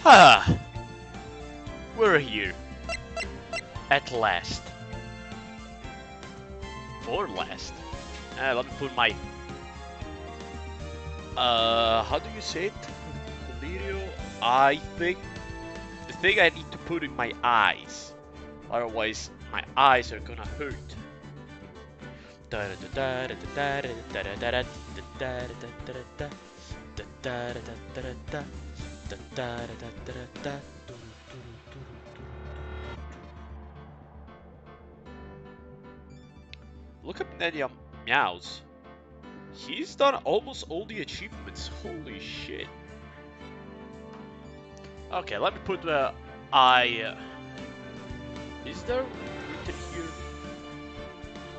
Ah, we're here. At last. For last. Let me put my... how do you say it? Colirio eye thing? The thing I need to put in my eyes. Otherwise, my eyes are gonna hurt. Look up Nenya Meows. He's done almost all the achievements. Holy shit. Okay, let me put the eye. Is there written here?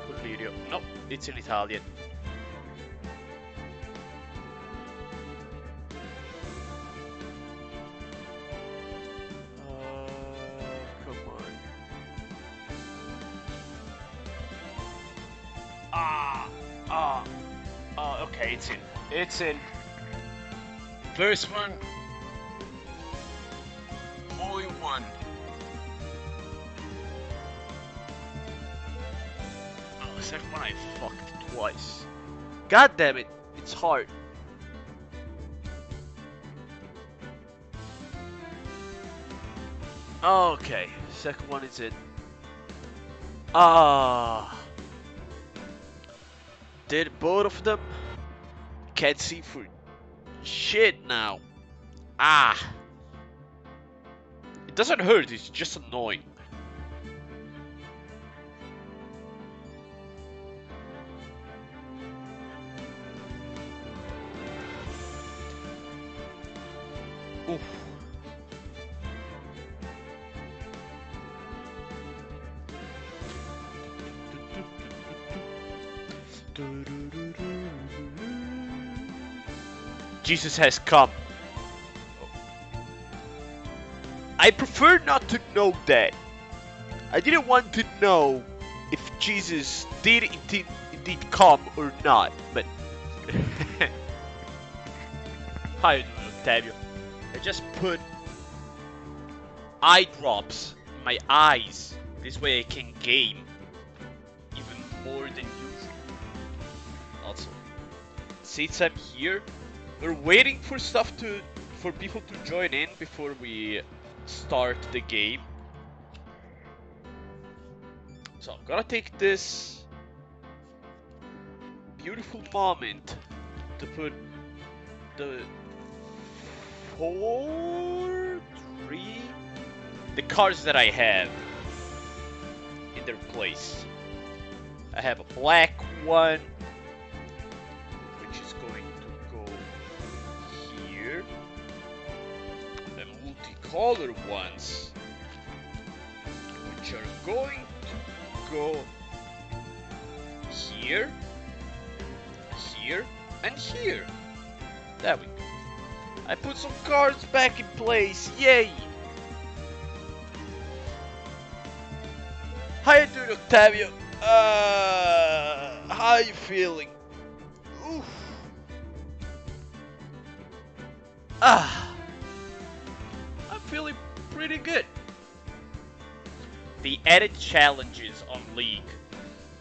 Colirio. No, it's in Italian. Come on. Okay, it's in. It's in. First one. Only one. Oh, the second one I fucked twice. God damn it, it's hard. Okay, second one is in. Did both of them? Can't see for shit now. It doesn't hurt, it's just annoying. Oof. Jesus has come. I prefer not to know that. I didn't want to know if Jesus did indeed come or not, but... How you doing, Octavio? I just put eye drops in my eyes. This way I can game even more than usual. Also, since I'm here, we're waiting for for people to join in before we start the game. So I'm gonna take this beautiful moment to put the the cards that I have in their place. I have a black one, which is going to go here. And multicolored ones, which are going to go here, here, and here. There we go. I put some cards back in place, yay! How you doing, Octavio? How you feeling? Oof. I'm feeling pretty good. They added challenges on League.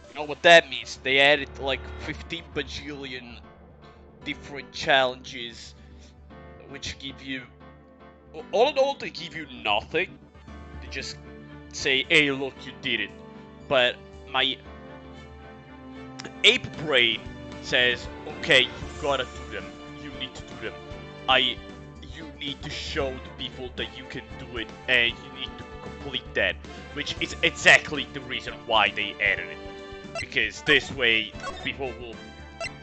You know what that means? They added like 15 bajillion different challenges, which give you... All in all, they give you nothing. They just say, hey, look, you did it. But my ape brain says, okay, you gotta do them. You need to do them. You need to show the people that you can do it, and you need to complete that. Which is exactly the reason why they added it. Because this way, people will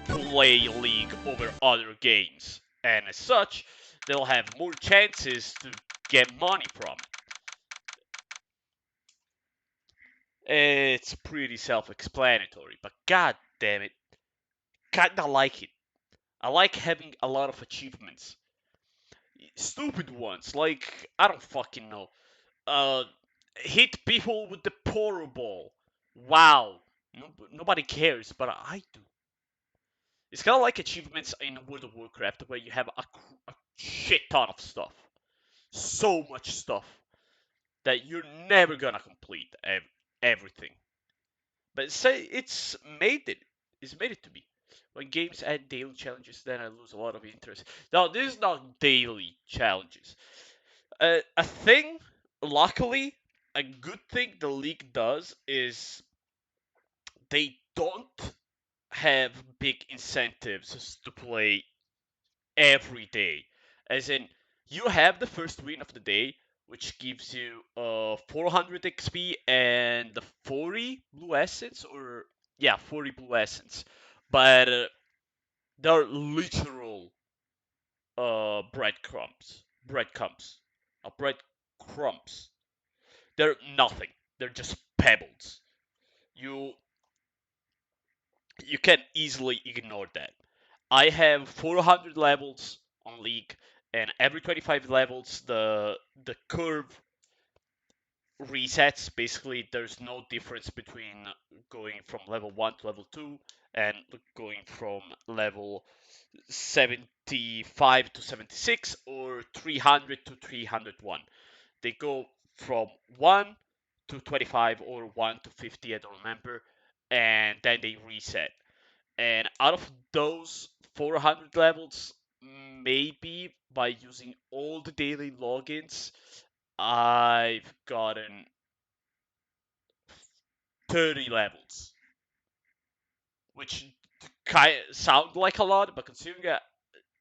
play League over other games. And as such, they'll have more chances to get money from it. It's pretty self-explanatory, but god damn it, kinda like it. I like having a lot of achievements. Stupid ones, like, I don't fucking know. Hit people with the poro ball. Wow. Nobody cares, but I do. It's kind of like achievements in World of Warcraft, where you have a shit ton of stuff. so much stuff that you're never gonna complete everything. But say it's made it to me. When games add daily challenges, then I lose a lot of interest. Now, this is not daily challenges. A thing, luckily, a good thing the league does is they don't have big incentives to play every day. As in, you have the first win of the day, which gives you 400 XP and the 40 blue essence, or yeah, 40 blue essence. But they're literal breadcrumbs. They're nothing. They're just pebbles. You you can easily ignore that. I have 400 levels on League, and every 25 levels, the curve resets. Basically, there's no difference between going from level 1 to level 2 and going from level 75 to 76 or 300 to 301. They go from 1 to 25 or 1 to 50, I don't remember, and then they reset. And out of those 400 levels, maybe by using all the daily logins, I've gotten 30 levels, which kind of sound like a lot, but considering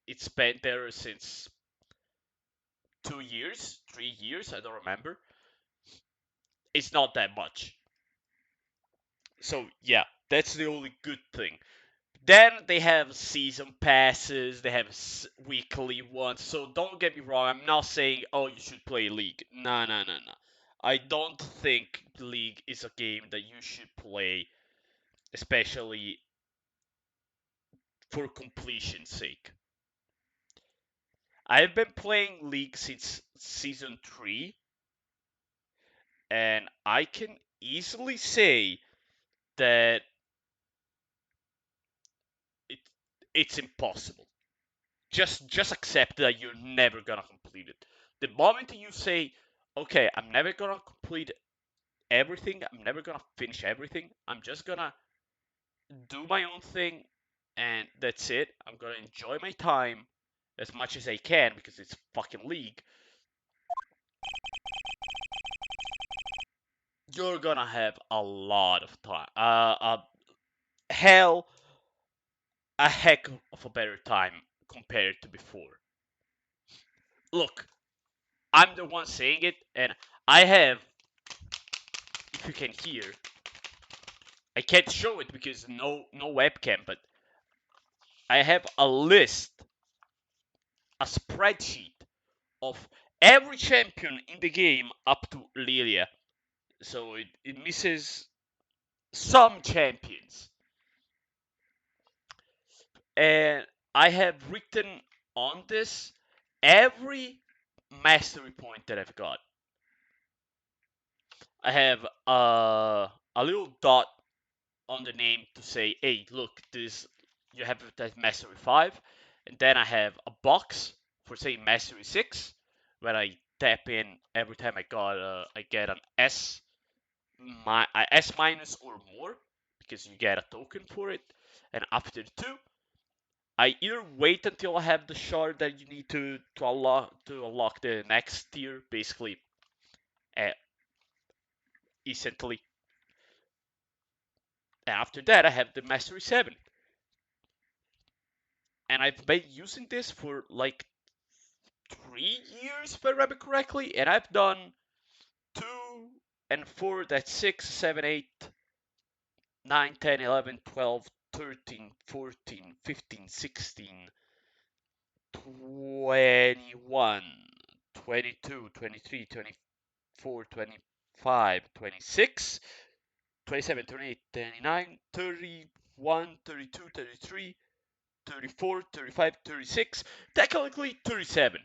it's been there since 2 years, 3 years, I don't remember, it's not that much. So yeah, that's the only good thing. Then they have season passes, they have weekly ones. So don't get me wrong, I'm not saying, oh, you should play League. No, no, no, no. I don't think League is a game that you should play, especially for completion's sake. I've been playing League since season 3, and I can easily say that it, it's impossible. Just accept that you're never gonna complete it. The moment you say, okay, I'm never gonna complete everything, I'm never gonna finish everything, I'm just gonna do my own thing, and that's it. I'm gonna enjoy my time as much as I can because it's fucking League. You're gonna have a lot of time. Hell, a heck of a better time compared to before. Look, I'm the one saying it, and I have, if you can hear, I can't show it because no webcam, but I have a list, a spreadsheet of every champion in the game up to Lilia. So it misses some champions. And I have written on this every mastery point that I've got. I have a little dot on the name to say, hey, look, this you have that mastery 5, and then I have a box for say mastery 6. When I tap in every time I get an S minus or more because you get a token for it, and after 2, I either wait until I have the shard that you need to unlock the next tier, basically uh, instantly. And after that, I have the mastery 7. And I've been using this for like 3 years, if I remember correctly, and I've done 2 and 4, that's 6, 7, 8, 9, 10, 11, 12, 13, 14, 15, 16, 21, 22, 23, 24, 25, 26, 27, 28, 29, 31, 32, 33, 34, 35, 36, technically 37.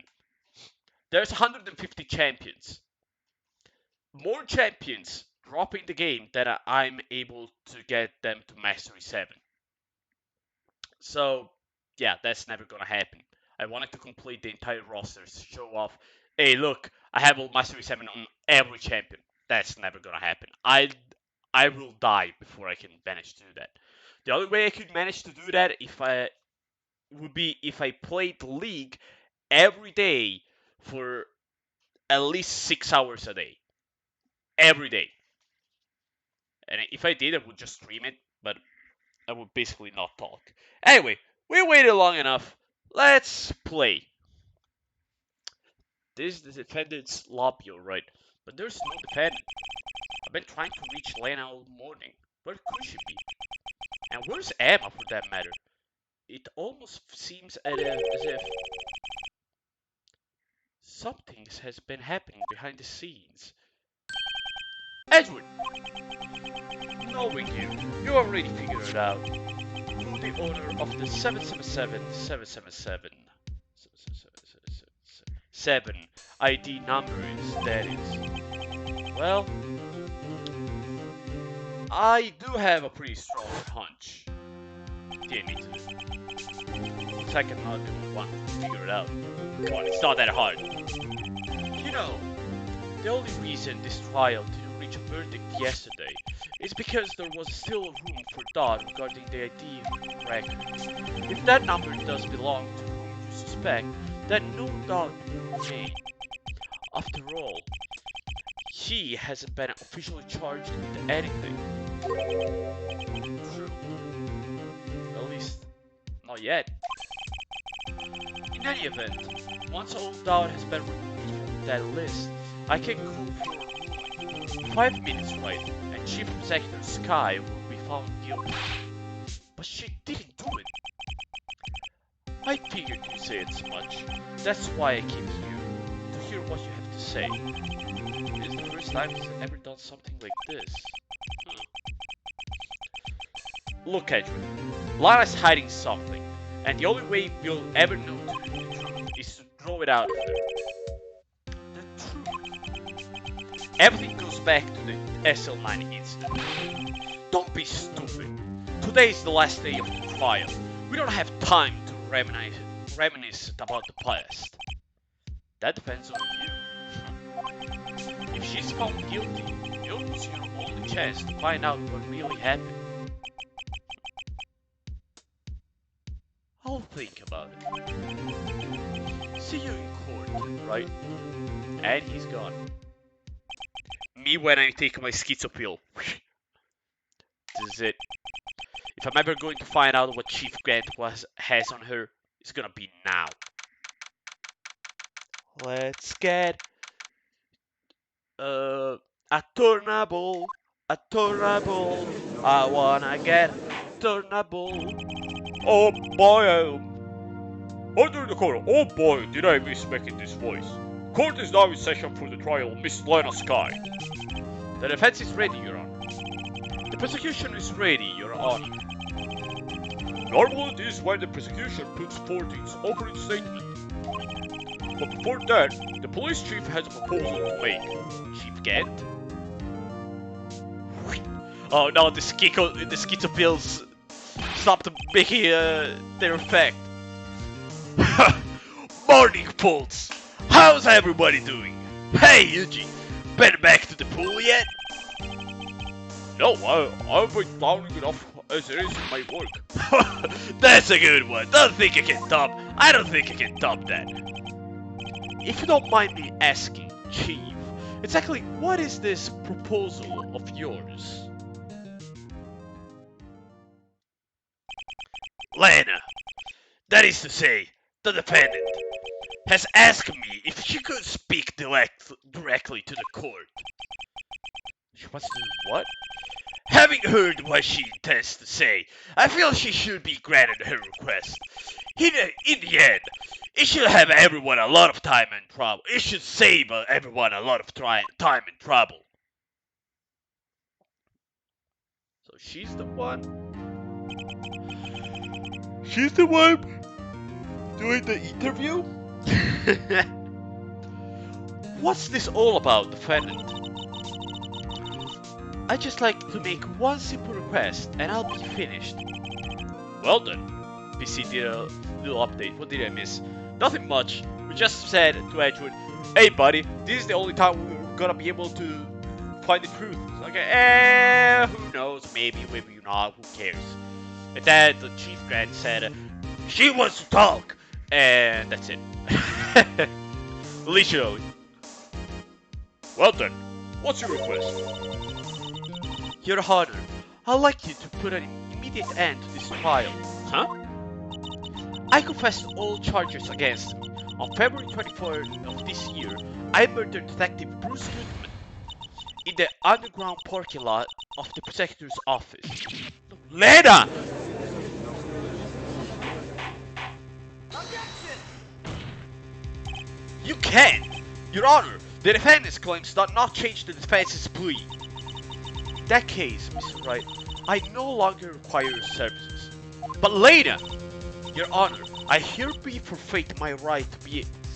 There's 150 champions. More champions dropping the game that I'm able to get them to Mastery 7. So, yeah, that's never gonna happen. I wanted to complete the entire roster, show off Hey, look, I have all Mastery 7 on every champion. That's never gonna happen. I will die before I can manage to do that. The only way I could manage to do that would be if I played the League every day for at least 6 hours a day. Every day. And if I did, I would just stream it, but I would basically not talk. Anyway, we waited long enough. Let's play. This is the defendant's lobby, alright. But there's no defendant. I've been trying to reach Lena all morning. Where could she be? And where's Emma for that matter? It almost seems as if something has been happening behind the scenes. Edward! Knowing you already figured it out. Who the owner of the 7 ID number is, that is. Well, I do have a pretty strong hunch. Didn't need to do. Second, I'll do one to figure it out. Come on, it's not that hard. You know, the only reason this trial didn't reach a verdict yesterday is because there was still room for doubt regarding the ID records. If that number does belong to whom you suspect, then no doubt will remain. After all, he hasn't been officially charged with anything. True. At least, not yet. In any event, once all doubt has been removed from that list, I can call for a ruling. 5 minutes, right, and Chief Executive Sky will be found guilty. But she didn't do it. I figured you'd say as much. That's why I came here, to hear what you have to say. It is the first time he's ever done something like this. Look, Edward, Lana's hiding something, and the only way we'll ever know the truth is to throw it out of her. The truth. Everything goes back to the SL9 incident. Don't be stupid. Today is the last day of the trial. We don't have time to reminisce about the past. That depends on you. If she's found guilty, you'll lose your only chance to find out what really happened. I'll think about it. See you in court, right? And he's gone. Me when I take my schizo pill. This is it. If I'm ever going to find out what Chief Grant has on her, it's gonna be now. Let's get a turnable, a turnable. I wanna get a turnable. Oh boy, under the court. Oh boy, did I miss making this voice. Court is now in session for the trial of Miss Lena Sky. The defense is ready, Your Honor. The prosecution is ready, Your Honor. Normal it is when the prosecution puts forth its opening statement. But before that, the police chief has a proposal to make. Chief Gant? Oh no, the schizo pills stopped making their effect. Morning, Pulse! How's everybody doing? Hey, Yuji! Been back to the pool yet? No, I've been down enough as it is in my work. That's a good one. I don't think I can top that. If you don't mind me asking, Chief, exactly what is this proposal of yours? Lena, that is to say, the defendant, has asked me if she could speak directly to the court. She wants to do what? Having heard what she intends to say, I feel she should be granted her request. In the end, it should have everyone a lot of time and trouble. It should save everyone a lot of time and trouble. So she's the one doing the interview? What's this all about, defendant? I'd just like to make one simple request and I'll be finished. Well then, PC did a little update. What did I miss? Nothing much. We just said to Edgewood, "Hey, buddy, this is the only time we're gonna be able to find the truth." It's like, who knows? Maybe not. Who cares? And then the Chief Grant said, "She wants to talk," and that's it. Literally. Well then, what's your request? Your Honor, I'd like you to put an immediate end to this trial. Huh? I confessed all charges against me. On February 24th of this year, I murdered Detective Bruce Goodman in the underground parking lot of the prosecutor's office. Lena! Objection! You can't! Your Honor, the defendant's claims do not change the defense's plea. In that case, Mr. Wright, I no longer require your services. But Lena! Your Honor, I hereby forfeit my right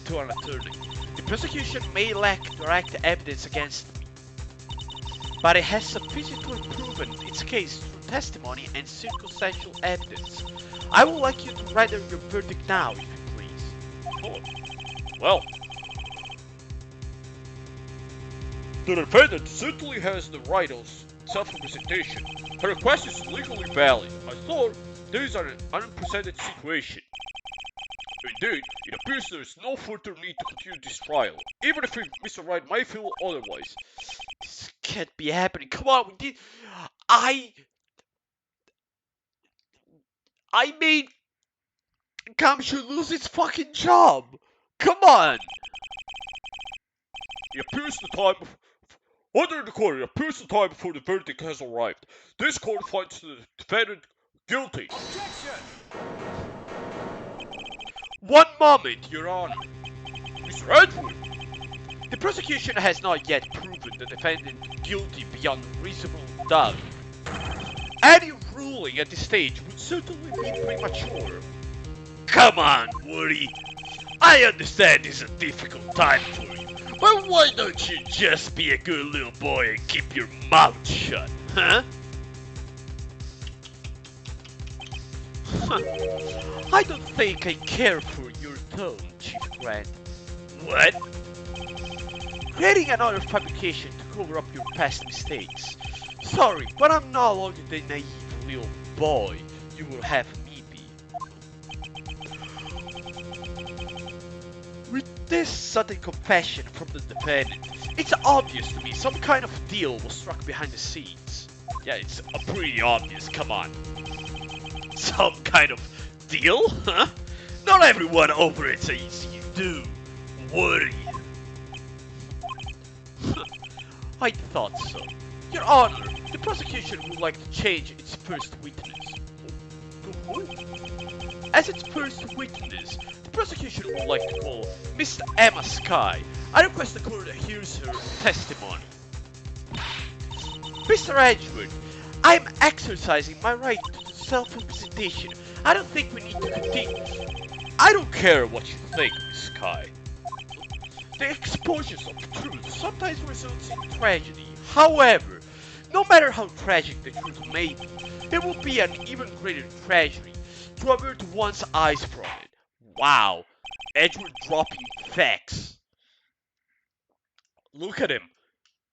to an attorney. The prosecution may lack direct evidence against me, but it has sufficiently proven its case through testimony and circumstantial evidence. I would like you to render your verdict now, if you please. Oh, well. The defendant certainly has the right of self-representation. Her request is legally valid. I thought this is an unprecedented situation. Indeed, it appears there is no further need to continue this trial, even if Mr. Wright might feel otherwise. This can't be happening. Come on, we did. I made Cam should lose his fucking job. Come on. It appears the time. Under the court, it appears the time before the verdict has arrived. This court finds the defendant guilty. Objection! One moment, Your Honor. Mr. Edgewood! The prosecution has not yet proven the defendant guilty beyond reasonable doubt. Any ruling at this stage would certainly be premature. Come on, Woody. I understand this is a difficult time for you, but why don't you just be a good little boy and keep your mouth shut, huh? I don't think I care for your tone, Chief Grant. What? Creating another fabrication to cover up your past mistakes. Sorry, but I'm no longer the naive little boy you will have me be. With this sudden confession from the defendant, it's obvious to me some kind of deal was struck behind the scenes. Yeah, it's pretty obvious, come on. Some kind of deal, huh? Not everyone operates as you do, Woody. I thought so. Your Honor, the prosecution would like to change its first witness. As its first witness, the prosecution would like to call Miss Emma Skye. I request the court hears her testimony. Mr. Edgewood, I am exercising my right to self-representation. I don't think we need to continue. I don't care what you think, Miss Skye. The exposures of truth sometimes results in tragedy. However, no matter how tragic the truth may be, it will be an even greater tragedy to avert one's eyes from it. Wow, Edgewood dropping facts. Look at him.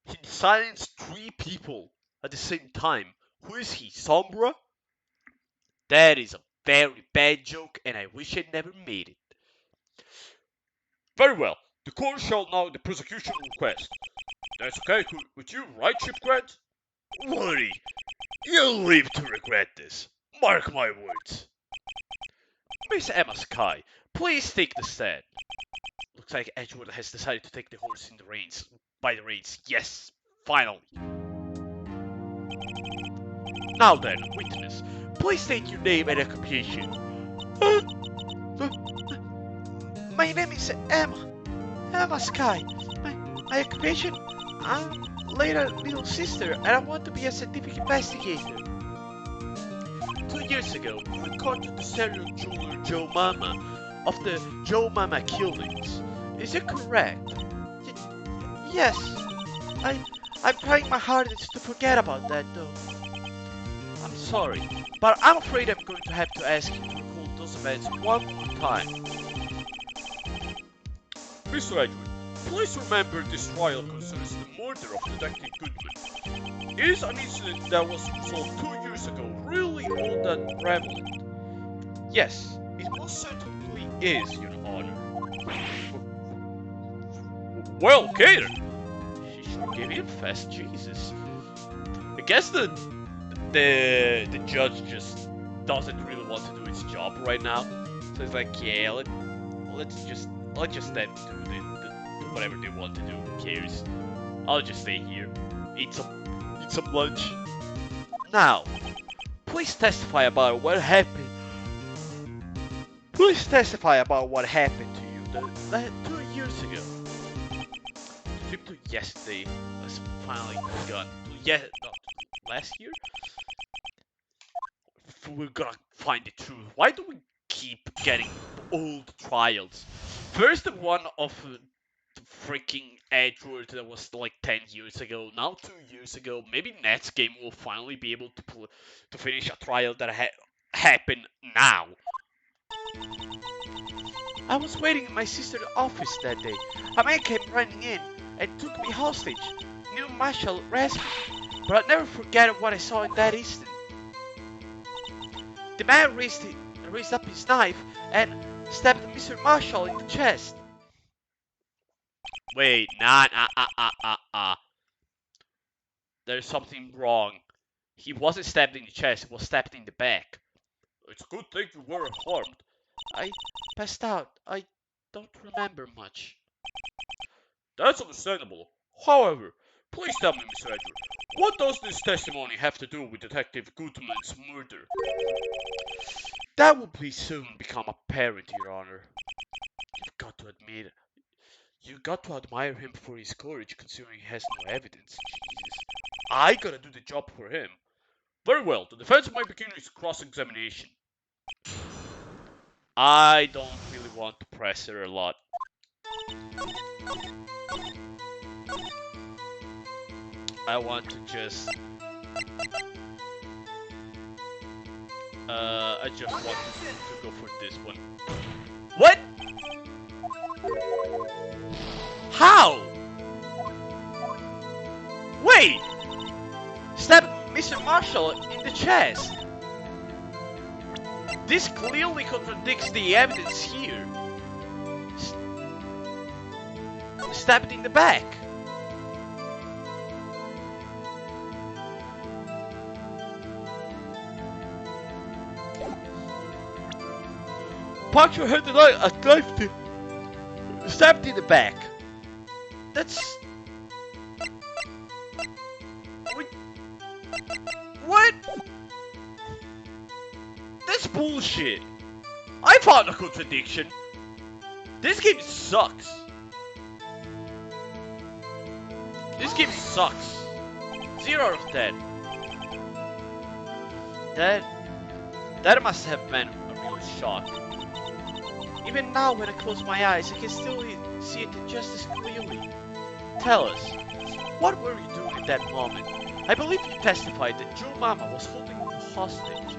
He silenced 3 people at the same time. Who is he, Sombra? That is a very bad joke, and I wish I never made it. Very well. The court shall now the prosecution request. That's okay with you, right, Chief Grant? Woody, you'll live to regret this. Mark my words. Miss Emma Skye, please take the stand. Looks like Edgewood has decided to take the horse in the reins. By the reins, yes, finally. Now then, witness, please state your name and occupation. My name is Emma Skye. My occupation? I'm Lena's little sister, and I want to be a scientific investigator. 2 years ago, you encountered the serial killer Joe Mama of the Joe Mama killings. Is it correct? Yes. I'm trying my hardest to forget about that, though. I'm sorry, but I'm afraid I'm going to have to ask you to recall those events one more time. Mr. Edward, please remember this trial concerns the murder of Detective Goodman. It is an incident that was resolved 2 years ago, really all that prevalent. Yes, it most certainly is, Your Honor. Well, okay then. She sure gave you a fast Jesus. I guess the judge just doesn't really want to do his job right now. So it's like, yeah, let's just let them do the whatever they want to do. Who cares? I'll just stay here, eat some lunch. Now, please testify about what happened. Please testify about what happened to you 2 years ago. The trip to yesterday has finally begun. Not last year? We're gonna find the truth. Why do we keep getting old trials? First, the one of the freaking Edward that was like 10 years ago. Now 2 years ago. Maybe next game will finally be able to finish a trial that happened now. I was waiting in my sister's office that day. A man came running in and took me hostage. New Marshall rescued me, but I'll never forget what I saw in that instant. The man raised up his knife and stabbed Mr. Marshall in the chest. Wait, nah. There's something wrong. He wasn't stabbed in the chest, he was stabbed in the back. It's a good thing you weren't harmed. I passed out. I don't remember much. That's understandable. However, please tell me, Mr. Edward, what does this testimony have to do with Detective Goodman's murder? That will soon become apparent, Your Honor. You've got to admire him for his courage, considering he has no evidence. Jesus, I gotta do the job for him. Very well, the defense might begin its cross-examination. I don't really want to press her a lot. I want to just... I just want to go for this one. What? How? Wait! Stab Mr. Marshall in the chest. This clearly contradicts the evidence here. Stabbed in the back. Puncture her a knife tip. Stabbed in the back. That's... What? That's bullshit. I found a contradiction. This game sucks. This game sucks. 0 out of 10. That must have been a real shock. Even now when I close my eyes, I can still see it just as clearly. Tell us, what were you doing at that moment? I believe you testified that your mama was holding you hostage.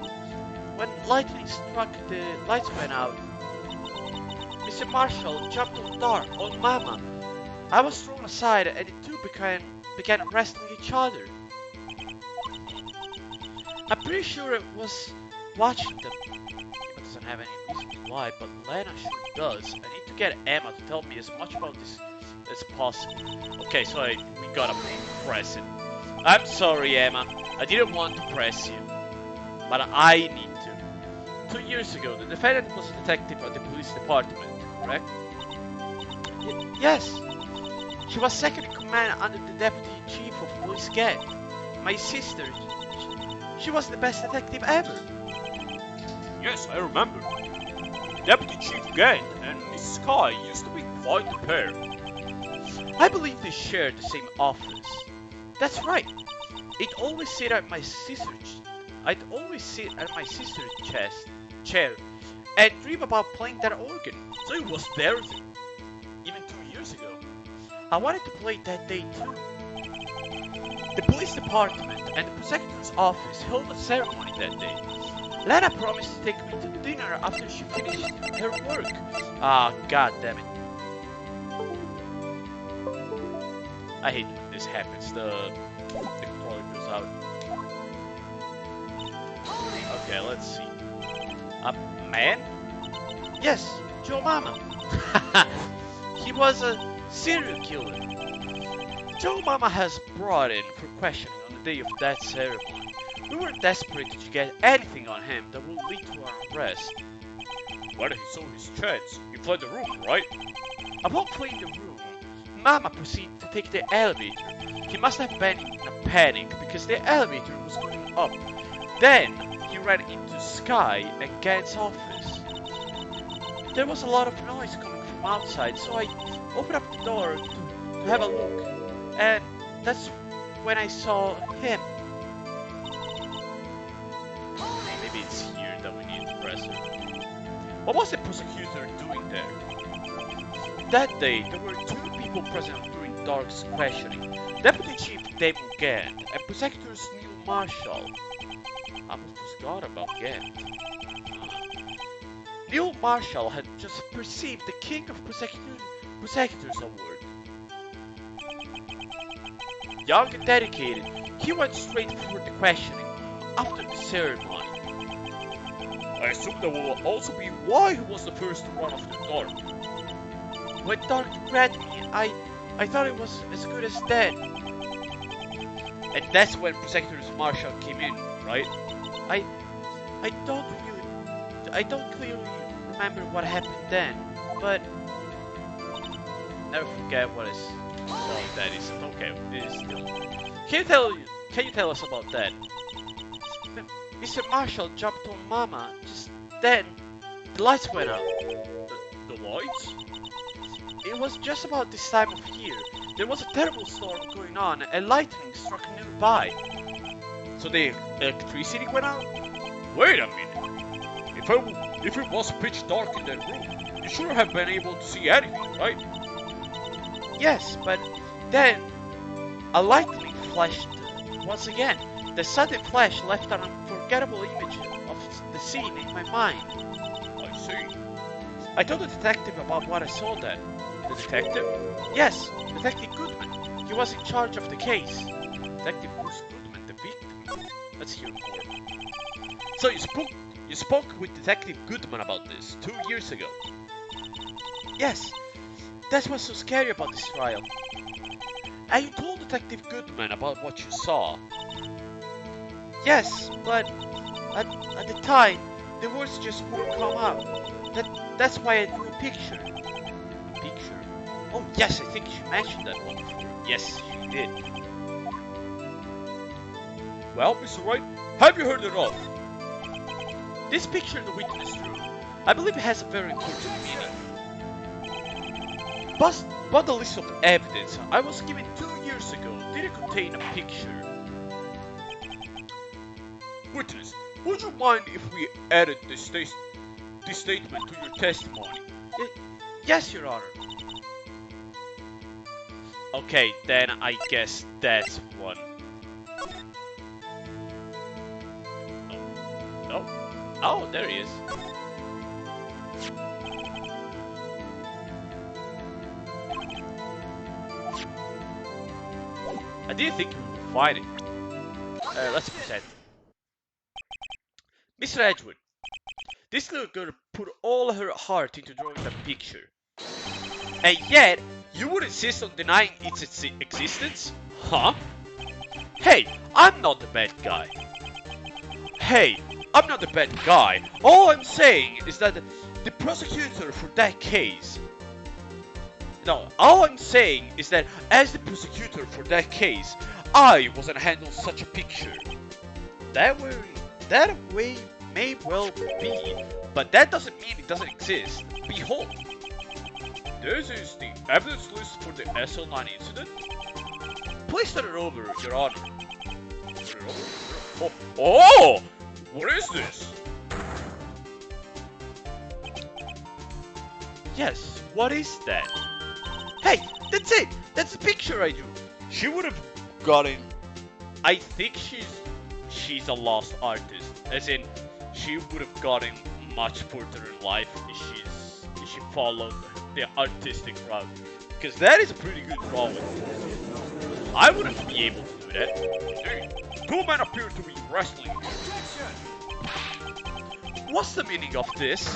When lightning struck, the lights went out. Mr. Marshall jumped on the door on mama. I was thrown aside and the two began wrestling each other. I'm pretty sure it was watching them. Emma doesn't have any reason to lie, but Lena sure does. I need to get Emma to tell me as much about this as possible. Okay, so we gotta press it. I'm sorry, Emma. I didn't want to press you, but I need to. 2 years ago, the defendant was a detective at the police department, correct? Yes. She was second in command under the deputy chief of police Gant. My sister. She was the best detective ever. Yes, I remember. Deputy Chief Gant and Miss Sky used to be quite a pair. I believe they shared the same office. That's right. I'd always sit at my sister's chair and dream about playing that organ. So it was there even 2 years ago. I wanted to play that day too. The police department and the prosecutor's office held a ceremony that day. Lana promised to take me to dinner after she finished her work. Ah, god damn it. I hate when this happens. The controller goes out. Okay, let's see. A man? Yes, Joe Mama. He was a serial killer. Joe Mama has brought in for questioning on the day of that ceremony. We were desperate to get anything on him that would lead to our arrest. When he saw his chance, he fled the room, right? Upon fleeing the room, Mama proceeded to take the elevator. He must have been in a panic because the elevator was going up. Then, he ran into Sky and Gant's office. There was a lot of noise coming from outside, so I opened up the door to have a look. And that's when I saw him. Maybe it's here that we need to press it. What was the prosecutor doing there? That day, there were 2 people present during Dark's questioning. Deputy Chief Dave Gant and Prosecutor Neil Marshall. I almost forgot about Gant. Neil Marshall had just received the King of Prosecutors Award. Young and dedicated, he went straight for the questioning after the ceremony. I assume that will also be why he was the first to run off the Dark. When Dark grabbed me, I thought it was as good as dead. And that's when Prosecutor Marshall came in, right? I don't clearly remember what happened then, but never forget what is. Oh, that isn't okay. This is still. Can you tell us about that? Mr. Marshall jumped on Mama. Just then, the lights went out. The lights? It was just about this time of year. There was a terrible storm going on, and lightning struck nearby. So the electricity went out? Wait a minute. If it was pitch dark in that room, you should have been able to see anything, right? Yes, but then a lightning flashed once again. The sudden flash left an unforgettable image of the scene in my mind. I see. I told the detective about what I saw then. The detective? Yes, Detective Goodman. He was in charge of the case. Detective Bruce Goodman, the victim. Let's hear more. So you spoke with Detective Goodman about this 2 years ago? Yes. That's what's so scary about this trial. And you told Detective Goodman about what you saw? Yes, but at the time, the words just wouldn't come out. That's why I drew a picture. A picture? Oh yes, I think she mentioned that one before. Yes, she did. Well, Mr. Wright, have you heard it all? This picture the witness drew, I believe it has a very important meaning. But the list of evidence I was given 2 years ago didn't contain a picture. Witness, would you mind if we added this statement to your testimony? Yes, Your Honor. Okay, then I guess that's one. No? Oh, there he is. I didn't think we would find it. Let's present. Mr. Edgewood, this little girl put all her heart into drawing that picture. And yet, you would insist on denying its existence? Huh? Hey, I'm not the bad guy. Hey, I'm not the bad guy. All I'm saying is that the prosecutor for that case... No, all I'm saying is that as the prosecutor for that case, I wasn't handling such a picture. That way may well be, but that doesn't mean it doesn't exist. Behold, this is the evidence list for the SL9 incident. Please turn it over, Your Honor. Oh! What is this? Yes, what is that? Hey, that's it! That's the picture I drew! She would have gotten... I think she's a lost artist. As in, she would have gotten much further in life if she followed the artistic route. Because that is a pretty good drawing. I wouldn't be able to do that. Indeed, 2 men appear to be wrestling. What's the meaning of this?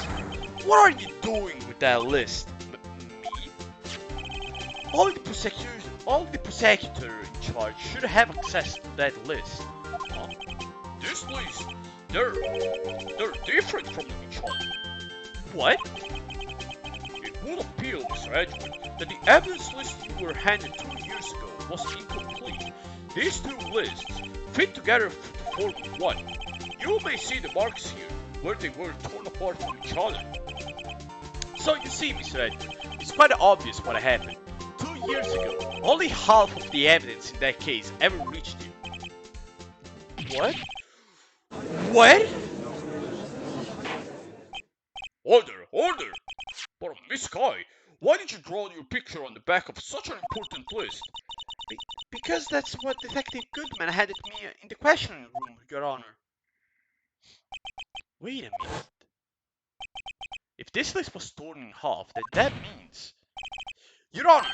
What are you doing with that list? Me? Only the prosecutor in charge should have access to that list. Huh? This list, they're different from each other. What? It would appear, Mr. Edgewood, that the evidence list you were handed 2 years ago was incomplete. These two lists fit together to form one. You may see the marks here, where they were torn apart from each other. So you see, Mr. Edgewood, it's quite obvious what happened. 2 years ago, only half of the evidence in that case ever reached you. What? What? Order! Order! But Miss Sky, why did you draw your picture on the back of such an important list? Because that's what Detective Goodman handed me in the questioning room, Your Honor. Wait a minute. If this list was torn in half, then that means... Your Honor!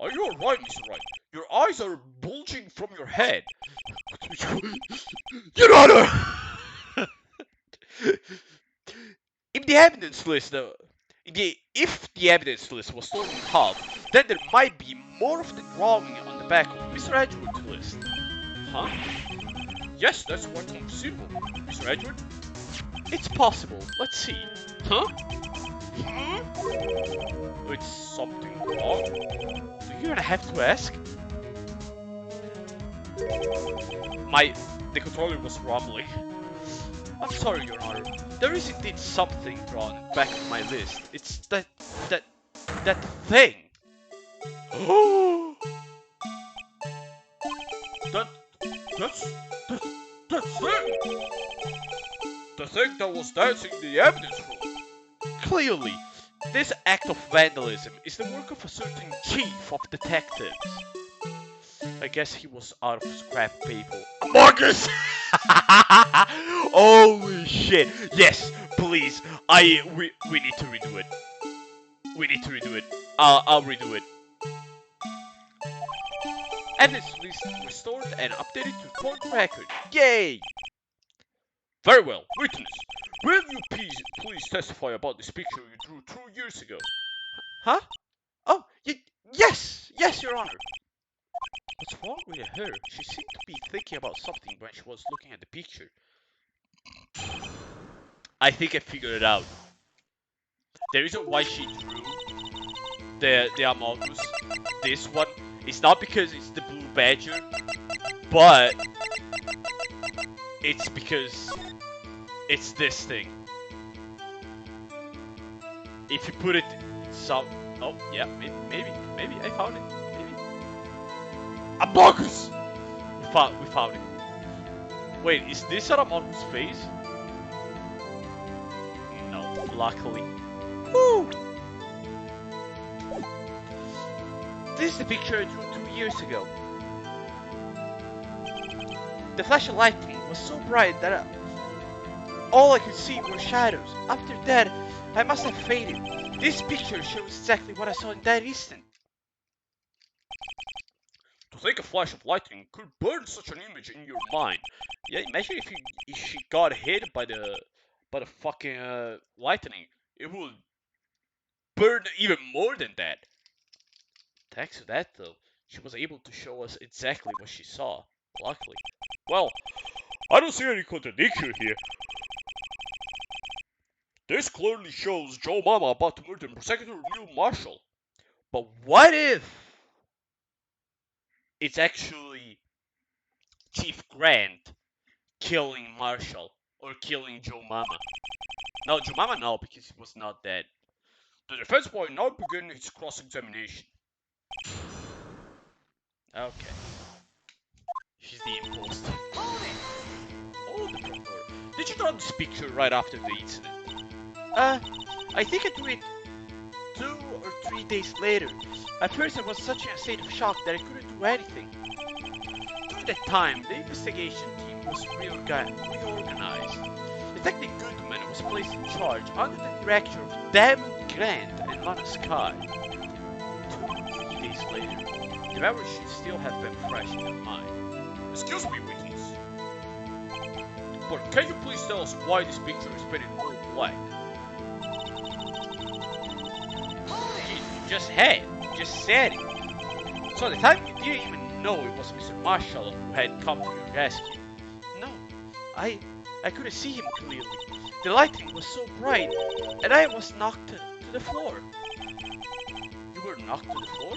Are you alright, Mr. Wright? Your eyes are bulging from your head. Your Honor! If the evidence list was torn in half, then there might be more of the drawing on the back of Mr. Edgewood's list. Huh? Yes, that's quite conceivable. Mr. Edgewood? It's possible. Let's see. Huh? It's something wrong? So you're gonna have to ask? The controller was rumbling. I'm sorry, Your Honor. There is indeed something drawn in the back of my list. It's that thing. That thing. The thing that was dancing in the evidence room. Clearly, this act of vandalism is the work of a certain chief of detectives. I guess he was out of scrap paper. Marcus! Holy shit! Yes, please. We need to redo it. We need to redo it. I'll redo it. Evidence list restored and updated to court record. Yay! Very well, witness. Will you please testify about this picture you drew 2 years ago? Huh? Oh, yes, Your Honor. What's wrong with her? She seemed to be thinking about something when she was looking at the picture. I think I figured it out. The reason why she drew the Among Us, this one, is not because it's the Blue Badger, but it's because it's this thing. If you put it some... Oh, yeah, maybe I found it. Among Us! We found it. Wait, is this an Among Us face? No, luckily. Woo! This is the picture I drew 2 years ago. The flash of lightning was so bright that all I could see were shadows. After that, I must have faded. This picture shows exactly what I saw in that instant. To think a flash of lightning could burn such an image in your mind. Yeah, imagine if she got hit by the fucking lightning. It would burn even more than that. Thanks to that though, she was able to show us exactly what she saw. Luckily. Well, I don't see any contradiction here. This clearly shows Joe Mama about to murder Prosecutor Neil Marshall. But what if it's actually Chief Grant killing Marshall or killing Joe Mama? No, Joe Mama no, because he was not dead. The defense will now begin its cross-examination. Okay. She's the imposter. Oh, the procureur. Did you draw this picture right after the incident? I think I drew it 2 or 3 days later. At first I was such in a state of shock that I couldn't do anything. During that time, the investigation team was reorganized. Detective Goodman was placed in charge under the direction of Damon Grant and Lana Sky. 2 or 3 days later. The memory should still have been fresh in your mind. Excuse me, witness. But can you please tell us why this picture is painted all black? You just said it. So at the time you didn't even know it was Mr. Marshall who had come to your rescue. No, I couldn't see him clearly. The lighting was so bright, and I was knocked to the floor. You were knocked to the floor?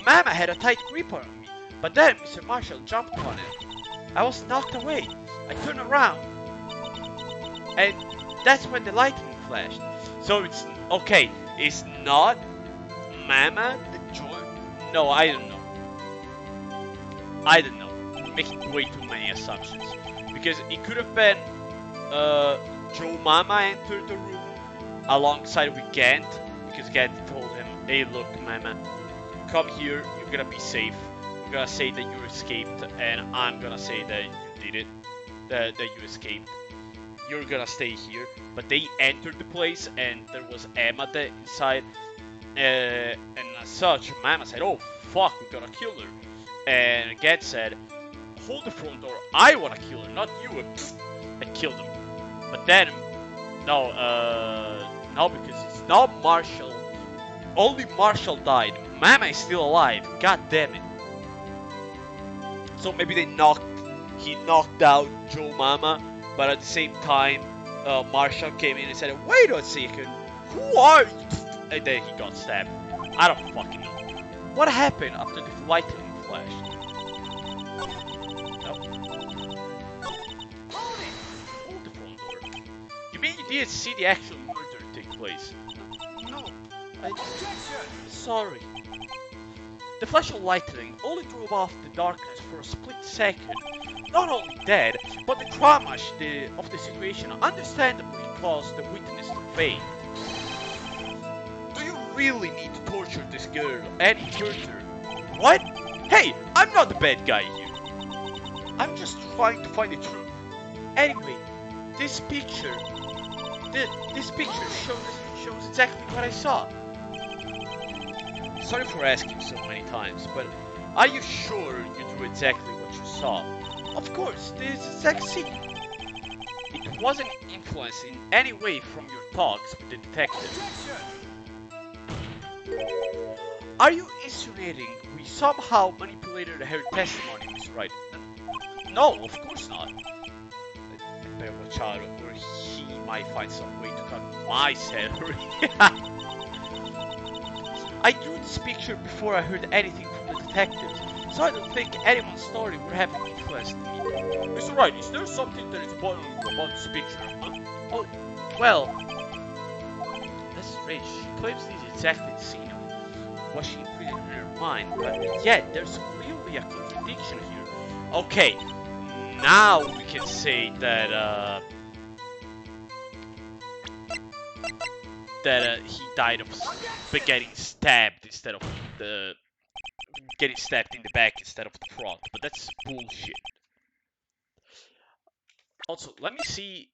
Mama had a tight grip on me, but then Mr. Marshall jumped on it. I was knocked away. I turned around, and that's when the lightning flashed. So it's okay. It's not Mama the George. No, I don't know. I'm making way too many assumptions because it could have been Joe Mama entered the room alongside with Gant because Gant told him, "Hey, look, Mama, come here. You're gonna be safe. You're gonna say that you escaped, and I'm gonna say that you did it, that you escaped. You're gonna stay here." But they entered the place, and there was Emma there inside, and as such, Mama said, "Oh fuck, we're gonna kill her." And Gant said, "Hold the front door. I wanna kill her, not you." And killed him. But then, no, because it's not Marshall. Only Marshall died. Mama is still alive. God damn it. So maybe he knocked out Joe Mama, but at the same time, Marshall came in and said, "Wait a second, who are you?" And then he got stabbed. I don't fucking know. What happened after the lightning flashed? No. Hold the front door. You mean you didn't see the actual murder take place? No. Sorry. The flash of lightning only drove off the darkness for a split second. Not only that, but the trauma of the situation understandably caused the witness to faint. Do you really need to torture this girl and hurt her? What? Hey, I'm not the bad guy here. I'm just trying to find the truth. Anyway, this picture shows exactly what I saw. Sorry for asking so many times, but are you sure you drew exactly what you saw? Of course, this exact scene. It wasn't influenced in any way from your talks with the detective. Are you insinuating we somehow manipulated her testimony, Miss Wright? No, of course not. I better watch out, or he might find some way to cut my salary. I drew this picture before I heard anything from the detectives, so I don't think anyone's story would have influenced me. Mr. Wright, is there something that is bothering you about this picture? Huh? Oh, well, that's strange. She claims this is exactly the scene of what she imprinted in her mind, but yet there's clearly a contradiction here. Okay, now we can say that he died of getting stabbed instead of getting stabbed in the back instead of the front, but that's bullshit. Also, let me see.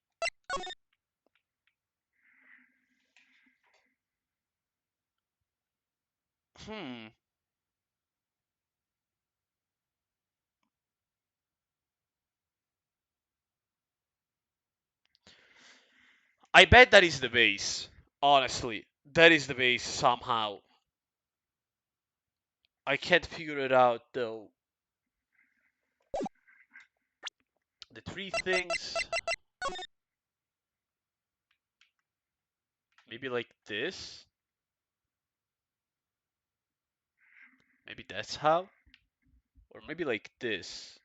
I bet that is the base. Honestly, that is the base somehow. I can't figure it out though. The three things. Maybe like this. Maybe that's how. Or maybe like this.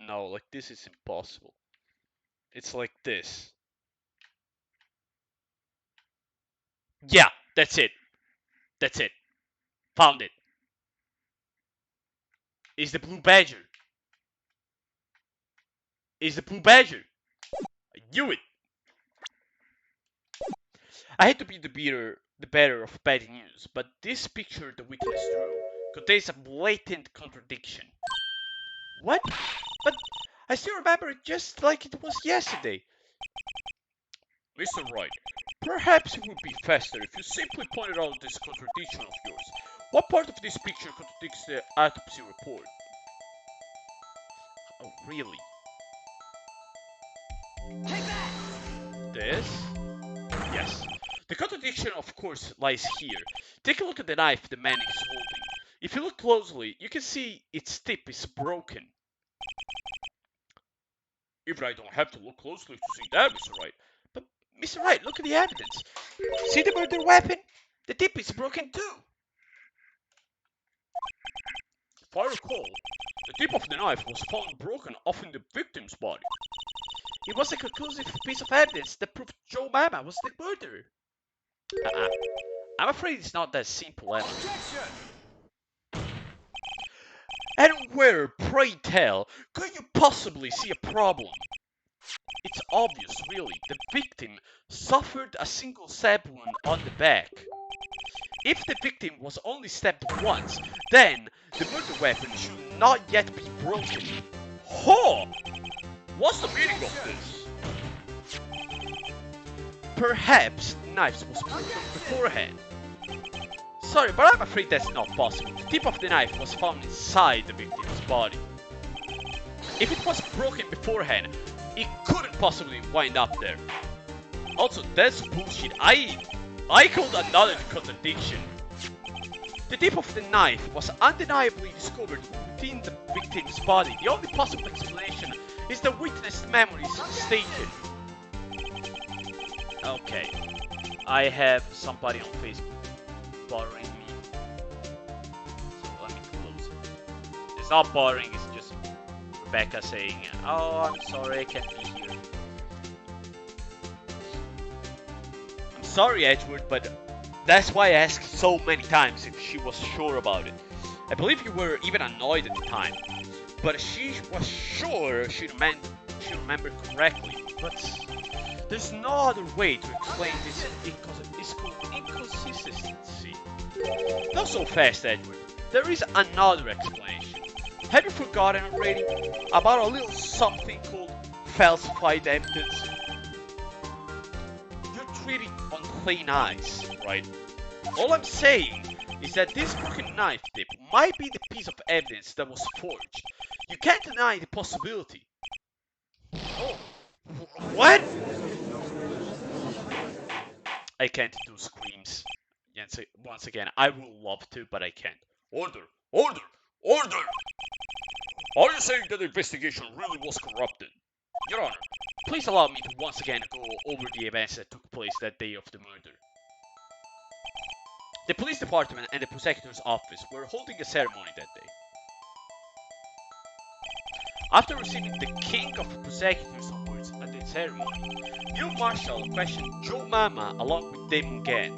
No, like this is impossible. It's like this. Yeah, that's it. That's it. Found it. Is the blue badger. Is the blue badger. I knew it. I hate to be the bearer of bad news, but this picture the witness drew contains a blatant contradiction. What? But I still remember it just like it was yesterday. Mr. Wright, perhaps it would be faster if you simply pointed out this contradiction of yours. What part of this picture contradicts the autopsy report? Oh, really? This? Yes. The contradiction, of course, lies here. Take a look at the knife the man is holding. If you look closely, you can see its tip is broken. Even I don't have to look closely to see that, Mr. Wright. But, Mr. Wright, look at the evidence. See the murder weapon? The tip is broken too. If I recall, the tip of the knife was found broken off in the victim's body. It was a conclusive piece of evidence that proved Joe Mama was the murderer. I'm afraid it's not that simple, Emma. And where, pray tell, could you possibly see a problem? It's obvious, really. The victim suffered a single stab wound on the back. If the victim was only stabbed once, then the murder weapon should not yet be broken. Huh! What's the meaning of this? Perhaps the knife was broken beforehand. Sorry, but I'm afraid that's not possible. The tip of the knife was found inside the victim's body. If it was broken beforehand, it couldn't possibly wind up there. Also, that's bullshit. I called another contradiction. The tip of the knife was undeniably discovered within the victim's body. The only possible explanation is the witness memory is mistaken. Okay, I have somebody on Facebook bothering me. So let me close it. It's not bothering, it's just Rebecca saying, "Oh, I'm sorry, I can't be here." I'm sorry, Edward, but that's why I asked so many times if she was sure about it. I believe you were even annoyed at the time, but she was sure she remembered correctly. But there's no other way to explain this inconsistency. Not so fast, Edward. There is another explanation. Have you forgotten already about a little something called falsified evidence? You're treating on thin ice, right? All I'm saying is that this broken knife tip might be the piece of evidence that was forged. You can't deny the possibility. Oh, what? I can't do screams. Once again, I would love to, but I can't. Order! Order! Order! Are you saying that the investigation really was corrupted? Your Honor, please allow me to once again go over the events that took place that day of the murder. The police department and the prosecutor's office were holding a ceremony that day. After receiving the King of Prosecutors Awards at the ceremony, new Marshal questioned Joe Mama along with Damon Gant.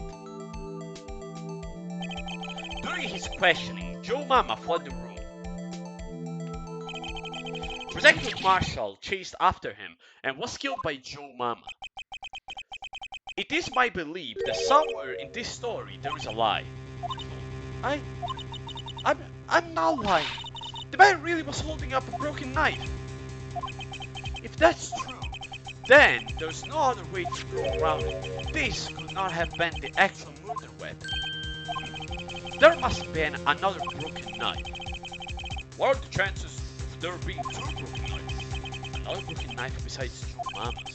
During his questioning, Joe Mama fled the room. Prosecutor Marshall chased after him and was killed by Joe Mama. It is my belief that somewhere in this story there is a lie. I'm not lying. The man really was holding up a broken knife. If that's true, then there's no other way to go around it. This could not have been the actual murder weapon. There must have been another broken knife. What are the chances of there being two broken knives? Another broken knife besides Joe Mama's.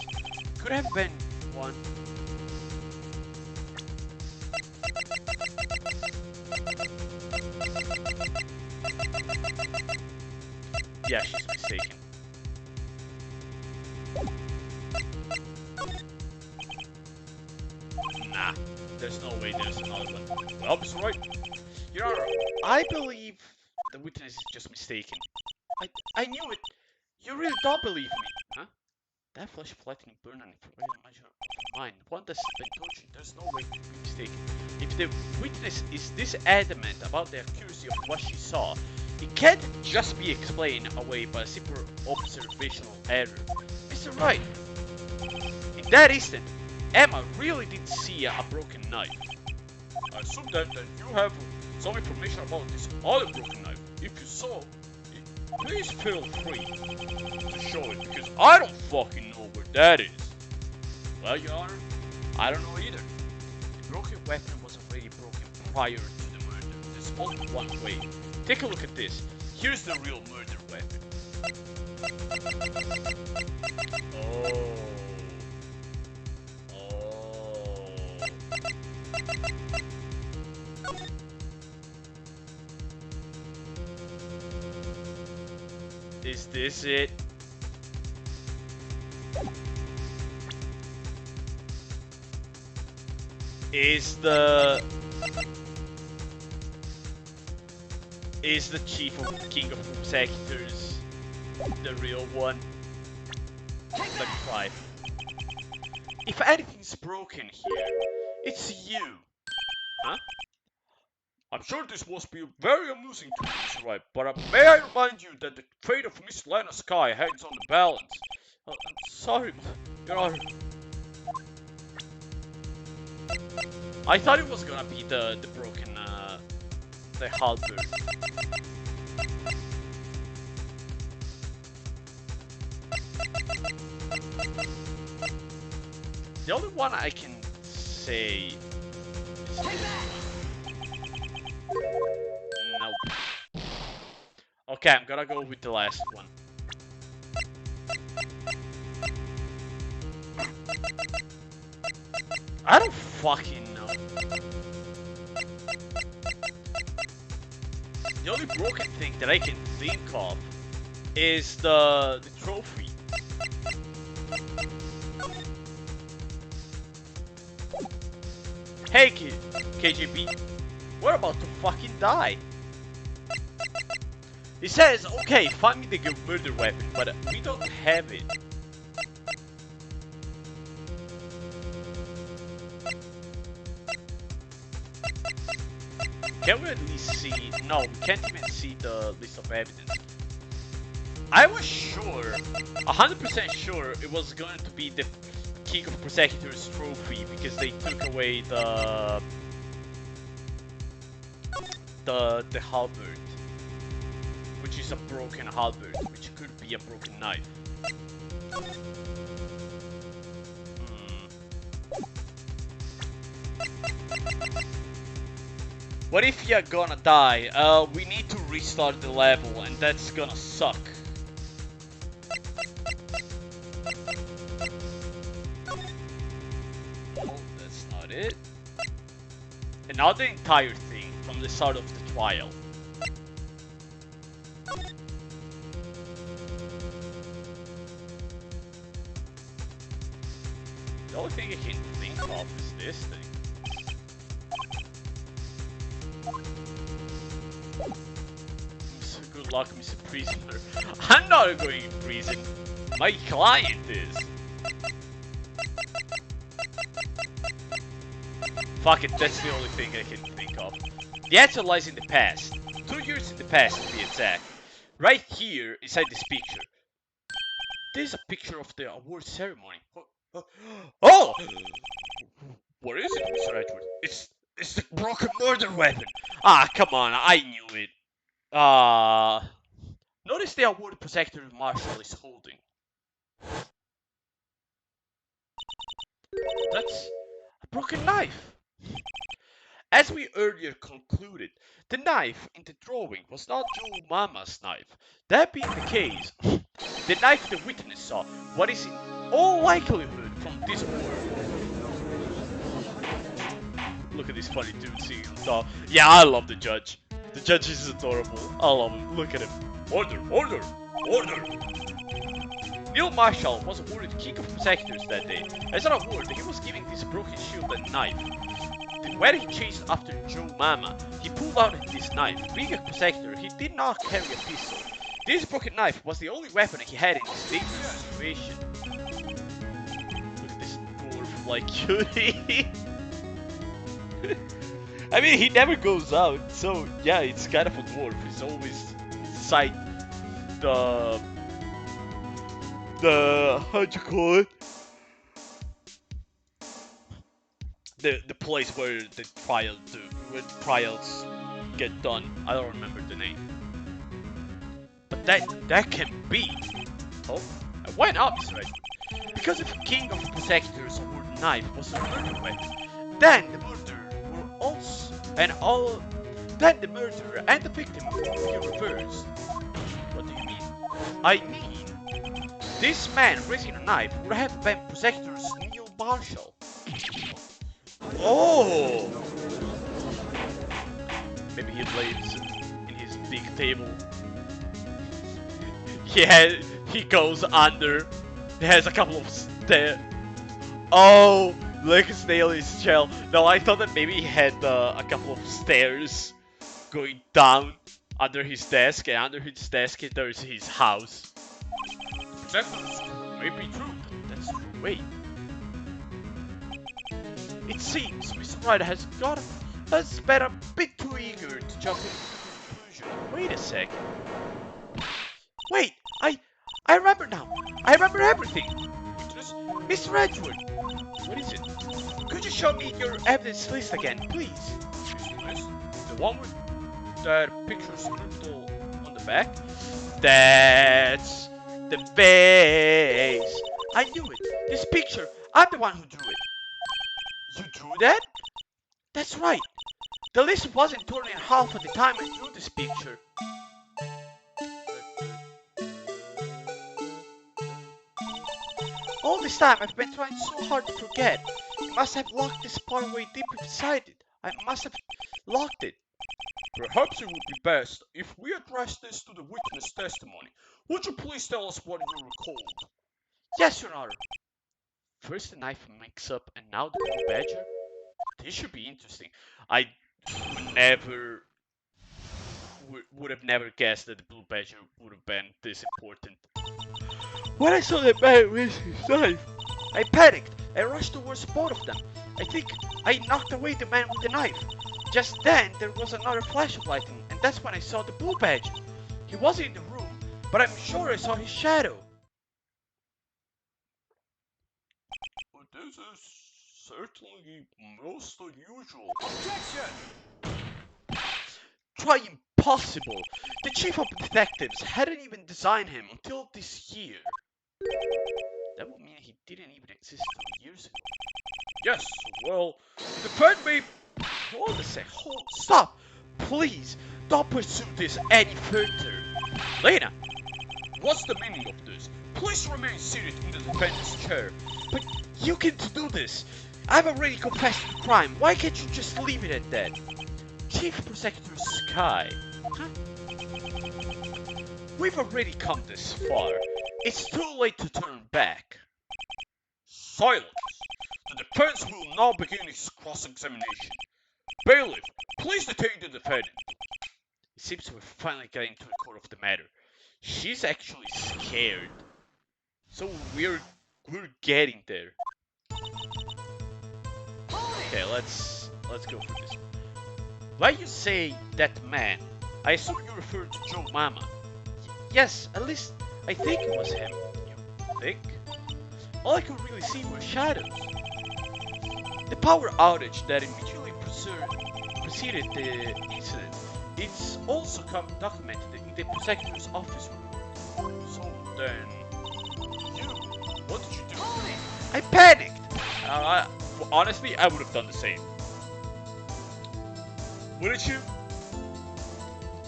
Could have been one. Yeah, she's mistaken. Nah, there's no way there's another one. Well, Mr. Wright, Your Honor, I believe the witness is just mistaken. I knew it. You really don't believe me, huh? That flesh flattening burn and measure of mine. One that's been tortured, there's no way to be mistaken. If the witness is this adamant about the accuracy of what she saw, it can't just be explained away by a simple observational error. Mr. Wright, in that instant, Emma really did see a broken knife. I assume that you have some information about this other broken knife. If you saw, please feel free to show it, because I don't fucking know where that is. Well, Your Honor, I don't know either. The broken weapon was already broken prior to the murder. There's only one way. Take a look at this. Here's the real murder weapon. Oh. Is this it? Is the chief of the King of Executors the real one? Let me try. If anything's broken here, it's you. Huh? I'm sure this must be very amusing to you, Mr. Wright, but may I remind you that the fate of Miss Lena Sky hangs on the balance. I'm sorry, Your Honor. I thought it was gonna be the broken, the halberd. The only one I can say is this one. Nope. Okay, I'm gonna go with the last one. I don't fucking know. The only broken thing that I can think of is the trophy. Hey kid, KGB, we're about to fucking die. He says, okay, find me the good murder weapon, but we don't have it. Can we at least see? No, we can't even see the list of evidence. I was sure, 100% sure, it was going to be the King of Prosecutors trophy because they took away the halberd, which is a broken halberd, which could be a broken knife. What if you're gonna die? We need to restart the level, and that's gonna suck. No, that's not it. And now the entire thing from the start of the trial. The only thing I can think of is this thing. Good luck, Mr. Prisoner. I'm not going in prison. My client is. Fuck it, that's the only thing I can think of. The answer lies in the past. 2 years in the past, to be exact. Right here, inside this picture. There's a picture of the award ceremony. Oh! What is it, Mr. Edward? It's the broken murder weapon! Ah, come on, I knew it. Notice the award Protector Marshal is holding. That's a broken knife. As we earlier concluded, the knife in the drawing was not Joe Mama's knife. That being the case, the knife the witness saw, what is in all likelihood from this war. Look at this funny dude sitting on top. Yeah, I love the judge. The judge is adorable. I love him. Look at him. Order, order, order. Neil Marshall was awarded King of Prosecutors that day. As an award, he was giving this broken shield and knife. When he chased after Joe Mama, he pulled out this knife. Being a prosecutor, he did not carry a pistol. This broken knife was the only weapon he had in this dangerous situation. Look at this dwarf-like cutie. I mean, he never goes out, so yeah, it's kind of a dwarf. He's always inside the how'd you call it? The place where the trials get done. I don't remember the name. But that can be. Oh, why not, Mr. Wright? Because if King of Prosecutors award knife was a murder weapon, then the murder were also then the murderer and the victim would be reversed. What do you mean? I mean, this man raising a knife would have been Prosecutor's Neil Marshall. Oh! Maybe he lives in his big table. He goes under. He has a couple of stairs. Oh, look, his nail is shell. No, I thought that maybe he had a couple of stairs going down under his desk, and under his desk there's his house. That may be true. That's true. Wait. It seems Mr. Wright has been a bit too eager to jump into the conclusion. Wait a second. Wait, I remember now. I remember everything. Mr. Edgewood. What is it? Could you show me your evidence list again, please? List? The one with that picture scribbled on the back? That's the face. I knew it. This picture. I'm the one who drew it. You drew that? That's right. The list wasn't torn in half at the time I drew this picture. All this time I've been trying so hard to forget. You must have locked this part away deep inside it. I must have locked it. Perhaps it would be best if we address this to the witness testimony. Would you please tell us what you recalled? Yes, Your Honor. First the knife mix-up and now the blue badger. This should be interesting. I would have never guessed that the blue badger would have been this important. When I saw the man with his knife, I panicked and rushed towards both of them. I think I knocked away the man with the knife. Just then, there was another flash of lightning, and that's when I saw the blue badger. He wasn't in the room, but I'm sure I saw his shadow. This is certainly most unusual. Objection! Try impossible! The chief of detectives hadn't even designed him until this year. That would mean he didn't even exist 2 years ago. Yes, well, defend me. Hold a sec, stop! Please, don't pursue this any further. Lena, what's the meaning of this? Please remain seated in the defendant's chair. But you can't do this. I've already confessed the crime. Why can't you just leave it at that? Chief Prosecutor Sky. Huh? We've already come this far. It's too late to turn back. Silence! The defense will now begin its cross-examination. Bailiff, please detain the defendant. It seems we're finally getting to the core of the matter. She's actually scared. So we're getting there. Okay, let's go for this. Why you say that man? I assume you refer to Joe Mama. Yes, at least I think it was him. You think? All I could really see were shadows. The power outage that immediately preceded the incident, it's also documented in the prosecutor's office report. So then, what did you do? I panicked! Honestly, I would have done the same. Wouldn't you?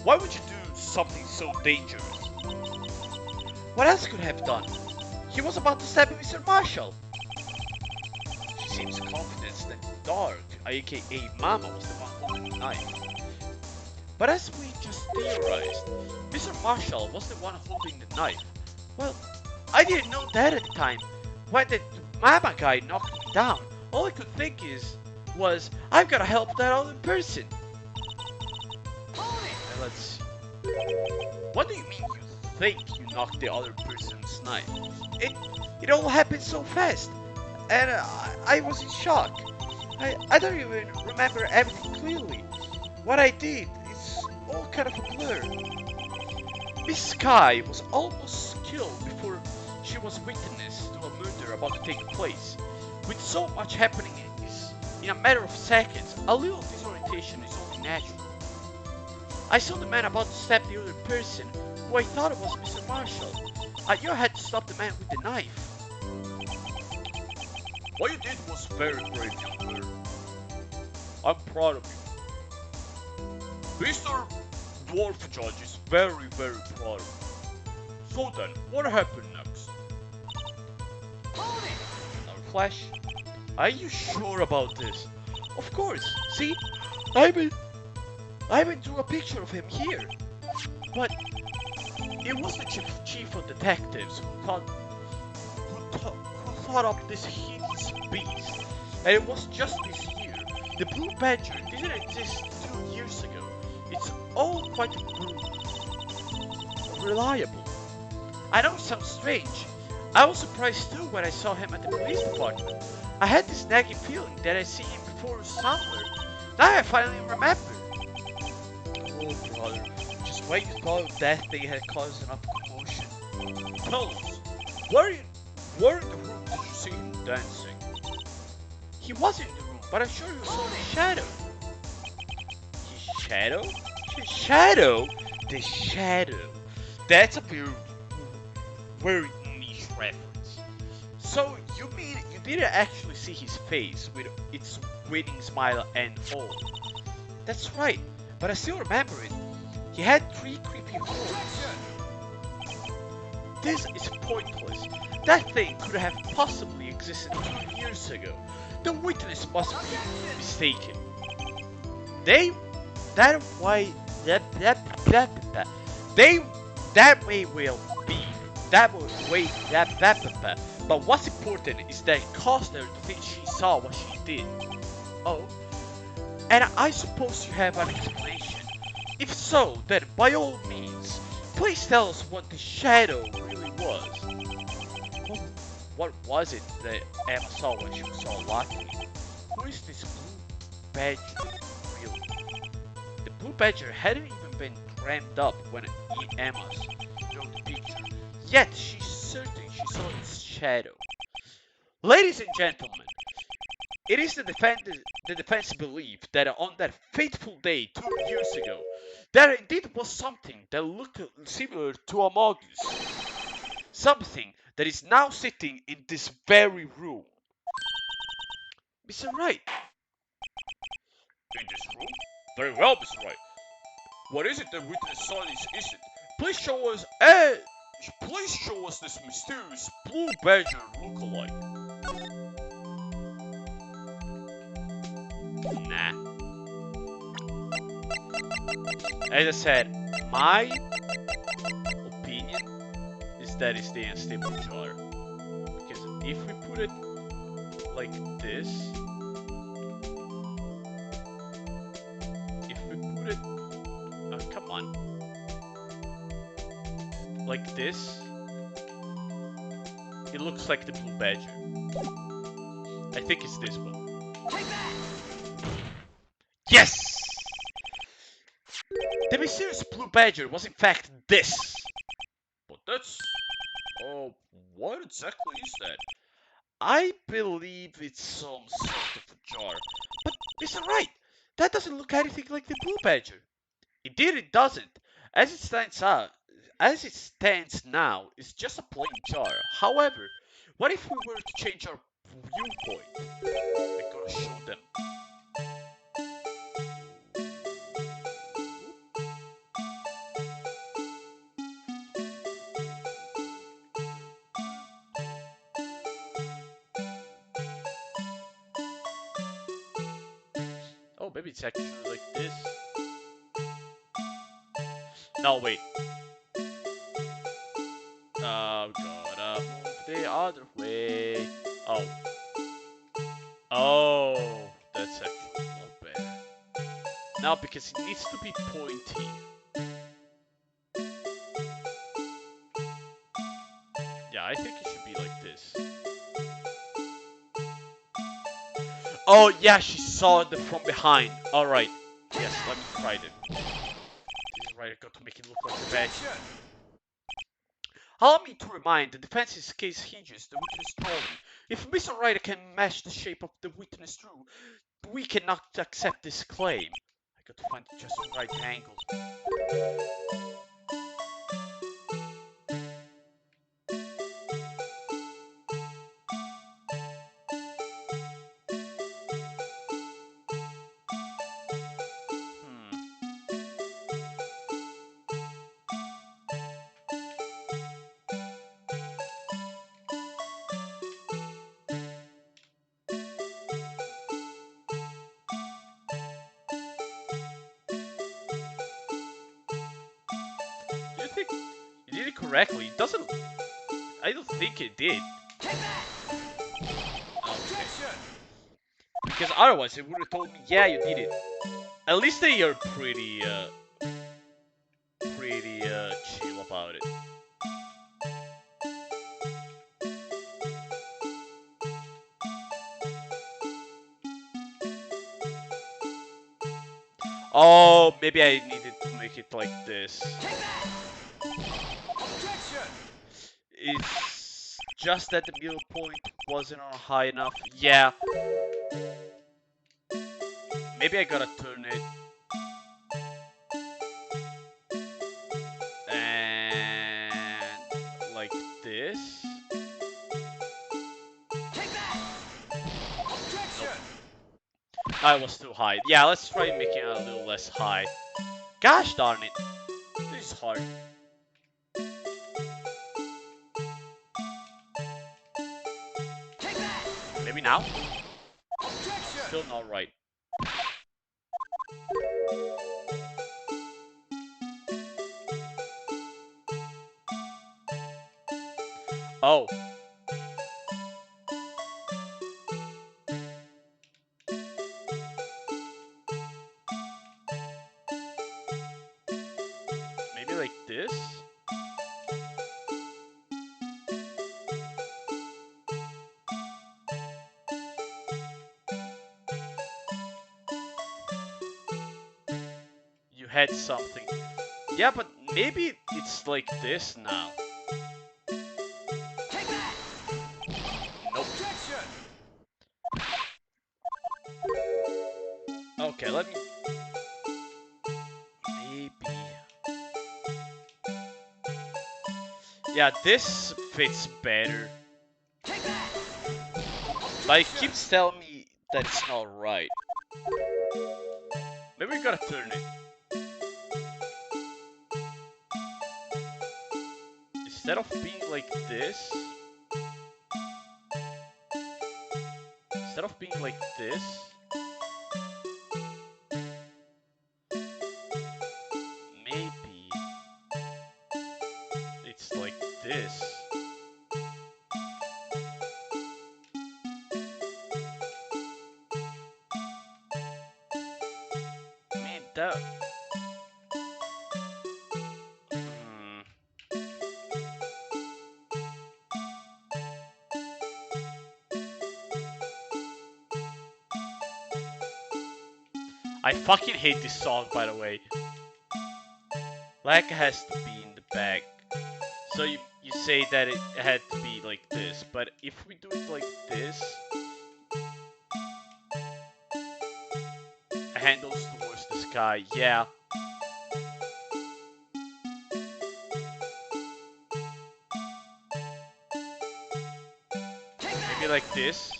Why would you do something so dangerous? What else could I have done? He was about to stab Mr. Marshall. She seems confident that Dark, aka Mama, was the one holding the knife. But as we just theorized, Mr. Marshall was the one holding the knife. Well, I didn't know that at the time. When the Mama guy knocked me down, all I could think was, I've gotta help that other person. Let's see. What do you mean you think you knocked the other person's knife? It all happened so fast, and I was in shock. I don't even remember everything clearly. What I did is all kind of a blur. Miss Sky was almost killed before she was witness to a murder about to take place. With so much happening in a matter of seconds, a little disorientation is only natural. I saw the man about to stab the other person, who I thought it was Mr. Marshall. I knew I had to stop the man with the knife. What you did was very brave, young girl. I'm proud of you. Mr. Dwarf Judge is very, very proud of you. So then, what happened next? Now, Flash, are you sure about this? Of course. See, I even drew a picture of him here. But it was the chief of detectives who thought up this hideous beast, and it was just this year. The Blue Badger didn't exist 2 years ago. It's all quite reliable. I know it sounds strange. I was surprised too when I saw him at the police department. I had this nagging feeling that I'd seen him before somewhere. Now I finally remember. Oh brother, just when you thought that thing had caused enough commotion. Tell us, where in the room did you see him dancing? He wasn't in the room, but I'm sure you saw the shadow. His shadow? His shadow? The shadow. That's a very niche reference. So you mean you didn't actually see his face with its winning smile and all? That's right, but I still remember it. He had 3 creepy horns. This is pointless. That thing could have possibly existed 2 years ago. The witness must be mistaken. They that why that they that may well be but what's important is that it caused her to think she saw what she did. Oh, and I suppose you have an explanation. If so, then by all means, please tell us what the shadow really was. What was it that Emma saw when she saw Lucky? Who is this Blue Badger, really? The Blue Badger hadn't even been dreamed up when Emma showed the picture, yet she's certain she saw its shadow. Ladies and gentlemen, it is the defense belief that on that fateful day 2 years ago, there indeed was something that looked similar to a mongoose. Something that is now sitting in this very room. Mr. Wright. In this room? Very well, Mr. Wright. What is it that witness saw this instant? Please show us, this mysterious Blue Badger look-alike. Nah. As I said, my opinion is that it's the unstable jar. Because if we put it like this, if we put it, oh, come on, like this, it looks like the Blue Badger. I think it's this one. Take that! Yes! The mysterious Blue Badger was in fact this. But that's... Oh, what exactly is that? I believe it's some sort of a jar. But Mr. Wright, that doesn't look anything like the Blue Badger. Indeed it doesn't. As it stands now, it's just a plain jar. However, what if we were to change our viewpoint? We're gonna show them. Oh, maybe it's actually like this. No, wait. Gotta move the other way. Oh. Oh, that's actually a lot better. Now, because it needs to be pointy. Yeah, I think it should be like this. Oh, yeah, she saw it from behind. Alright. Yes, let me try it. This is right, I got to make it look like a badge. Allow me to remind, the defense's case hinges the witness story. If Mr. Ryder can match the shape of the witness true, we cannot accept this claim. I got to find just the right angle. correctly. It doesn't... I don't think it did. Okay. Because otherwise it would have told me, yeah, you did it. At least they are pretty chill about it. Oh, maybe I needed to make it like this. It's just that the middle point wasn't on high enough. Yeah. Maybe I gotta turn it. And like this. Nope. That was too high. Yeah, let's try making it a little less high. Gosh darn it. This is hard. Maybe now? No, still not right. Oh. Maybe like this? You had something. Yeah, but maybe it's like this now. Nope. Okay, let me... Maybe... Yeah, this fits better. But it keeps telling me that it's not right. Maybe we gotta turn it. Instead of being like this... Instead of being like this... Maybe... It's like this. Man, that... I fucking hate this song, by the way. Like has to be in the back. So you say that it had to be like this, but if we do it like this, handles towards the sky, yeah. Maybe like this.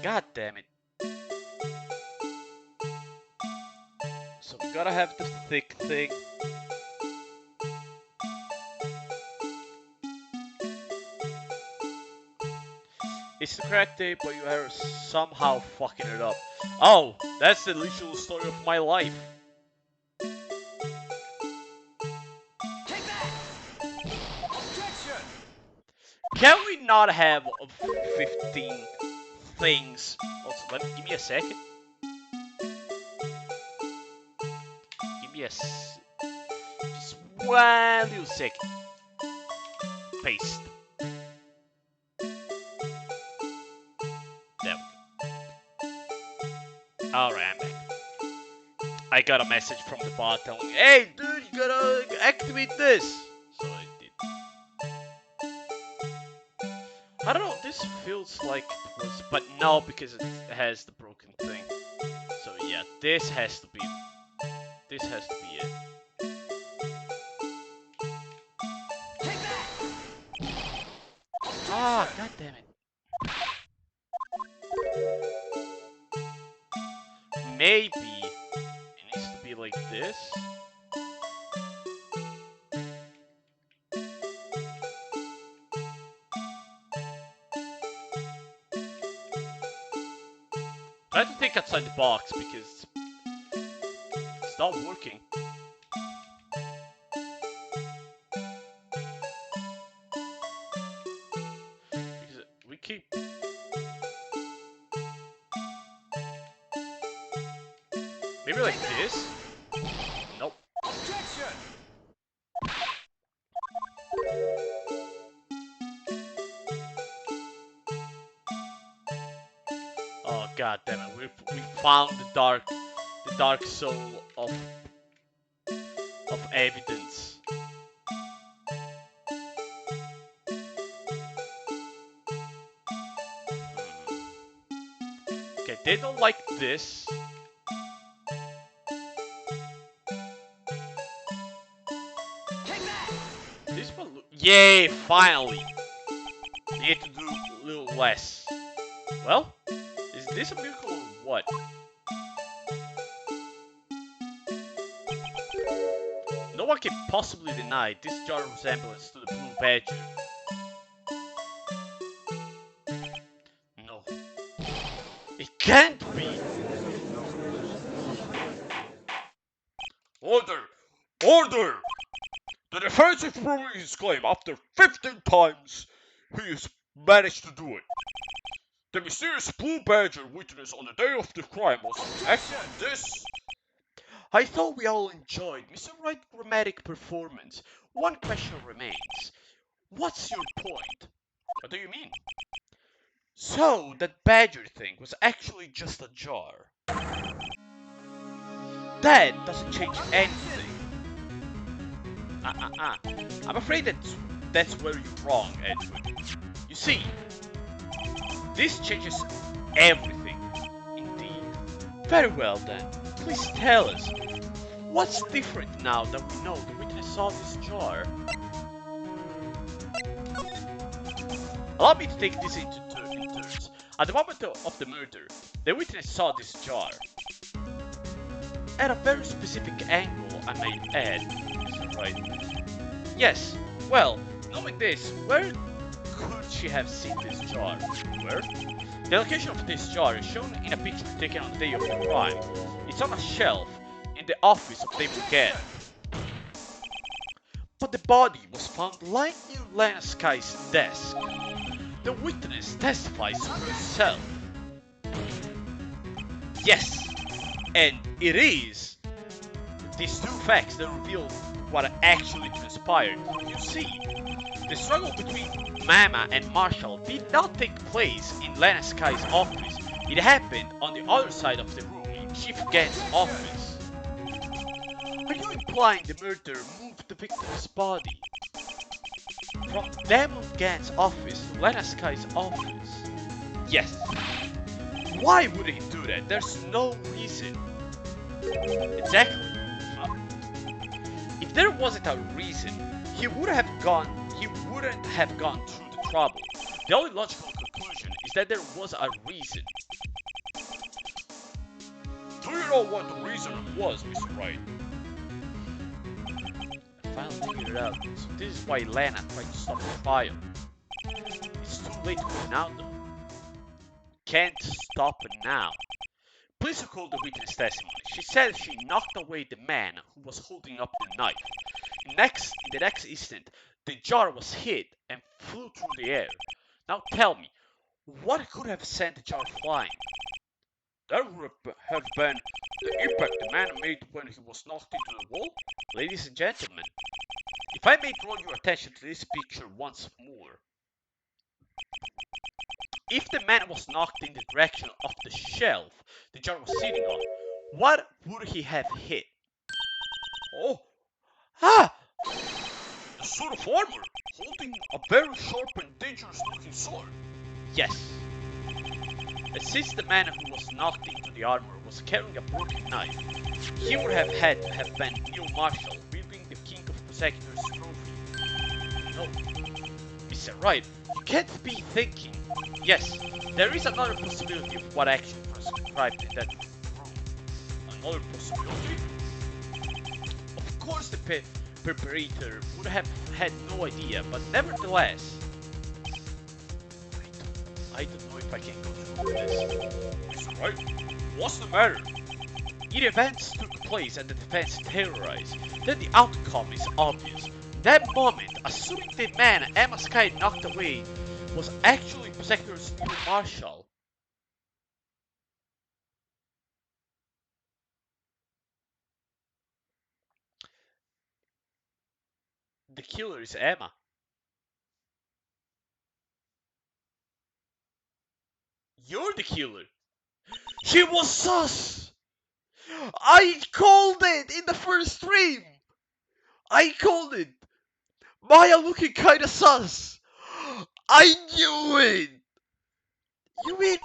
God damn it. So we gotta have the thick thing. It's the correct tape, but you are somehow fucking it up. Oh, that's the literal story of my life. Can we not have 15 things? Also, give me a second. Give me just one little second. Paste. There we go. Alright, I'm back. I got a message from the bot telling me, hey dude, you gotta activate this. So I did. I don't know, this feels like it was, but no, because it has the broken thing. So yeah, this has to be it. Ah, god damn it. Maybe it needs to be like this. Try to think outside the box because it's not not working. Because we keep... Maybe like this? Nope. Objection! Oh god damn it, we found the dark soul of evidence. Okay, they don't like this. This one yay, finally! You need to do a little less. Well, is this a miracle or what? No one can possibly deny this jar resemblance to the blue badger. No. It can't be! Order! Order! The defense is proving his claim after 15 times he has managed to do it. The mysterious blue badger witness on the day of the crime was actually this. I thought we all enjoyed Mr. Wright's dramatic performance. One question remains. What's your point? What do you mean? So, that badger thing was actually just a jar. That doesn't change anything. I'm afraid that's where you're wrong, Edward. You see, this changes everything. Indeed. Very well then. Please tell us. What's different now that we know the witness saw this jar? Allow me to take this in turns. At the moment of the murder, the witness saw this jar. At a very specific angle, I might add. Mr. Wright. Yes, well, knowing this, where could she have seen this jar? Where? The location of this jar is shown in a picture taken on the day of the crime. It's on a shelf in the office of David Gann. But the body was found lying near Lana Sky's desk. The witness testifies to herself. Yes, and it is these two facts that reveal what actually transpired. You see, the struggle between Mama and Marshall did not take place in Lana Sky's office. It happened on the other side of the room in Chief Gann's office. Are you implying the murderer moved the victim's body from Damon Gann's office to Lana Sky's office? Yes. Why would he do that? There's no reason. Exactly. If there wasn't a reason, he wouldn't have gone through the trouble. The only logical conclusion is that there was a reason. Do you know what the reason was, Mr. Wright? I finally figured it out. So this is why Lana tried to stop the trial. It's too late to go now though. Can't stop it now. Please recall the witness testimony. She said she knocked away the man who was holding up the knife. In the next instant, the jar was hit and flew through the air. Now tell me, what could have sent the jar flying? That would have been the impact the man made when he was knocked into the wall? Ladies and gentlemen, if I may draw your attention to this picture once more. If the man was knocked in the direction of the shelf the jar was sitting on, what would he have hit? Oh, Ah! a suit of armor, holding a very sharp and dangerous looking sword. Yes. And since the man who was knocked into the armor was carrying a broken knife, he would have had to have been Neil Marshall wielding the King of Prosecutors trophy. No. Mr. Wright, you can't be thinking. Yes, there is another possibility of what actually transcribed in that room. Another possibility? Of course the perpetrator would have had no idea, but nevertheless... I don't know if I can go through this. Mr. Wright, what's the matter? The events took place and the defense terrorized, then the outcome is obvious. In that moment, assuming the man Emma Sky knocked away was actually Prosecutor's new marshal. The killer is Emma. You're the killer. She was sus! I called it in the first stream! I called it! Maya looking kinda sus! I knew it! You mean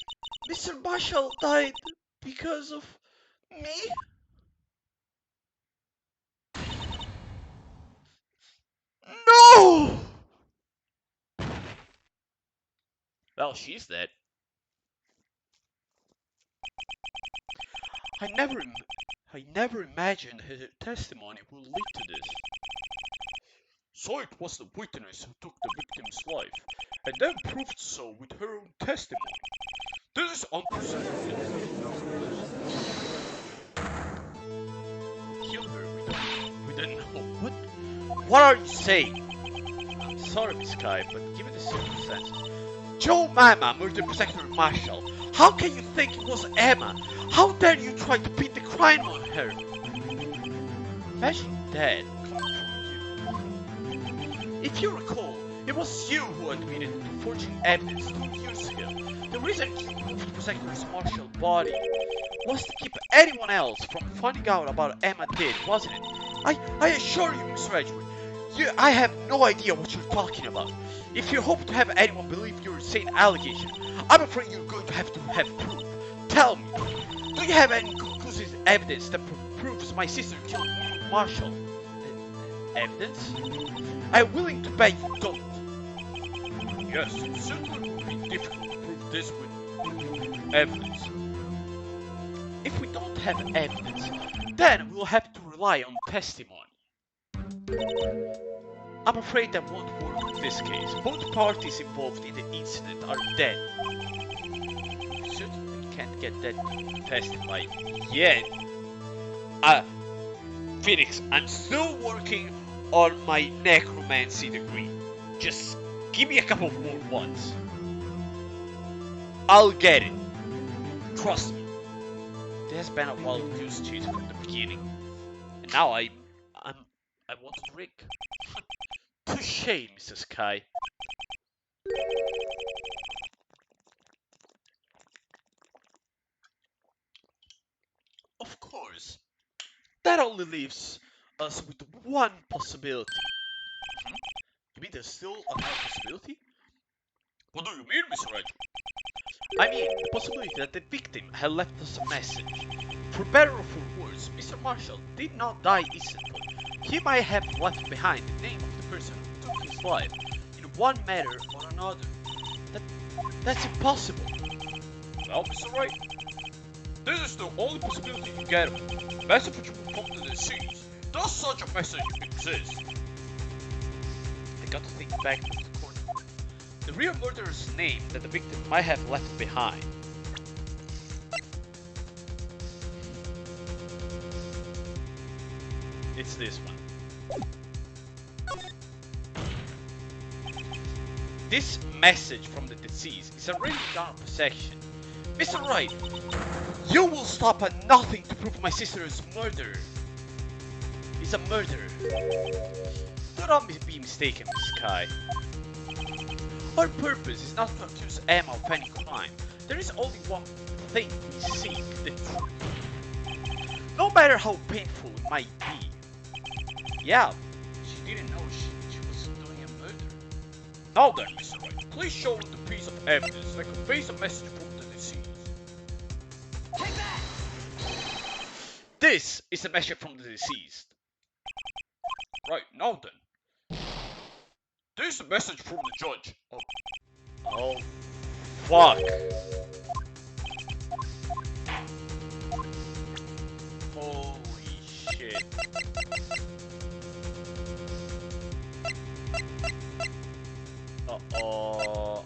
Mr. Marshall died because of me? No! Well, she's dead. I never imagined her testimony would lead to this. So it was the witness who took the victim's life, and then proved so with her own testimony. This is unprecedented. Kill her. We don't know. What are you saying? I'm sorry, Miss Sky, but given the circumstances, Joe Mama murdered Prosecutor Marshall. How can you think it was Emma? How dare you try to pin the crime on her? Imagine that coming from you. If you recall, it was you who admitted to forging evidence 2 years ago. The reason you moved Prosecutor Marshall's body was to keep anyone else from finding out about Emma dead, wasn't it? I assure you, Miss Redwood, I have no idea what you're talking about. If you hope to have anyone believe your insane allegation, I'm afraid you're going to have proof. Tell me, do you have any conclusive evidence that proves my sister killed Marshall? Evidence? I'm willing to bet you don't. Yes, it certainly would be difficult to prove this with evidence. If we don't have evidence, then we'll have to rely on testimony. I'm afraid that won't work in this case. Both parties involved in the incident are dead. We certainly can't get that to testify yet. Phoenix, I'm still working on my necromancy degree. Just give me a couple more months. I'll get it. Trust me. There has been a wild goose chase from the beginning, and now I want to drink. Touche, Mrs. Sky. Of course, that only leaves us with one possibility. You mean there's still another possibility? What do you mean, Mr. Wright? I mean, the possibility that the victim had left us a message. For better or for worse, Mr. Marshall did not die instantly. He might have left behind the name of the person who took his life in one manner or another. That's impossible. Well, Mr. Wright, this is the only possibility you get. A message will come to the deceased. Does such a message exist? I got to think back to the court. The real murderer's name that the victim might have left behind. It's this one. This message from the deceased is a written down possession. Mr. Wright, you will stop at nothing to prove my sister is murderer. Is a murderer. Do not be mistaken, Miss Sky. Our purpose is not to accuse Emma of any crime. There is only one thing we seek, the truth. No matter how painful it might be. Yeah, she didn't know she was doing a murder. Now then, Mr. Wright, please show me the piece of evidence that conveys a message from the deceased. Take that! This is a message from the deceased. Right, now then. This is a message from the judge. Oh, fuck. Holy shit. Uh-oh.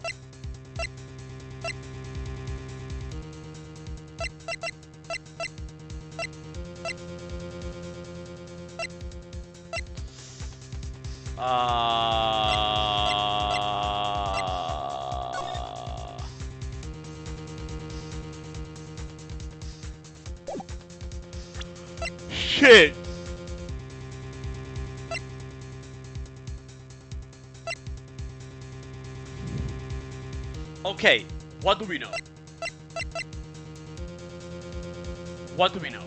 Shit. Okay, what do we know? What do we know?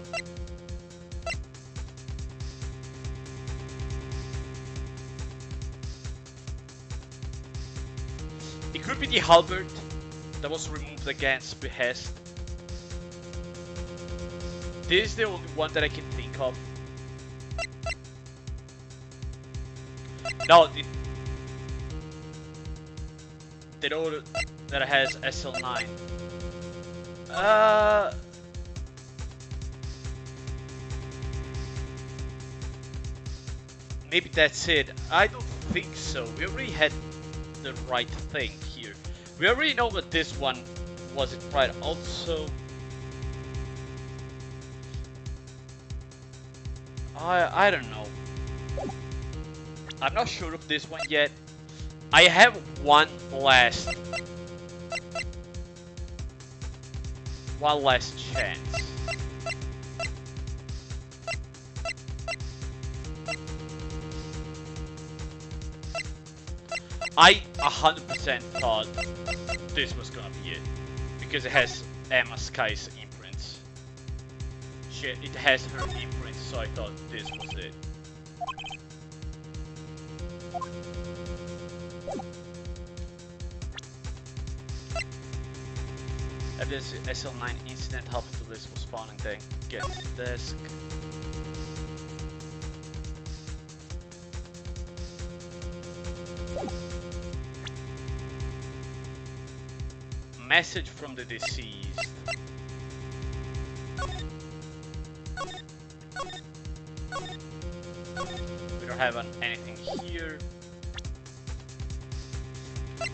It could be the halberd that was removed against behest. This is the only one that I can think of. No, the other that has SL9. Maybe that's it. I don't think so. We already had the right thing here. We already know that this one wasn't right. Also, I don't know. I'm not sure of this one yet. I have one last chance. I 100% thought this was gonna be it because it has Emma Sky's imprints. Shit, it has her imprints, so I thought this was it. Evidence SL9 incident happened to this was found and then get to the desk. Message from the deceased. We don't have anything here. We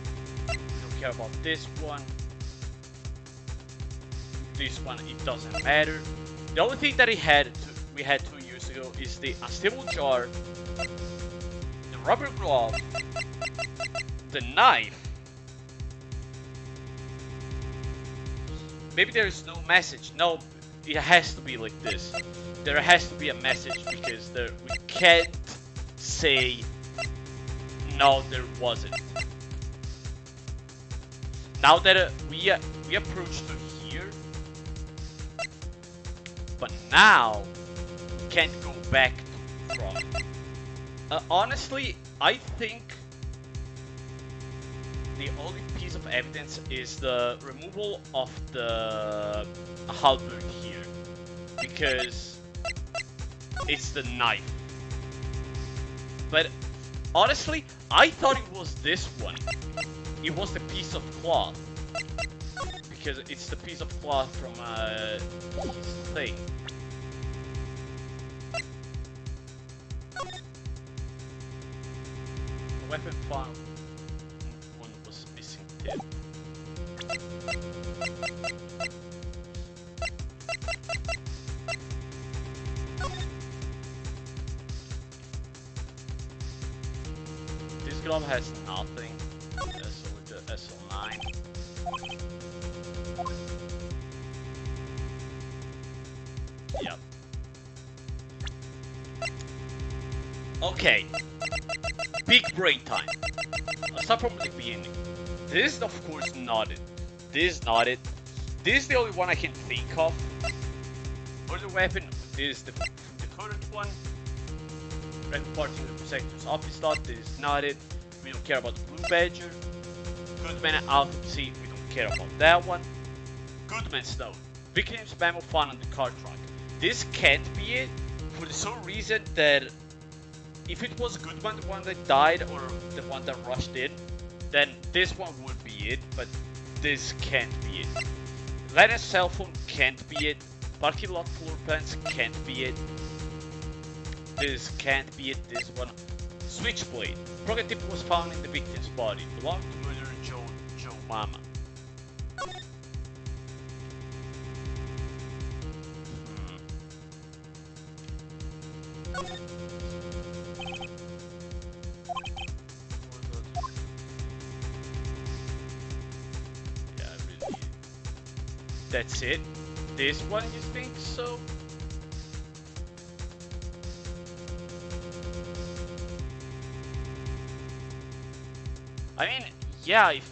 don't care about this one. This one, it doesn't matter. The only thing that we had 2 years ago is the unstable jar, the rubber glove, the knife. Maybe there is no message. No, it has to be like this. There has to be a message because we can't say no, there wasn't. Now that we approached to here, but now we can't go back to front. Honestly, I think the only piece of evidence is the removal of the halberd here, because it's the knife. But honestly, I thought it was this one. It was the piece of cloth, because it's the piece of cloth from his thing. The weapon found. One was missing tip. This glove has nothing. So with the SL9. Yep. Okay. Big brain time. Let's start from the beginning. This is of course not it. This is not it. This is the only one I can think of. Other weapon is the current one. Reporting the protector's office thought this is not it. We don't care about the Blue Badger. Goodman autopsy, we don't care about that one. Goodman's note. Victim's memo found on the car truck. This can't be it for the sole reason that if it was Goodman the one that died or the one that rushed in, then this one would be it, but this can't be it. Lennox's cell phone can't be it. Parking lot floor plans can't be it. This can't be it, this one. Switchblade. Broken tip was found in the victim's body. Belonged to murderer Joe Mama. that's it. This one, you think so? I mean, yeah, if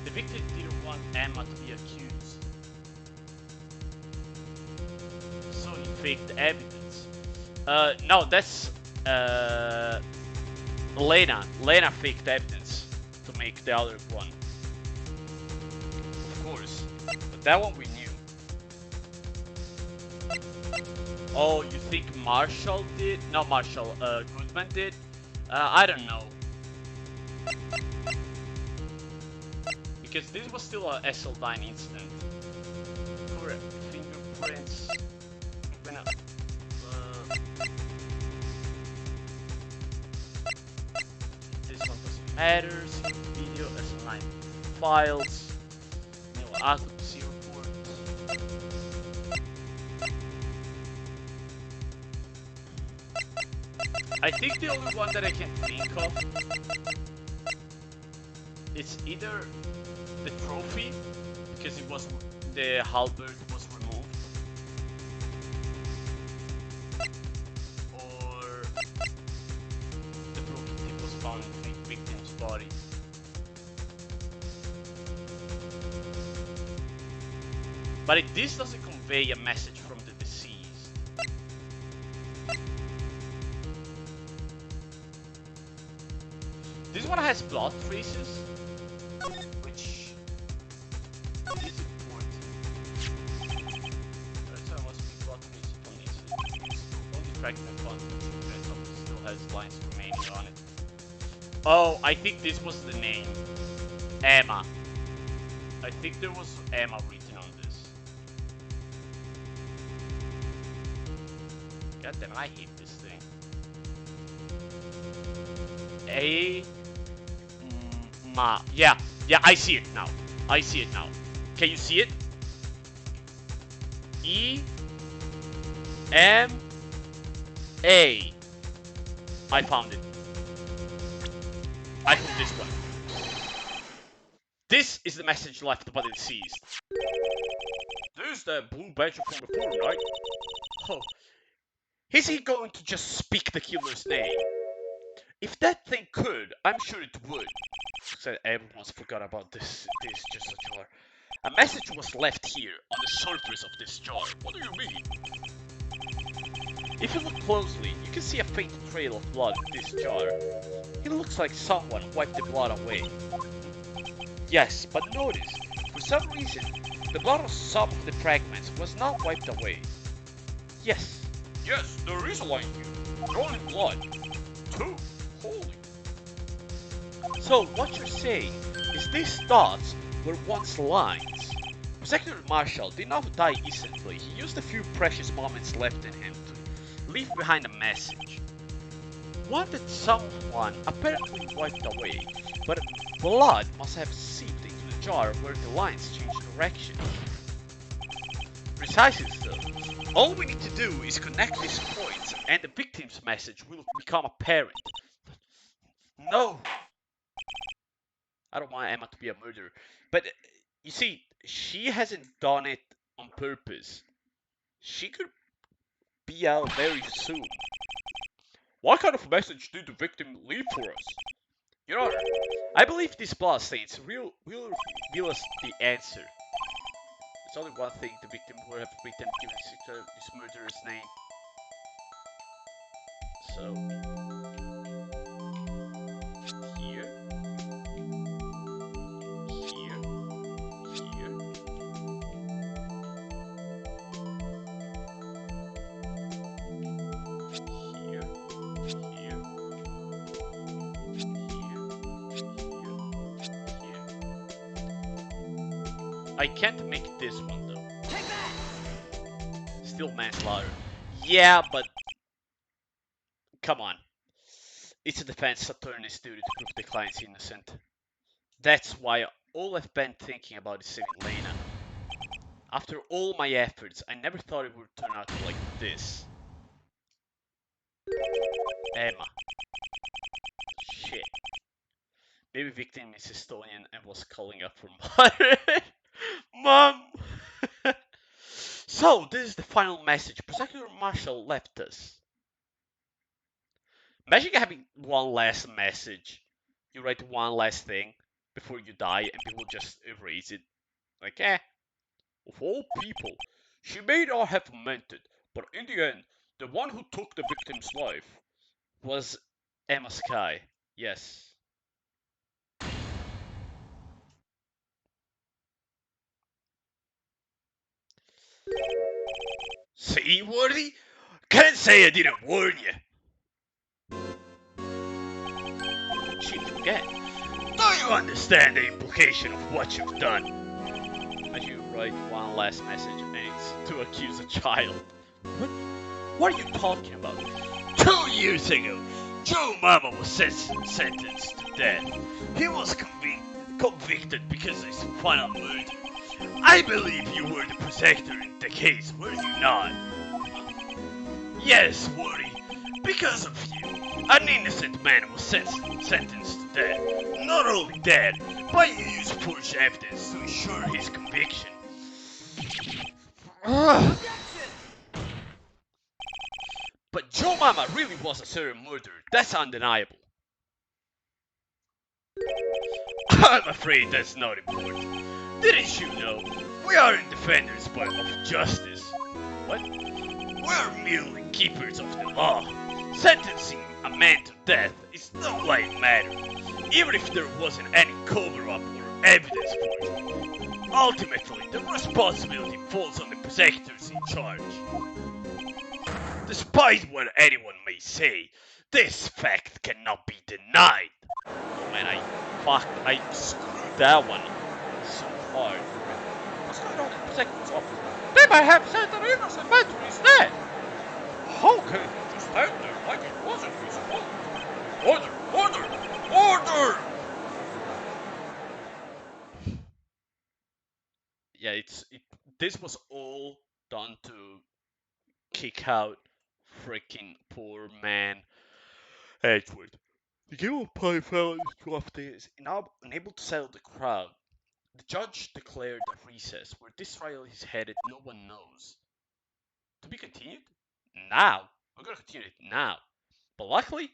the victim didn't want Emma to be accused, so he faked evidence. No, that's Lena. Lena faked evidence to make the other one. Of course, but that one we knew. Oh, you think Marshall did? No, Marshall. Goodman did. I don't know. Because this was still a SL9 incident. Correct. Fingerprints. This one doesn't matter. Video, SL9 files. No autopsy report. I think the only one that I can think of is either the trophy, because it was the halberd was removed, or the broken tip was found in the victim's body. But this doesn't convey a message from the deceased. This one has blood traces, which is important. So must be blood traces on this. Only fragment one still has lines remaining on it. Oh, I think this was the name. Emma. I think there was Emma written on this. God damn, I hate this thing. Yeah, I see it now. I see it now. Can you see it? E-M-A. I found it. I found this one. This is the message left by the deceased. There's that blue badger from before, right? Oh. Is he going to just speak the killer's name? If that thing could, I'm sure it would. Said everyone's forgot about this. This is just a jar. A message was left here on the surface of this jar. What do you mean? If you look closely, you can see a faint trail of blood in this jar. It looks like someone wiped the blood away. Yes, but notice, for some reason, the blood of some of the fragments was not wiped away. Yes. Yes, there is a line here. Drawn in blood. Two. Holy. So what you're saying is these dots were once lines. Prosecutor Marshall did not die instantly. He used the few precious moments left in him to leave behind a message. One that someone apparently wiped away, but blood must have seeped into the jar where the lines changed direction. Precisely so. All we need to do is connect these points and the victim's message will become apparent. No! I don't want Emma to be a murderer. But, you see, she hasn't done it on purpose. She could be out very soon. What kind of message did the victim leave for us? Your Honor, I believe these blood stains will reveal us the answer. There's only one thing the victim would have written given this murderer's name. So, here, here, here. Here, here, here. I can't make this one though. Take that! Still manslaughter. Yeah, but come on. It's a defense attorney's duty to prove the client's innocent. That's why all I've been thinking about is saving Lena. After all my efforts, I never thought it would turn out like this. Emma. Shit. Maybe victim is Estonian and was calling up for Mom! So, this is the final message Prosecutor Marshall left us. Imagine having one last message. You write one last thing before you die and people just erase it. Like, Of all people, she may not have meant it, but in the end, the one who took the victim's life. was Emma Sky. Yes. See, Woody? Can't say I didn't warn you. She forget. Do you understand the implication of what you've done? As you write one last message and it's to accuse a child. What are you talking about? 2 years ago, Joe Mama was sentenced to death. He was convicted because of his final murder. I believe you were the protector in the case, were you not? Yes, Woody. Because of you, an innocent man was sentenced to death. Not only that, but you used forged evidence to ensure his conviction. But Joe Mama really was a serial murderer. That's undeniable. I'm afraid that's not important. Didn't you know? We aren't defenders of justice. What? We're merely keepers of the law. Sentencing a man to death is no light matter, even if there wasn't any cover-up or evidence for it. Ultimately, the responsibility falls on the prosecutors in charge. Despite what anyone may say, this fact cannot be denied. Oh man, I screwed that one so hard. What's going on in the prosecutors' office? They might have said that innocent man to his death. How can you just stand there like it wasn't his fault? Order! Order! Order! Yeah, this was all done to kick out freaking poor man Edward. The game of play fellas after is unable to settle the crowd. The judge declared a recess. Where this trial is headed, no one knows. To be continued? Now. We're gonna continue it now. But luckily,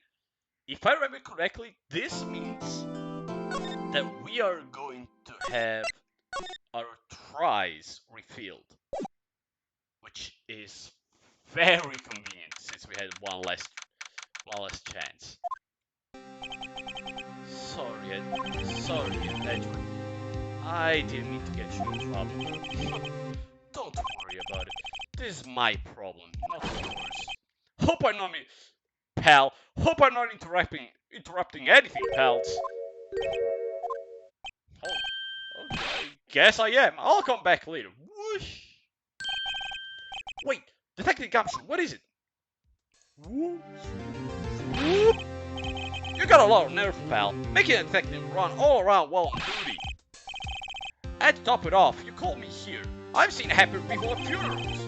if I remember correctly, this means that we are going to have our tries refilled, which is very convenient since we had one less chance. Sorry, Edward. I didn't mean to get you in trouble. Don't worry about it. This is my problem, not yours. Hope I'm not pal. Hope I'm not interrupting anything, pals. Oh, okay. Guess I am. I'll come back later. Whoosh. Wait, Detective Gumshoe, what is it? Whoop. Whoop. You got a lot of nerve, pal. Making a detective run all around while on duty. And to top it off, you called me here. I've seen it happen before at funerals.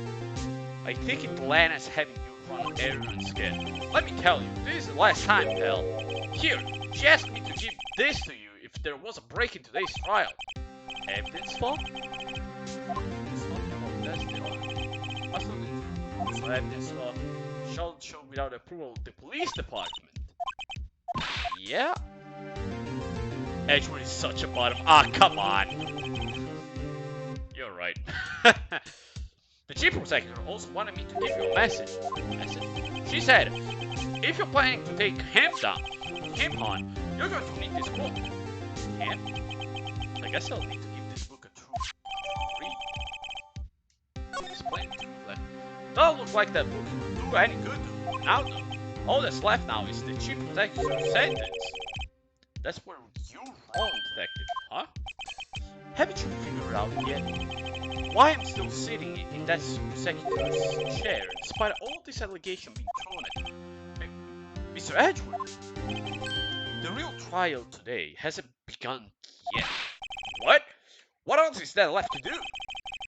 I think Atlanta's having you run errands again. Let me tell you, this is the last time, pal. Here, she asked me to give this to you if there was a break in today's trial. Evidence log? That's the one. So evidence log shall show without approval of the police department. Yeah? Edgewood is such a bottom. Ah, come on. You're right. The chief prosecutor also wanted me to give you a message. She said, if you're planning to take him on, you're going to need this book. And I guess I'll need to give this book a true read. There's plenty to left. Doesn't look like that book will do any good now though. All that's left now is the chief prosecutor's sentence. That's where you're wrong, detective, huh? Haven't you figured out yet why I'm still sitting in that prosecutor's chair despite all this allegation being thrown at me? Mr. Edgeworth, the real trial today hasn't begun yet. What? What else is there left to do?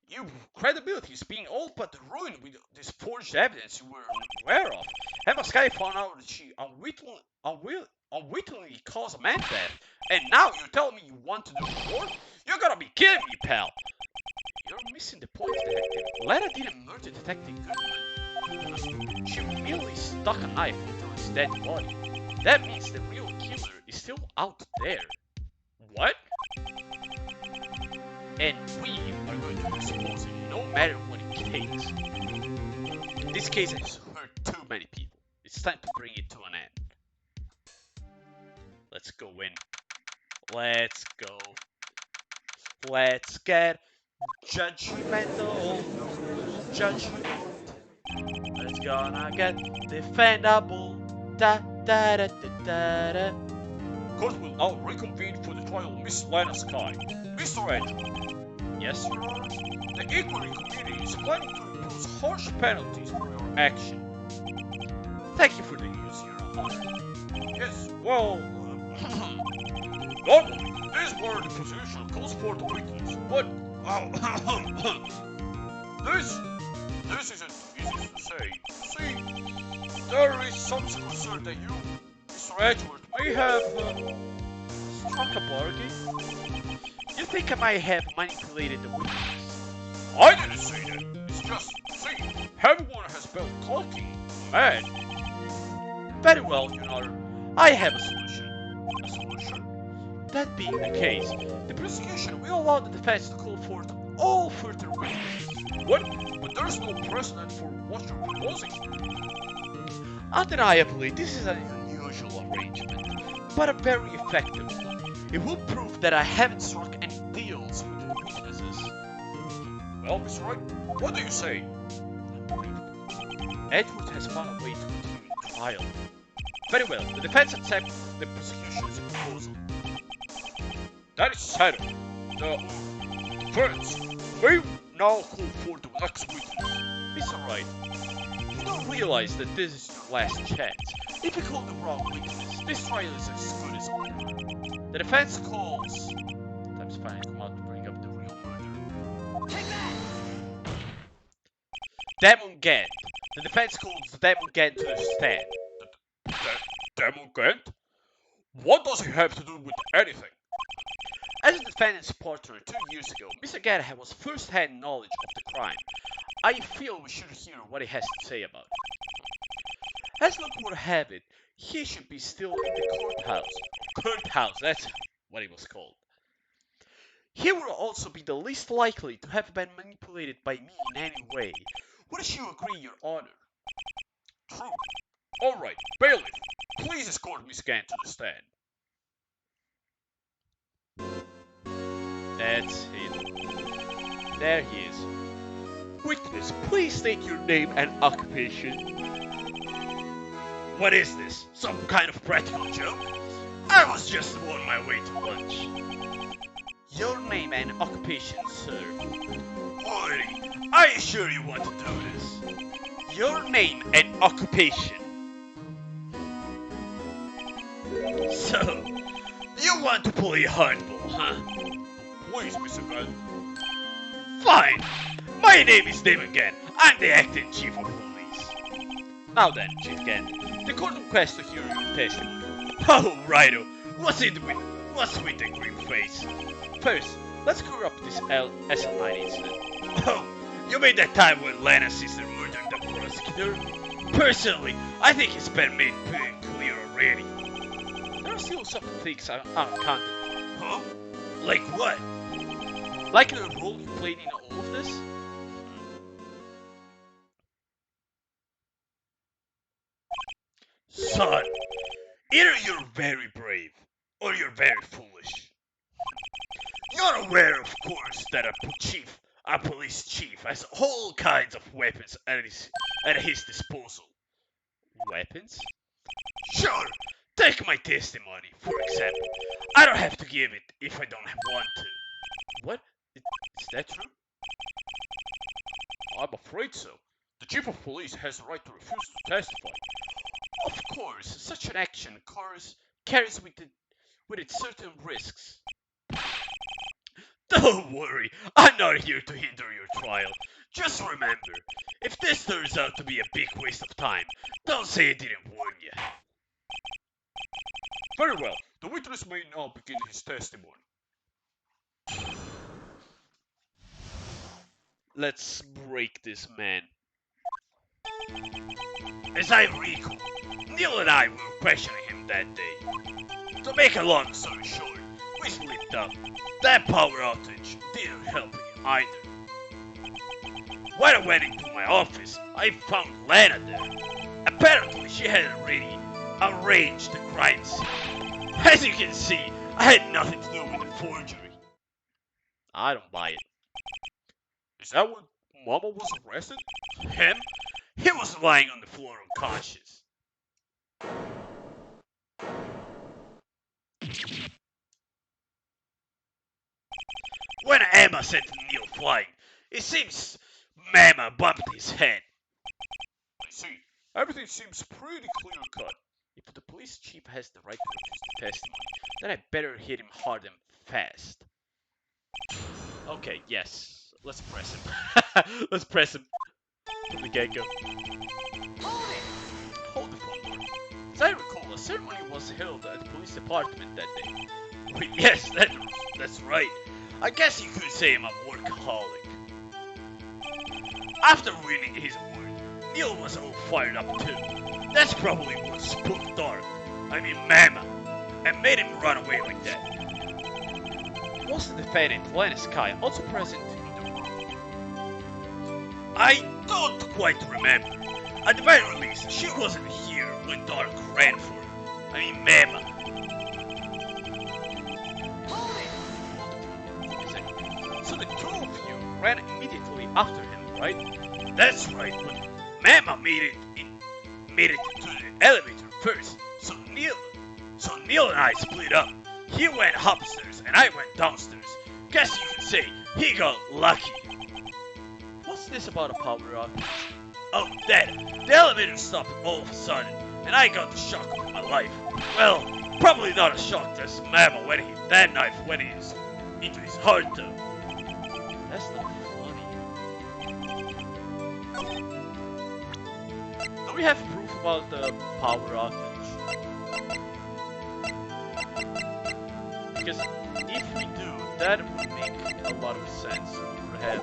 Your credibility is being all but ruined with this forged evidence you were aware of. Emma Sky found out that she unwittingly caused a man death, and now you're telling me you want to do more? You're gonna be kidding me, pal! You're missing the point, Detective. Lana didn't murder Detective Goodman. She merely stuck a knife into his dead body. That means the real killer is still out there. What? And we are going to expose it no matter what it takes. This case has hurt too many people. It's time to bring it to an end. Let's go in. Let's go. Let's get judgmental. Judgment. Let's gonna get defendable. Da da da da da da. Court will now reconvene for the trial of Miss Lana Sky. Mr. Andrew, Yes, Your Honor? the Inquiry Committee is planning to impose harsh penalties for your action. Thank you for the news, Your Honor. Yes, well, normally, this is where the prosecution calls for the witness, but this isn't easy to say. See, there is some concern that you, Mr. Edgeworth, may have Struck a bargain? You think I might have manipulated the witness? I didn't say that. It's just, see, everyone has been talking mad. Very well, Your Honor. I have a solution. A solution? That being the case, the prosecution will allow the defense to call forth all further witnesses. What? But there's no precedent for what you're proposing. Undeniably, this is an unusual arrangement, but a very effective one. It will prove that I haven't struck any deals with the witnesses. Well, Mr. Wright, what do you say? Edward has found a way to continue the trial. Very well, the defense accepts the prosecution's proposal. That is settled. The defense may now call for the next witness. Mr. Wright, you don't realize that this is your last chance. If you call the wrong witness, this trial is as good as over. The defense calls. Time's fine, come out to bring up the real murderer. Take that! Demon Gant. The defense calls Demon Gant to the stand. Demon Gant? What does he have to do with anything? As a defendant's partner 2 years ago, Mr. Gant was first-hand knowledge of the crime. I feel we should hear what he has to say about it. As luck would have it, he should be still in the courthouse. Courthouse, that's what it was called. He will also be the least likely to have been manipulated by me in any way. Wouldn't you agree, Your Honor? True. Alright, bailiff, please escort Miss Gant to the stand. That's it. There he is. Witness, please state your name and occupation. What is this? Some kind of practical joke? I was just on my way to lunch. Your name and occupation, sir. Oi, are you sure you want to do this? Your name and occupation. So, you want to play hardball, huh? Please, Mr. Gant. Fine! My name is Damon Gant. I'm the acting chief of police. Now then, Chief Gant, the court requests to hear your testimony. Oh, righto. What's with the grim face? First, let's clear up this SL9 incident. Oh, you mean that time when Lana's sister murdered the prosecutor? Personally, I think it's been made pretty clear already. There are still some things unaccounted. Huh? Like what? Like the role you played in all of this? Son, either you're very brave, or you're very foolish. You're aware, of course, that a police chief has all kinds of weapons at his disposal. Weapons? Sure, take my testimony, for example. I don't have to give it if I don't want to. What? Is that true? I'm afraid so. The chief of police has the right to refuse to testify. Of course, such an action carries with it certain risks. Don't worry, I'm not here to hinder your trial. Just remember, if this turns out to be a big waste of time, don't say I didn't warn you. Very well, the witness may now begin his testimony. Let's break this man. As I recall, Neil and I were questioning him that day. To make a long story short, we split up. That power outage didn't help me either. When I went into my office, I found Lana there. Apparently, she had already arranged the crime scene. As you can see, I had nothing to do with the forgery. I don't buy it. Is that when Mama was arrested? Him? He was lying on the floor unconscious. When Emma sent Neil flying, it seems Mama bumped his head. I see. Everything seems pretty clear cut. If the police chief has the right to refuse the testimony, then I better hit him hard and fast. Okay, yes. Let's press him. Let's press him from the get-go. Hold the phone door. As I recall, a ceremony was held at the police department that day. Wait, yes, that's right. I guess you could say I'm a workaholic. After winning his award, Neil was all fired up too. That's probably what spooked Dark, Mama, and made him run away like that. Was the defendant, Lana Sky, also present in the room? I don't quite remember. At the very least, she wasn't here when Dark ran for her. Mama. So the two of you ran immediately after him, right? That's right, but Mama made it to the elevator first, so Neil and I split up. He went upstairs and I went downstairs. Guess you could say he got lucky. What's this about a power outage? Oh, that. The elevator stopped all of a sudden, and I got the shock of my life. Well, probably not as shocked as Mama when that knife went into his heart though. That's not funny. Do we have proof about the power outage? Because if we do, that would make a lot of sense. We would have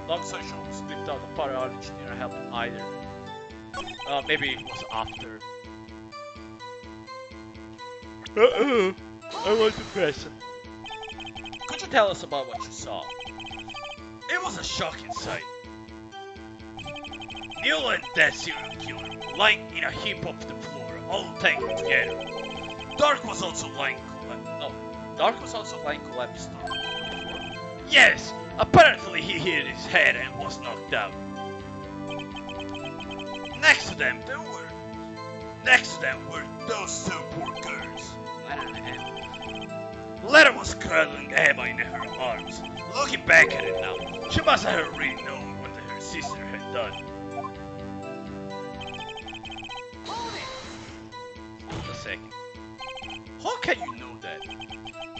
long session split out the power outage didn't help either. Maybe it was after. I want to press him. Could you tell us about what you saw? It was a shocking sight. Neil and that serial killer were lying in a heap off the floor, all tangled together. Dark was also lying collapsed on the floor. Yes, apparently he hit his head and was knocked out. Next to them were those two poor girls. Lana and Emma. Lena was cuddling Emma in her arms. Looking back at it now, she must have already known what her sister had done. Hold a second. How can you know that?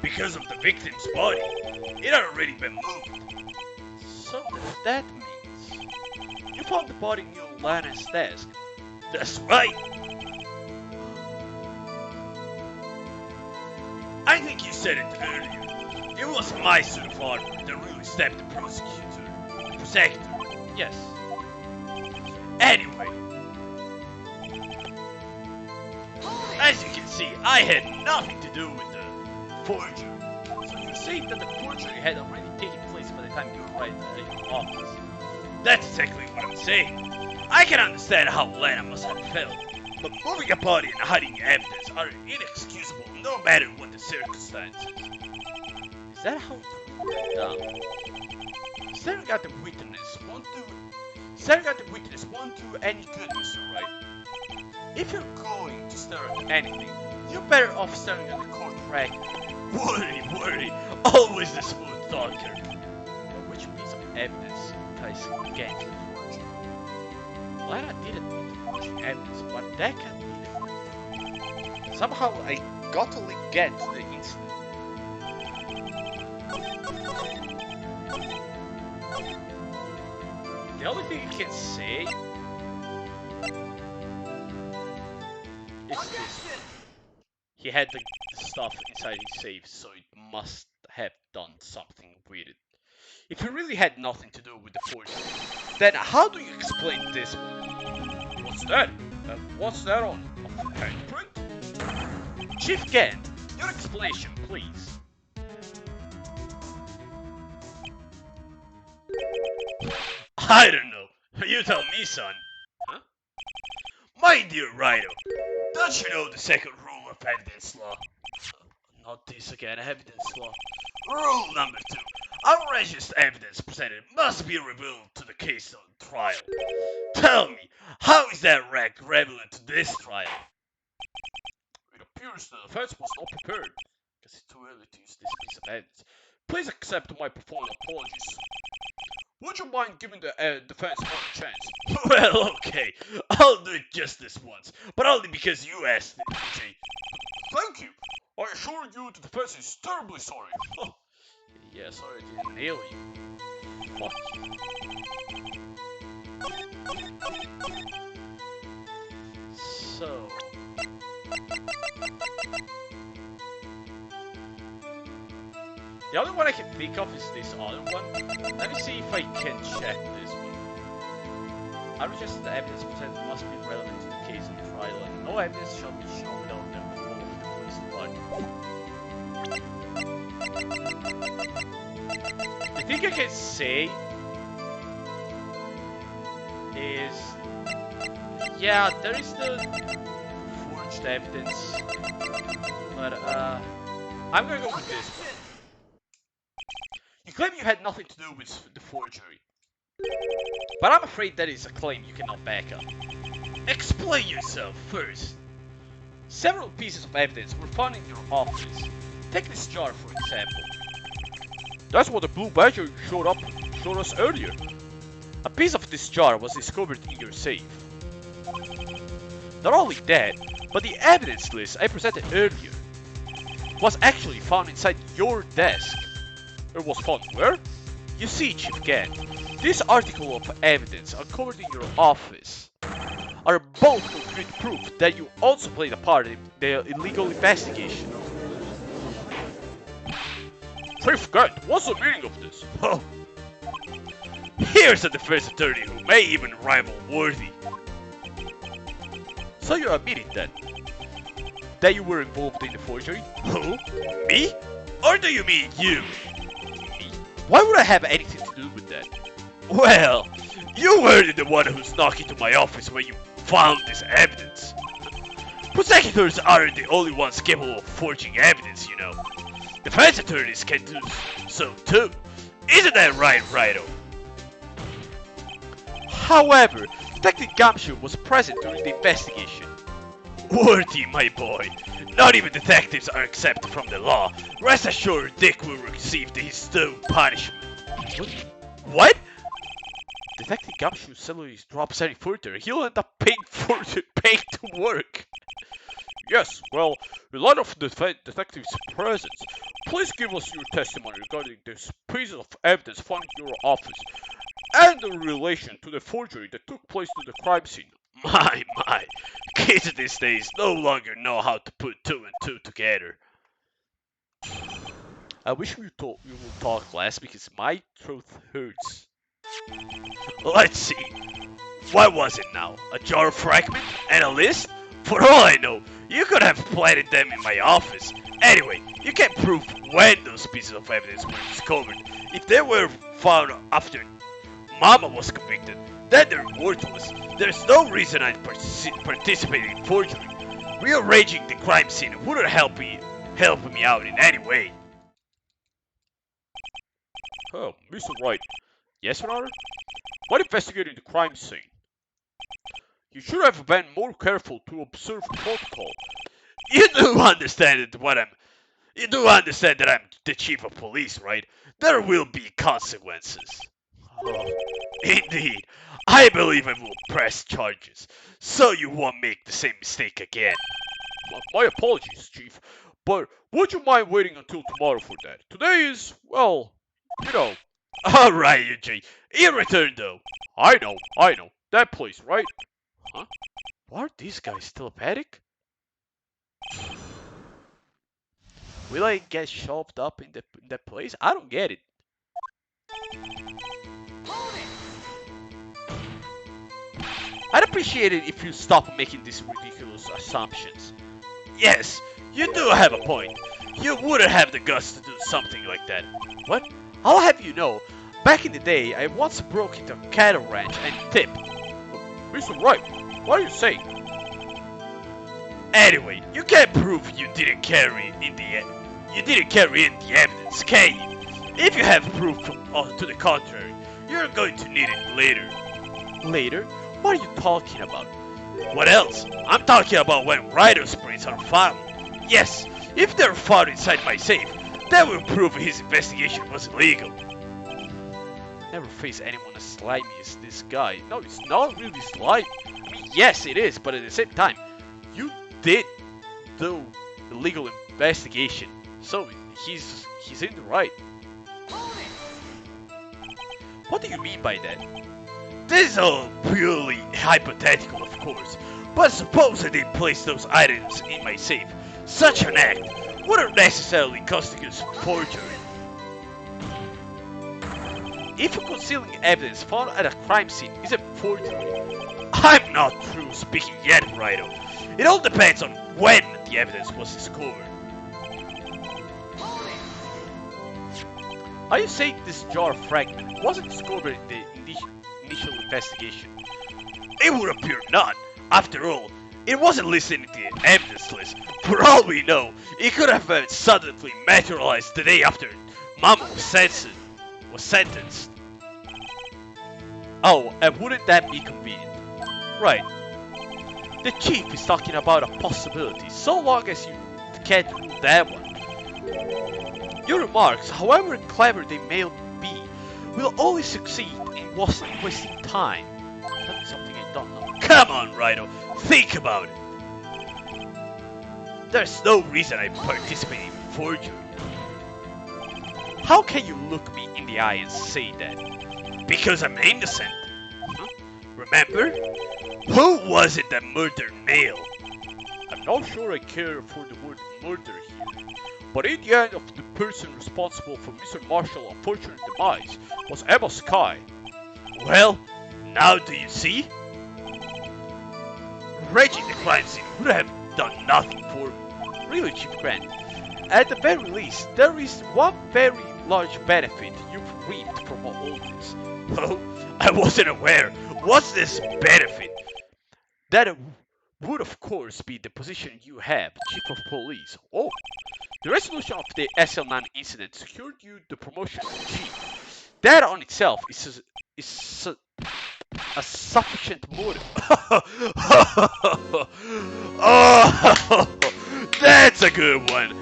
Because of the victim's body. It had already been moved. So that means you found the body near Lana's desk. That's right. I think you said it earlier. It was my suit of armor that really stabbed the prosecutor. Yes. Anyway. As you can see, I had nothing to do with the forgery. So you're saying that the forgery had already taken place by the time you arrived at your office? That's exactly what I'm saying. I can understand how Lana must have felt, but moving a body and hiding evidence are inexcusable no matter what the circumstances. Is that how it went down? Staring at the witness won't do any good, Mr. Wright. If you're going to stare at anything, you're better off staring at the court record. Worry, always the smooth talker. Which piece of evidence ties against the forgery? Lana didn't need the forging evidence, but that can be the... Somehow I got to link get to the incident. The only thing you can say is this. He had the stuff inside his safe, so it must have done something with it. If you really had nothing to do with the forgery, then how do you explain this one? What's that? What's that on? A handprint? Chief Gant, your explanation, please. I don't know. You tell me, son. Huh? My dear Wright, don't you know the second rule of evidence law? Not this again, evidence law. Rule number 2. Outrageous evidence presented must be revealed to the case on trial. Tell me, how is that relevant to this trial? It appears the defense was not prepared. Because it's too early to use this piece of evidence. Please accept my profound apologies. Would you mind giving the defense another chance? Well, okay. I'll do it just this once. But only because you asked it, Jay. Thank you. I assure you the defense is terribly sorry. Yeah, sorry I didn't nail you. Fuck. So... the only one I can think of is this other one. Let me see if I can check this one. I just the evidence presented must be relevant to the case in the trial, and no evidence shall be shown without the approval of the police department. The thing I can say is, yeah, there is the forged evidence, but I'm gonna go with this one. You claim you had nothing to do with the forgery, but I'm afraid that is a claim you cannot back up. Explain yourself first. Several pieces of evidence were found in your office. Take this jar for example. That's what the blue badger showed us earlier. A piece of this jar was discovered in your safe. Not only that, but the evidence list I presented earlier was actually found inside your desk. It was found where? You see, Chief Gant, this article of evidence uncovered in your office are both concrete proof that you also played a part in the illegal investigation. Chief Gant, what's the meaning of this? Oh, here's a defense attorney who may even rival Worthy. So you're admitting then that you were involved in the forgery? Who? Me? Or do you mean you? Why would I have anything to do with that? Well, you were the one who snuck into my office when you found this evidence. Prosecutors aren't the only ones capable of forging evidence, you know. Defense attorneys can do so too. Isn't that right, Wright? However, Detective Gumshoe was present during the investigation. Worthy, my boy. Not even detectives are exempt from the law. Rest assured, Dick will receive his due punishment. What? Detective Gumshoe's salary drops any further. He'll end up paying to work. Yes, well, in light of the detective's presence, please give us your testimony regarding this piece of evidence found in your office and the relation to the forgery that took place to the crime scene. My, kids these days no longer know how to put 2 and 2 together. I wish you would talk less because my throat hurts. Let's see. What was it now? A jar fragment and a list? For all I know, you could have planted them in my office. Anyway, you can't prove when those pieces of evidence were discovered. If they were found after Mama was convicted, then they're worthless. There's no reason I'd participate in forgery. Rearranging the crime scene wouldn't help me out in any way. Oh, Mr. Wright. Yes, Your Honor? While investigating the crime scene, you should have been more careful to observe protocol. You do understand that I'm the chief of police, right? There will be consequences. Oh, indeed. I believe I will press charges, so you won't make the same mistake again. my apologies, Chief, but would you mind waiting until tomorrow for that? Today is, well, you know. Alright, Eugene. In return, though. I know. That place, right? Huh? Why are these guys telepathic? Will I get shoved up in that place? I don't get it. Hold it! I'd appreciate it if you stop making these ridiculous assumptions. Yes, you do have a point. You wouldn't have the guts to do something like that. What? I'll have you know, back in the day, I once broke into a cattle ranch and tipped. Mr. Wright, what are you saying? Anyway, you can't prove you didn't carry in the evidence, can you? If you have proof to the contrary, you're going to need it later. Later? What are you talking about? What else? I'm talking about when Wright's brains are found. Yes, if they're found inside my safe, that will prove his investigation was illegal. Never faced anyone as slimy as this guy. No, it's not really slimy. I mean, yes, it is, but at the same time, you did do illegal investigation, so he's in the right. Hold it! What do you mean by that? This is all purely hypothetical, of course, but suppose I did place those items in my safe. Such an act wouldn't necessarily constitute forgery. If concealing evidence found at a crime scene is a forgery, I'm not through speaking yet, Wright. It all depends on when the evidence was discovered. Hold it! Are you saying this jar fragment wasn't discovered in the initial investigation? It would appear not. After all, it wasn't listed in the evidence list. For all we know, it could have suddenly materialized the day after Mama was sentenced. Oh, and wouldn't that be convenient? Right. The chief is talking about a possibility, so long as you can't rule that one. Your remarks, however clever they may be, will only succeed in wasting time. Tell me something I don't know. Come on, Rhino, think about it. There's no reason I participate in forgery. How can you look me in the eye and say that? Because I'm innocent. Huh? Remember? Who was it that murdered Neil? I'm not sure I care for the word murder here. But in the end of the person responsible for Mr. Marshall's unfortunate demise was Emma Sky. Well, now do you see? Reggie the crime scene would have done nothing for me. Really, Chief Grant. At the very least, there is one very large benefit you've reaped from all this. Oh, I wasn't aware. What's this benefit? That would of course be the position you have, Chief of Police. Oh, the resolution of the SL9 incident secured you the promotion to Chief. That on itself is a sufficient motive. Oh, that's a good one.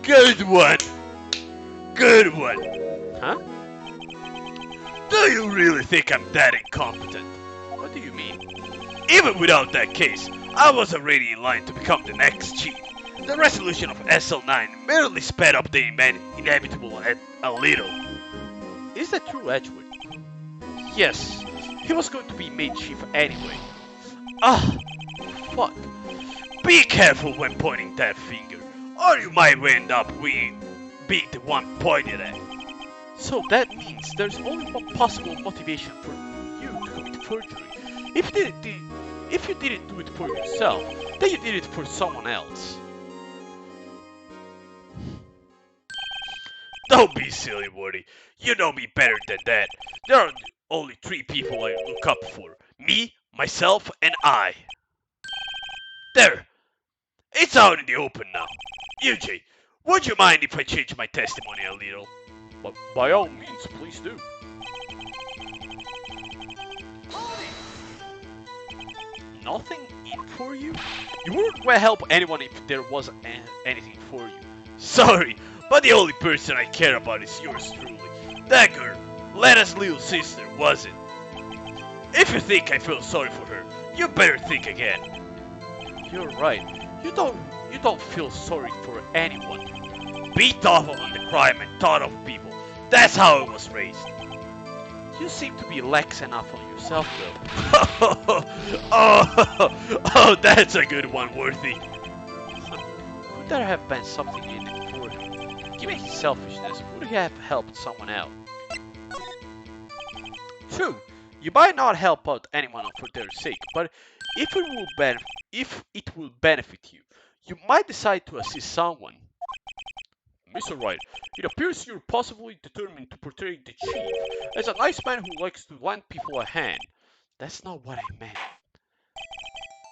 Good one. Good one. Huh? Do you really think I'm that incompetent? What do you mean? Even without that case, I was already in line to become the next chief. The resolution of SL9 merely sped up the inevitable a little. Is that true, Edgewood? Yes, he was going to be made chief anyway. Ah, fuck. Be careful when pointing that finger, or you might end up being the one pointed at. So that means there's only one possible motivation for you to commit forgery. If you didn't do it for yourself, then you did it for someone else. Don't be silly, Woody. You know me better than that. There are only 3 people I look up for. Me, myself, and I. There. It's out in the open now. UJ, would you mind if I change my testimony a little? But by all means, please do. Nothing in for you? You wouldn't help anyone if there wasn't anything for you. Sorry, but the only person I care about is yours truly. That girl, Lena's little sister, wasn't. If you think I feel sorry for her, you better think again. You're right. You don't feel sorry for anyone. Be thoughtful on the crime and thought of people. That's how I was raised. You seem to be lax enough on yourself, though. oh, that's a good one, Worthy. Could there have been something in it for him? Given his selfishness, would he have helped someone out? True, you might not help out anyone for their sake, but if it will benefit you, you might decide to assist someone. Mr. Wright, it appears you're possibly determined to portray the chief as a nice man who likes to lend people a hand. That's not what I meant.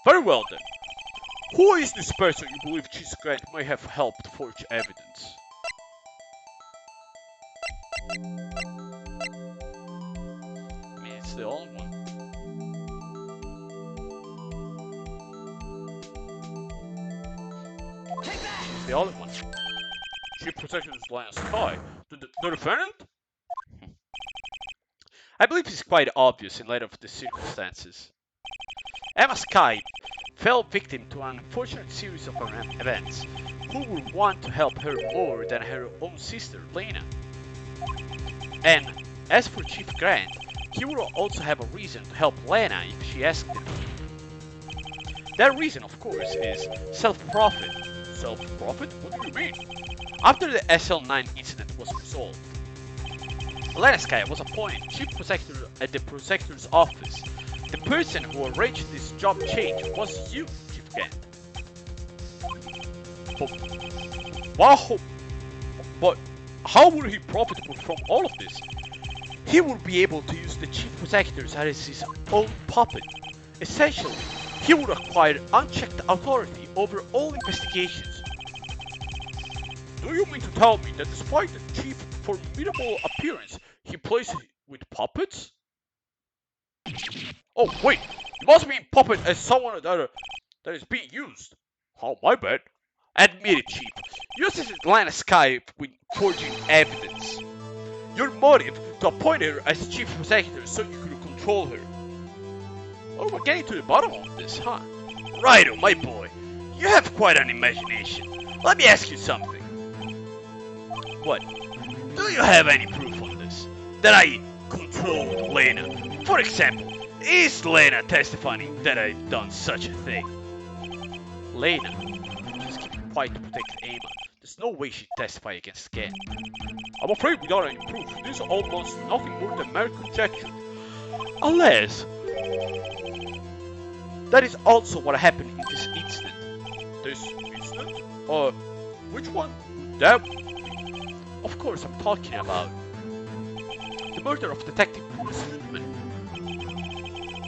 Very well then. Who is this person you believe Chief Grant may have helped forge evidence? I mean, it's the only one. Take that! It's the only one. Chief Protector Lance Sky, the defendant? I believe it's quite obvious in light of the circumstances. Emma Sky fell victim to an unfortunate series of events. Who would want to help her more than her own sister, Lena? And as for Chief Grant, he would also have a reason to help Lena if she asked him. That reason, of course, is self-profit. Self-profit? What do you mean? After the SL9 incident was resolved, Lena Sky was appointed Chief Protector at the Protector's office. The person who arranged this job change was you, Chief Grant. But how would he profit from all of this? He would be able to use the Chief Protectors as his own puppet. Essentially, he would acquire unchecked authority over all investigations. Do you mean to tell me that despite the chief's formidable appearance, he plays with puppets? Oh wait, you must mean puppet as someone that is being used. Oh, my bad. Admit it, Chief. You assisted Lena Sky with forging evidence. Your motive to appoint her as Chief Protector so you could control her. Oh, we're getting to the bottom of this, huh? Righto, my boy. You have quite an imagination. Let me ask you something. What? Do you have any proof on this? That I controlled Lena? For example, is Lena testifying that I've done such a thing? Lena, just keep quiet to protect Emma. There's no way she'd testify against Ken. I'm afraid without any proof, this is almost nothing more than mere conjecture. Unless that is also what happened in this incident. This incident? Which one? That? Of course, I'm talking about the murder of Detective Bruce Goodman.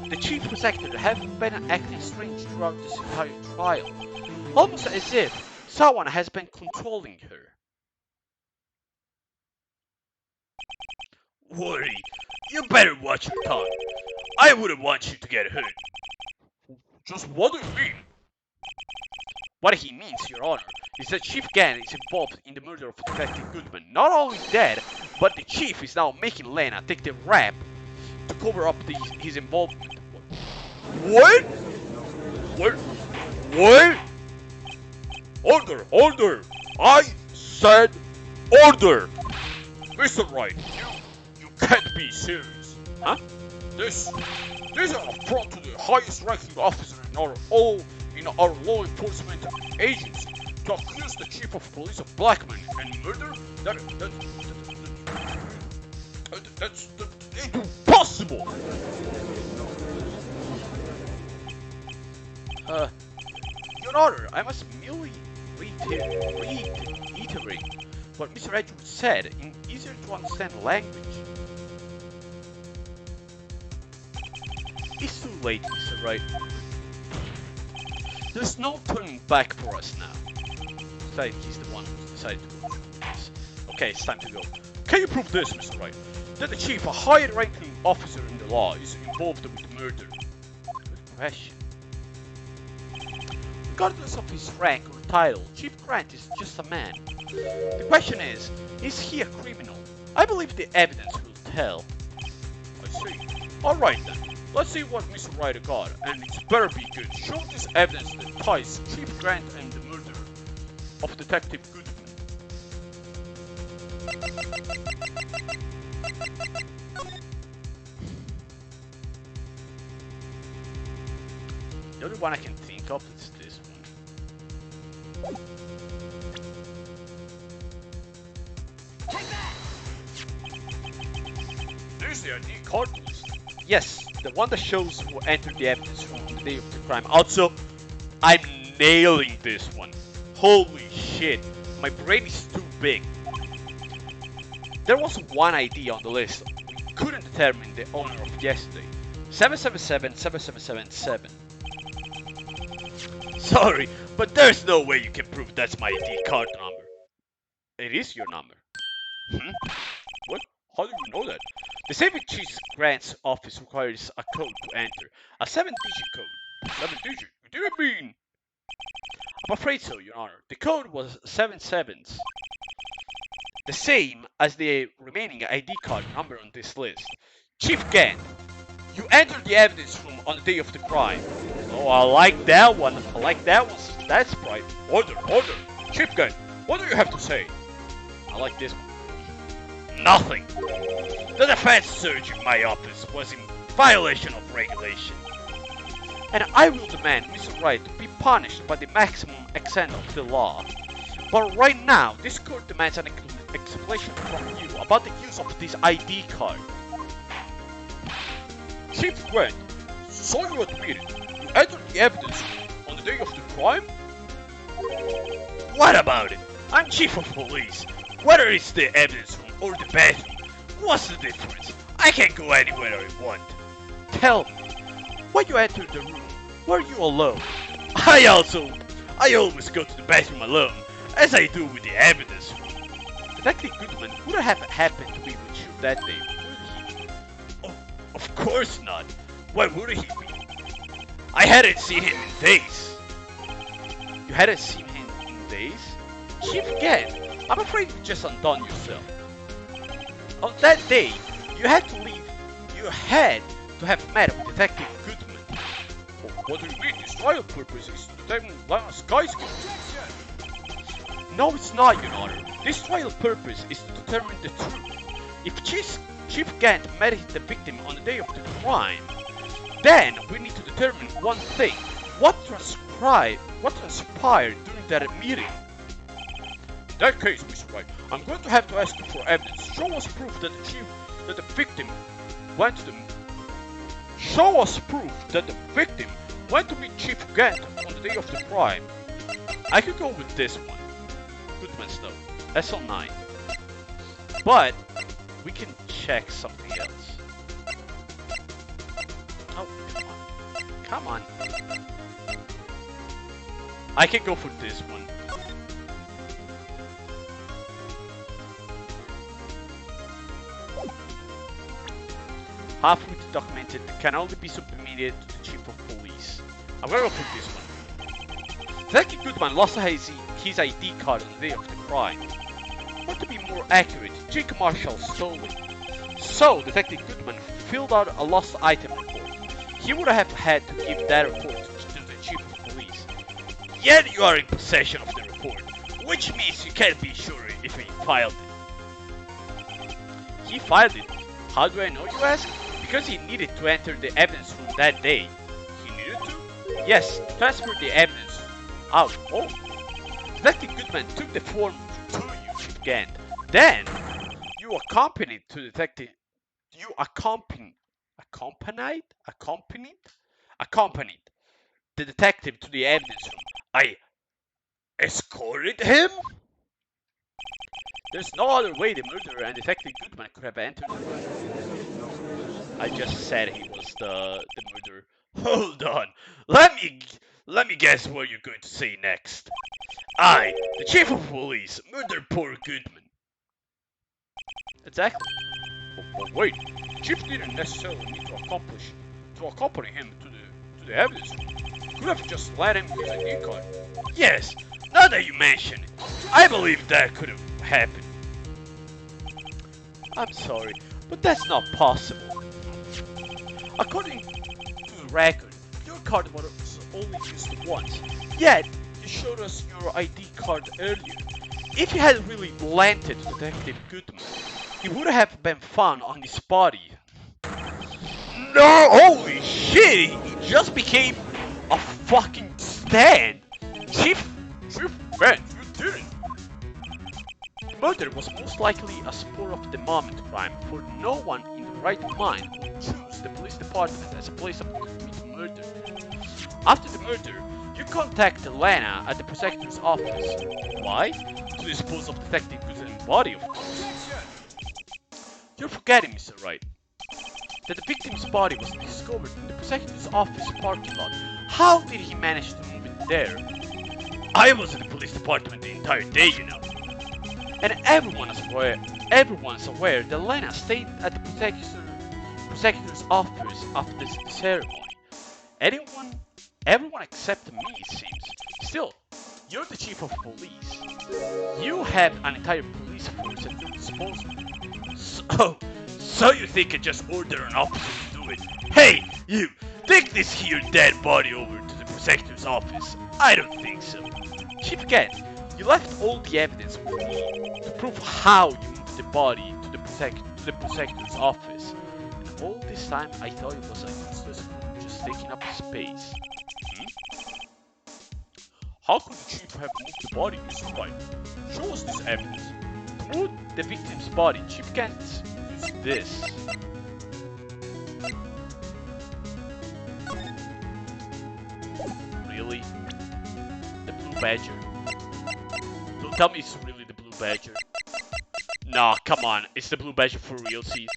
The Chief Protector has been acting strange throughout this entire trial, almost as if someone has been controlling her. Worry, you better watch your tongue. I wouldn't want you to get hurt. Just what do you mean? What he means, Your Honor, is that Chief Gann is involved in the murder of Detective Goodman. Not only that, but the Chief is now making Lena take the rap to cover up his involvement. What? What? Order! I said order! Mr. Wright, you can't be serious. Huh? This is an affront to the highest ranking officer in our law enforcement agency to accuse the chief of police of blackmail and murder. That's impossible. Your Honor, I must merely reiterate what Mr. Edgewood said in easier to understand language. It's too late, Mr. Wright. There's no turning back for us now. Besides, he's the one who's decided to go through this. Okay, it's time to go. Can you prove this, Mr. Wright? That the chief, a higher ranking officer in the law, is involved with murder? Good question. Regardless of his rank or title, Chief Grant is just a man. The question is he a criminal? I believe the evidence will tell. I see. Alright then. Let's see what Mr. Wright got, and it's better be good. Show this evidence that ties Chief Grant and the murder of Detective Goodman. The only one I can think of is this one. Take that! There's the ID card list. Yes, the one that shows who entered the evidence room on the day of the crime. Also, I'm nailing this one. Holy shit, my brain is too big. There was one ID on the list. We couldn't determine the owner of yesterday. 777-7777. Sorry, but there's no way you can prove that's my ID card number. It is your number. Hmm? What? How do you know that? The Saving Cheese Grant's office requires a code to enter. A 7-digit code. 7 digit? You didn't mean... I'm afraid so, Your Honor. The code was 7 sevens. The same as the remaining ID card number on this list. Chief Gant, you entered the evidence room on the day of the crime. Oh, I like that one. I like that one. That's bright. Order, order! Chief Gun, what do you have to say? I like this one. Nothing. The defense search in my office was in violation of regulation. And I will demand Mr. Wright to be punished by the maximum extent of the law. But right now, this court demands an explanation from you about the use of this ID card. Chief Grant, so you admitted you entered the evidence room on the day of the crime? What about it? I'm chief of police. Whether it's the evidence room or the bathroom, what's the difference? I can go anywhere I want. Tell me, when you entered the room, were you alone? I always go to the bathroom alone, as I do with the evidence room. Detective Goodman would have happened to be with you that day, would he? Oh, of course not. Why would he be? I hadn't seen him in days. You hadn't seen him in days? Chief Gant, I'm afraid you just undone yourself. On that day, you had to leave. You had to have met with Detective Goodman. What do you mean? This trial purpose is to determine Lana's guy's guilt. No, it's not, Your Honor. This trial purpose is to determine the truth. If Chief Gant met the victim on the day of the crime, then we need to determine one thing. What transpired during that meeting? In that case, Mr. Wright, I'm going to have to ask you for evidence. Show us proof that the victim went to meet Chief Gant on the day of the crime. I could go with this one. Goodman's note. SL9. But we can check something else. Oh, come on. I can go for this one. Half-wit documented can only be submitted to the chief of police. I'm gonna go for this one. Detective Goodman lost his ID card on the day of the crime. Or to be more accurate, Jake Marshall stole it. So, Detective Goodman filled out a lost item report. He would have had to give that report to the chief of police. Yet you are in possession of the report, which means you can't be sure if he filed it. He filed it. How do I know, you ask? Because he needed to enter the evidence room that day. He needed to? Yes, to transfer the evidence out. Oh. Detective Goodman took the form to you, Chief Gant. Then, you accompanied the detective to the evidence room. I escorted him? There's no other way the murderer and Detective Goodman could have entered the room. I just said he was the murderer. Hold on. Let me guess what you're going to say next. I, the chief of police, murdered poor Goodman. Exactly. But wait, the chief didn't necessarily need to accompany him to the evidence room. Could have just let him use an ID card. Yes, now that you mention it, I believe that could have happened. I'm sorry, but that's not possible. According to the record, your card was only used once. Yet, you showed us your ID card earlier. If you had really lent it to Detective Goodman, it would have been found on his body. No, holy shit, he just became a fucking stand. Chief Grant, you didn't. Murder was most likely a spur of the moment crime, for no one in the right mind would choose to the police department as a place of commit murder. After the murder, you contact Lana at the prosecutor's office. Why? To dispose of Detective Goodson's body, of course. You're forgetting, Mr. Wright, that the victim's body was discovered in the prosecutor's office parking lot. How did he manage to move it there? I was in the police department the entire day, you know. And everyone's aware that Lena stayed at the prosecutor's office after the ceremony. Everyone except me, it seems. Still, you're the chief of police. You have an entire police force at your disposal. So you think I just order an officer to do it? Hey, you! Take this here dead body over to the prosecutor's office. I don't think so. Chief Kent, you left all the evidence with me to prove how you moved the body to the prosecutor's office. And all this time I thought it was a useless group just taking up space. How could the chief have moved the body, Mr. Wright? Show us this evidence. To move the victim's body, Chief Kent used this. Really? The Blue Badger? Don't tell me it's really the Blue Badger. Nah, come on. It's the Blue Badger for real, see?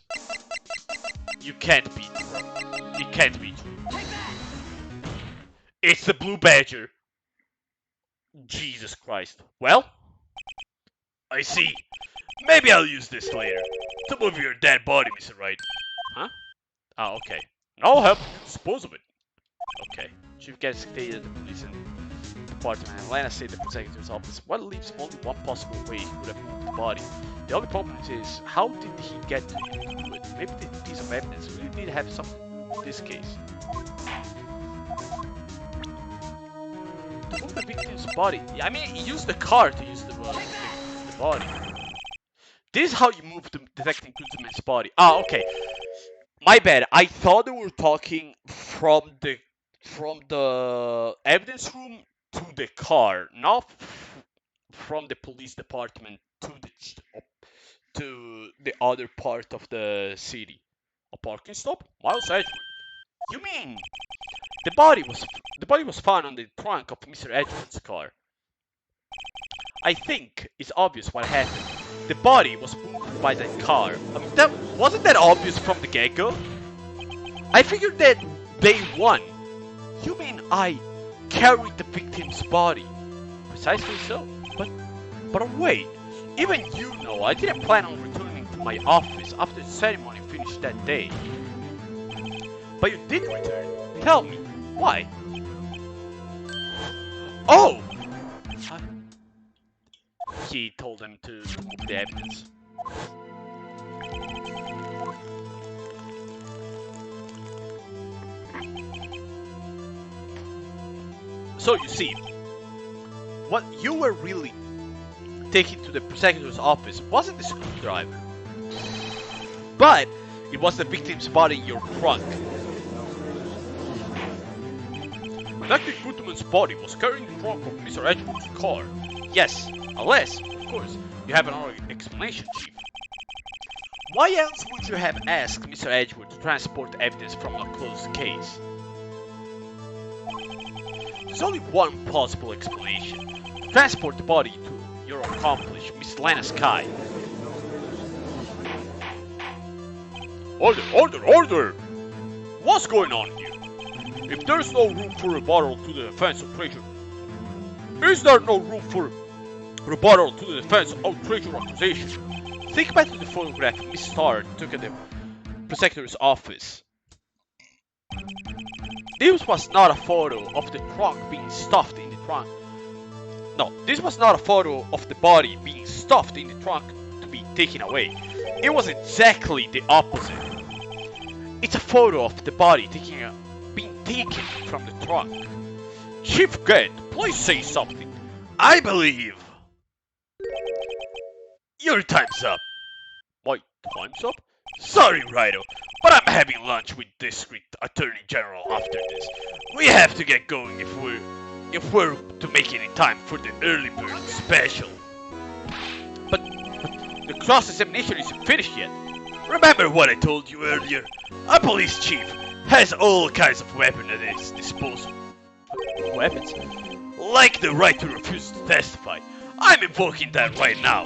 You can't be true. It can't be true. It's the Blue Badger. Jesus Christ. Well? I see. Maybe I'll use this later. To move your dead body, Mr. Wright. Huh? Oh, okay. I'll help you dispose of it. Okay. Chief Kent stayed at the police department and Lana stayed at the prosecutor's office. What leaves only one possible way he would have moved the body. The only problem is, how did he get to do it? Maybe the piece of evidence really did have something to do with this case. To move the victim's body. I mean, he used the car to use the body. This is how you move the Detective Goodsman's body. Ah, okay. My bad. I thought they were talking from the evidence room to the car, not from the police department to the other part of the city. A parking stop? Miles Edgewood. You mean the body was found on the trunk of Mr. Edgewood's car? I think it's obvious what happened. The body was moved by that car. I mean, wasn't that obvious from the get-go? I figured that day one. You mean I carried the victim's body? Precisely so. But wait. Even you know I didn't plan on returning to my office after the ceremony finished that day. But you did return. Tell me, why? Oh! He told them to move the evidence. So you see, what you were really taking to the prosecutor's office wasn't the screwdriver, but it was the victim's body in your trunk. Detective Goodman's body was carrying the trunk of Mr. Edgewood's car. Yes, unless, of course, you have another explanation, Chief. Why else would you have asked Mr. Edgewood to transport evidence from a closed case? There's only one possible explanation. To transport the body to your accomplice, Miss Lana Sky. Order! What's going on here? If there's no room for rebuttal to the defense of treasure, is there no room for rebuttal to the defense of treasure accusation? Think back to the photograph Miss Starr took at the prosecutor's office. This was not a photo of the trunk being stuffed in the trunk. No, this was not a photo of the body being stuffed in the trunk to be taken away. It was exactly the opposite. It's a photo of the body being taken from the trunk. Chief Kent, please say something. I believe your time's up. My time's up? Sorry, Rido, but I'm having lunch with District Attorney General after this. We have to get going if we're to make it in time for the early bird special. But the cross-examination isn't finished yet. Remember what I told you earlier? A police chief has all kinds of weapons at his disposal. Weapons? Like the right to refuse to testify. I'm invoking that right now.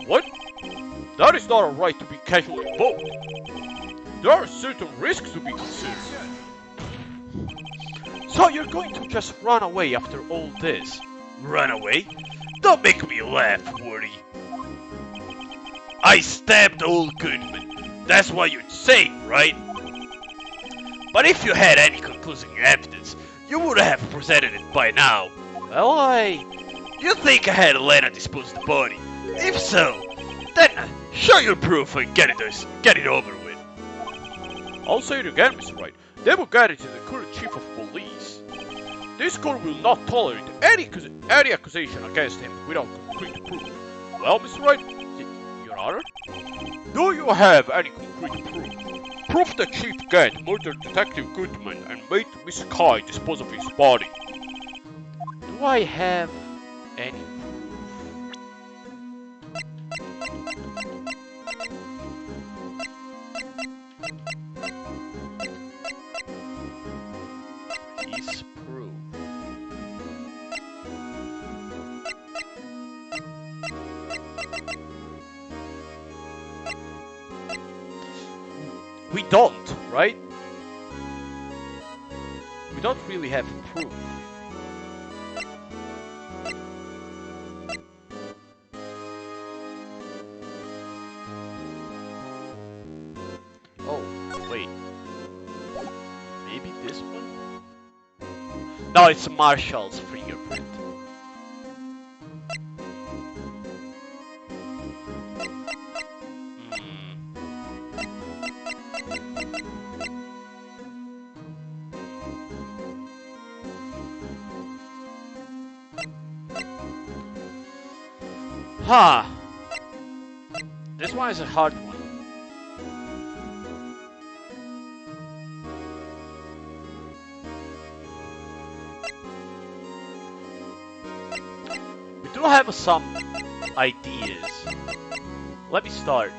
What? That is not a right to be casually invoked. There are certain risks to be considered. So you're going to just run away after all this? Run away? Don't make me laugh, Woody. I stabbed old Goodman. That's what you're saying, right? But if you had any conclusive evidence, you would have presented it by now. Well, You think I had Elena dispose the body? If so, then show your proof and get it over with. I'll say it again, Mr. Wright. Democrat is the current chief of police. This court will not tolerate any accusation against him without concrete proof. Well, Mr. Wright, Your Honor, do you have any concrete proof? Proof that Chief Gant murdered Detective Goodman and made Miss Kai dispose of his body. do I have any He's proof? We don't, right? We don't really have proof. Oh, wait. Maybe this one? No, it's Marshall's fingerprint. Huh. This one is a hard one. We do have some ideas. Let me start.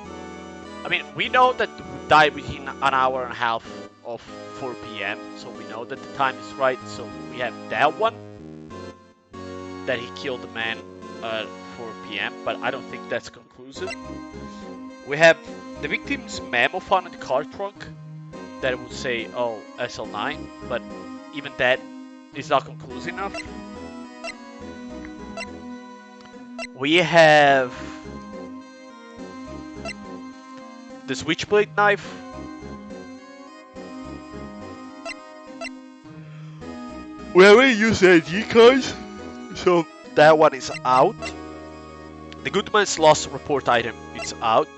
I mean, we know that we died within an hour and a half of 4 p.m. So we know that the time is right. So we have that one. That he killed the man at 4 p.m. But I don't think that's conclusive. We have the victim's memo found in the car trunk. That would say, oh, SL9. But even that is not conclusive enough. We have the switchblade knife. We already used the ID cards, so that one is out. The Goodman's lost report item, it's out.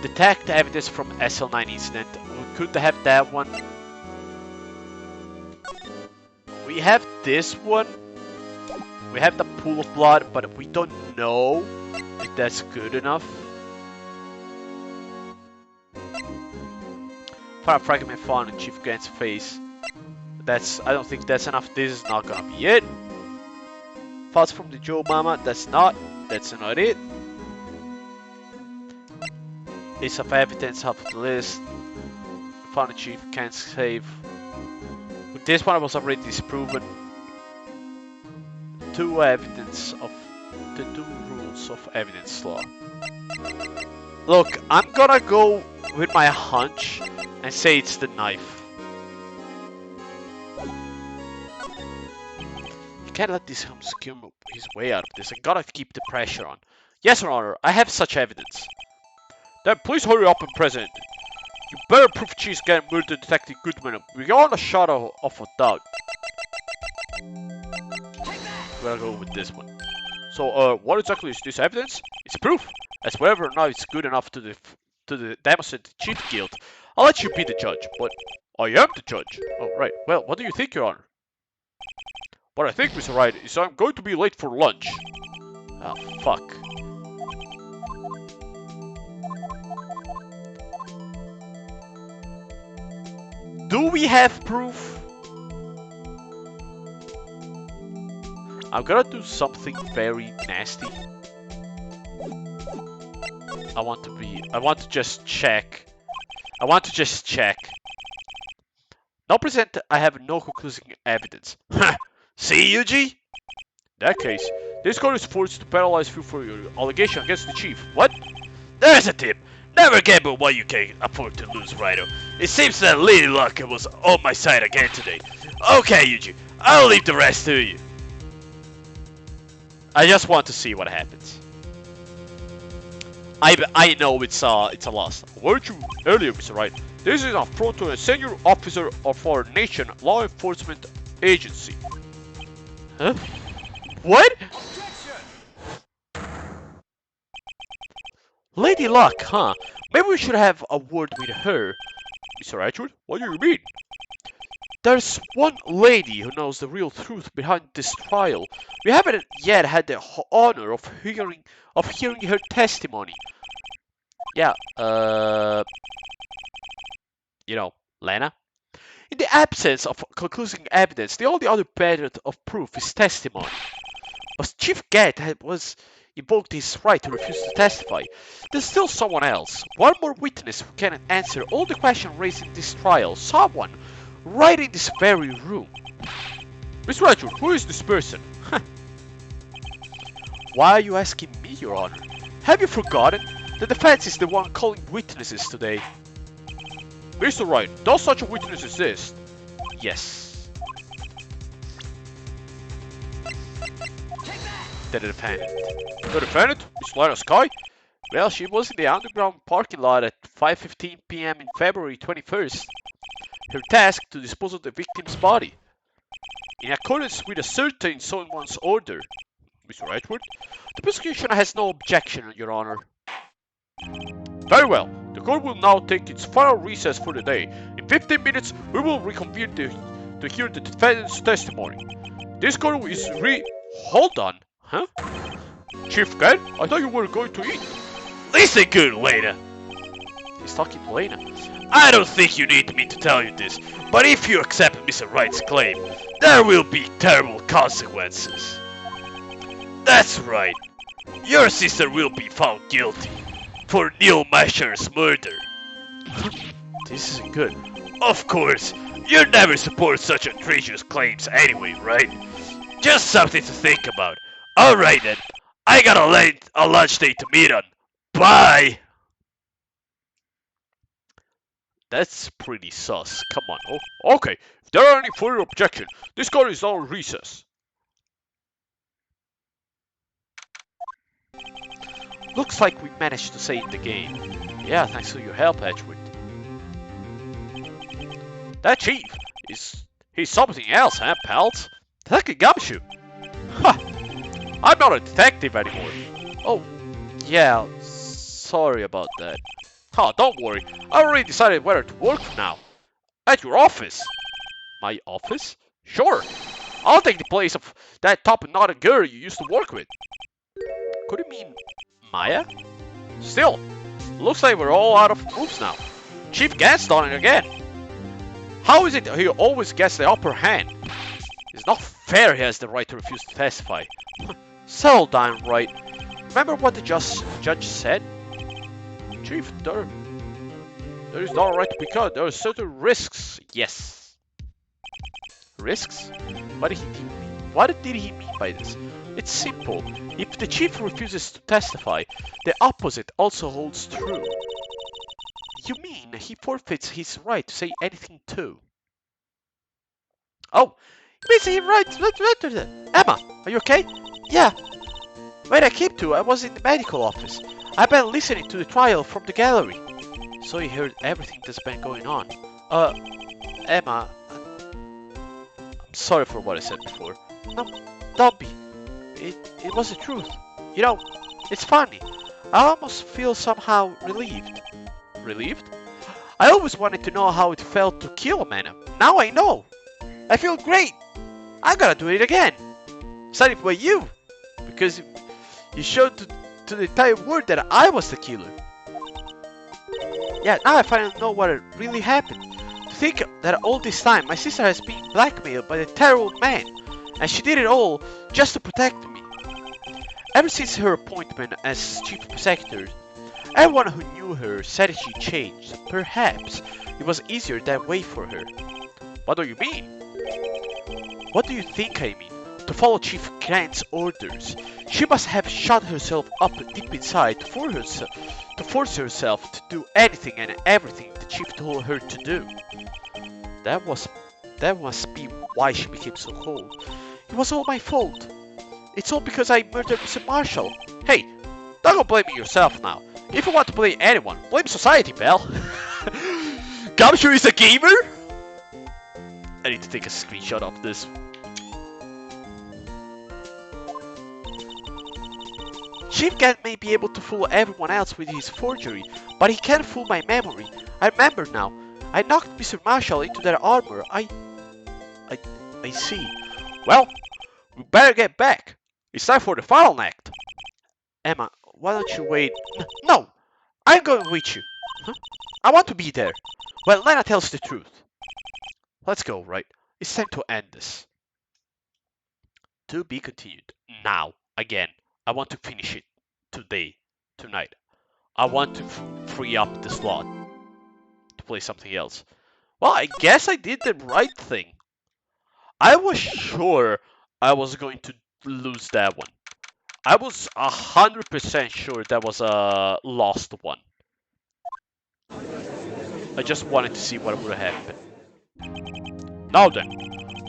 Detect evidence from SL9 incident. We could have that one. We have this one. We have the pool of blood, but we don't know if that's good enough. Fire fragment found in Chief Grant's face. I don't think that's enough. This is not gonna be it. Thoughts from the Joe Mama. That's not it. List of evidence up the list. Found in Chief can't save. With this one, I was already disproven. The two rules of evidence law. Look, I'm gonna go with my hunch and say it's the knife. You can't let this hum skim his way out of this. I gotta keep the pressure on. Yes, Your Honor, I have such evidence. Then please hurry up and present. You better prove Cheese Gant murdered Detective Goodman beyond a shadow of a doubt. I'm gonna go with this one. So, what exactly is this evidence? It's proof. As whether or not it's good enough to demonstrate the Chief guilt. I'll let you be the judge, but I am the judge. oh right. Well, what do you think, Your Honor? What I think, Mr. Wright, is I'm going to be late for lunch. Oh fuck. Do we have proof? I'm gonna do something very nasty. I want to just check. I want to just check. Now present, I have no conclusive evidence. See, Yuji? In that case, this court is forced to paralyze you for your allegation against the chief. What? There's a tip. Never gamble what you can afford to lose, Wright. It seems that Lady Luck was on my side again today. Okay, Yuji, I'll leave the rest to you. I just want to see what happens. I know it's a loss. Weren't you earlier, Mr. Wright? This is an affront to a senior officer of our nation law enforcement agency. Huh? What? Lady Luck, huh? Maybe we should have a word with her. Mr. Edgewood, what do you mean? There's one lady who knows the real truth behind this trial. We haven't yet had the honor of hearing her testimony. Yeah, you know, Lena? In the absence of conclusive evidence, the only other method of proof is testimony. As Chief Gett was invoked his right to refuse to testify, there's still someone else. One more witness who can answer all the questions raised in this trial. Someone right in this very room. Mr. Edgewood, who is this person? Why are you asking me, Your Honor? Have you forgotten? The defense is the one calling witnesses today. Mr. Wright, does such a witness exist? Yes. The defendant. The defendant? Miss Lana Sky? Well, she was in the underground parking lot at 5:15 p.m. in February 21st. Her task to dispose of the victim's body. In accordance with a certain someone's order. Mr. Edgewood? The prosecution has no objection, Your Honor. Very well. The court will now take its final recess for the day. In 15 minutes, we will reconvene to hear the defendant's testimony. This court is Hold on. Huh? Chief Gett, I thought you were going to eat. Listen good, Lena. He's talking to Lena. I don't think you need me to tell you this, but if you accept Mr. Wright's claim, there will be terrible consequences. That's right. Your sister will be found guilty for Neil Masher's murder. This isn't good. Of course, you never support such outrageous claims anyway, right? Just something to think about. Alright then, I got a lunch date to meet on. Bye! That's pretty sus. Come on. Oh, okay, if there are any further objections, this court is now in recess. Looks like we managed to save the game. Yeah, thanks to your help, Edgewood. That chief he's something else, huh, pals? Detective Gumshoe. Ha! I'm not a detective anymore. Oh, yeah, sorry about that. Oh, don't worry. I already decided whether to work now. At your office. My office? Sure. I'll take the place of that top-knotted girl you used to work with. Could you mean Maya? Still, looks like we're all out of moves now. Chief Gett's done it again. How is it he always gets the upper hand? It's not fair he has the right to refuse to testify. Settle down, Wright. Remember what the judge said? Chief, there is no right to be caught. There are certain risks. Yes. Risks? What did he mean by this? It's simple. If the chief refuses to testify, the opposite also holds true. You mean he forfeits his right to say anything too? Oh, it means he writes. Emma, are you okay? Yeah. When I came to, I was in the medical office. I've been listening to the trial from the gallery. So you heard everything that's been going on. Emma, I'm sorry for what I said before. No, don't be. It was the truth. You know, it's funny. I almost feel somehow relieved. Relieved? I always wanted to know how it felt to kill a man. Now I know. I feel great. I'm gonna do it again. Starting by you. Because you showed to the entire world that I was the killer. Yeah, now I finally know what really happened. To think that all this time my sister has been blackmailed by the terrible man. And she did it all just to protect me. Ever since her appointment as chief prosecutor, Everyone who knew her said she changed. Perhaps it was easier that way for her. What do you mean? What do you think I mean? To follow Chief Grant's orders. She must have shut herself up deep inside to force herself to do anything and everything the Chief told her to do. That must be why she became so cold. It was all my fault. It's all because I murdered Mr. Marshall. Hey, don't go blaming yourself now. If you want to blame anyone, blame society, pal. Gumshoe is a gamer? I need to take a screenshot of this. Chief Grant may be able to fool everyone else with his forgery, but he can't fool my memory. I remember now. I knocked Mr. Marshall into their armor. I see. Well, we better get back. It's time for the final act. Emma, why don't you wait? No! I'm going with you. Huh? I want to be there. Well, Lena tells the truth. Let's go, Wright. It's time to end this. To be continued. Now, again. I want to finish it. Today. Tonight. I want to free up the slot. To play something else. Well, I guess I did the right thing. I was sure I was going to lose that one. I was 100% sure that was a lost one. I just wanted to see what would happen. Now then,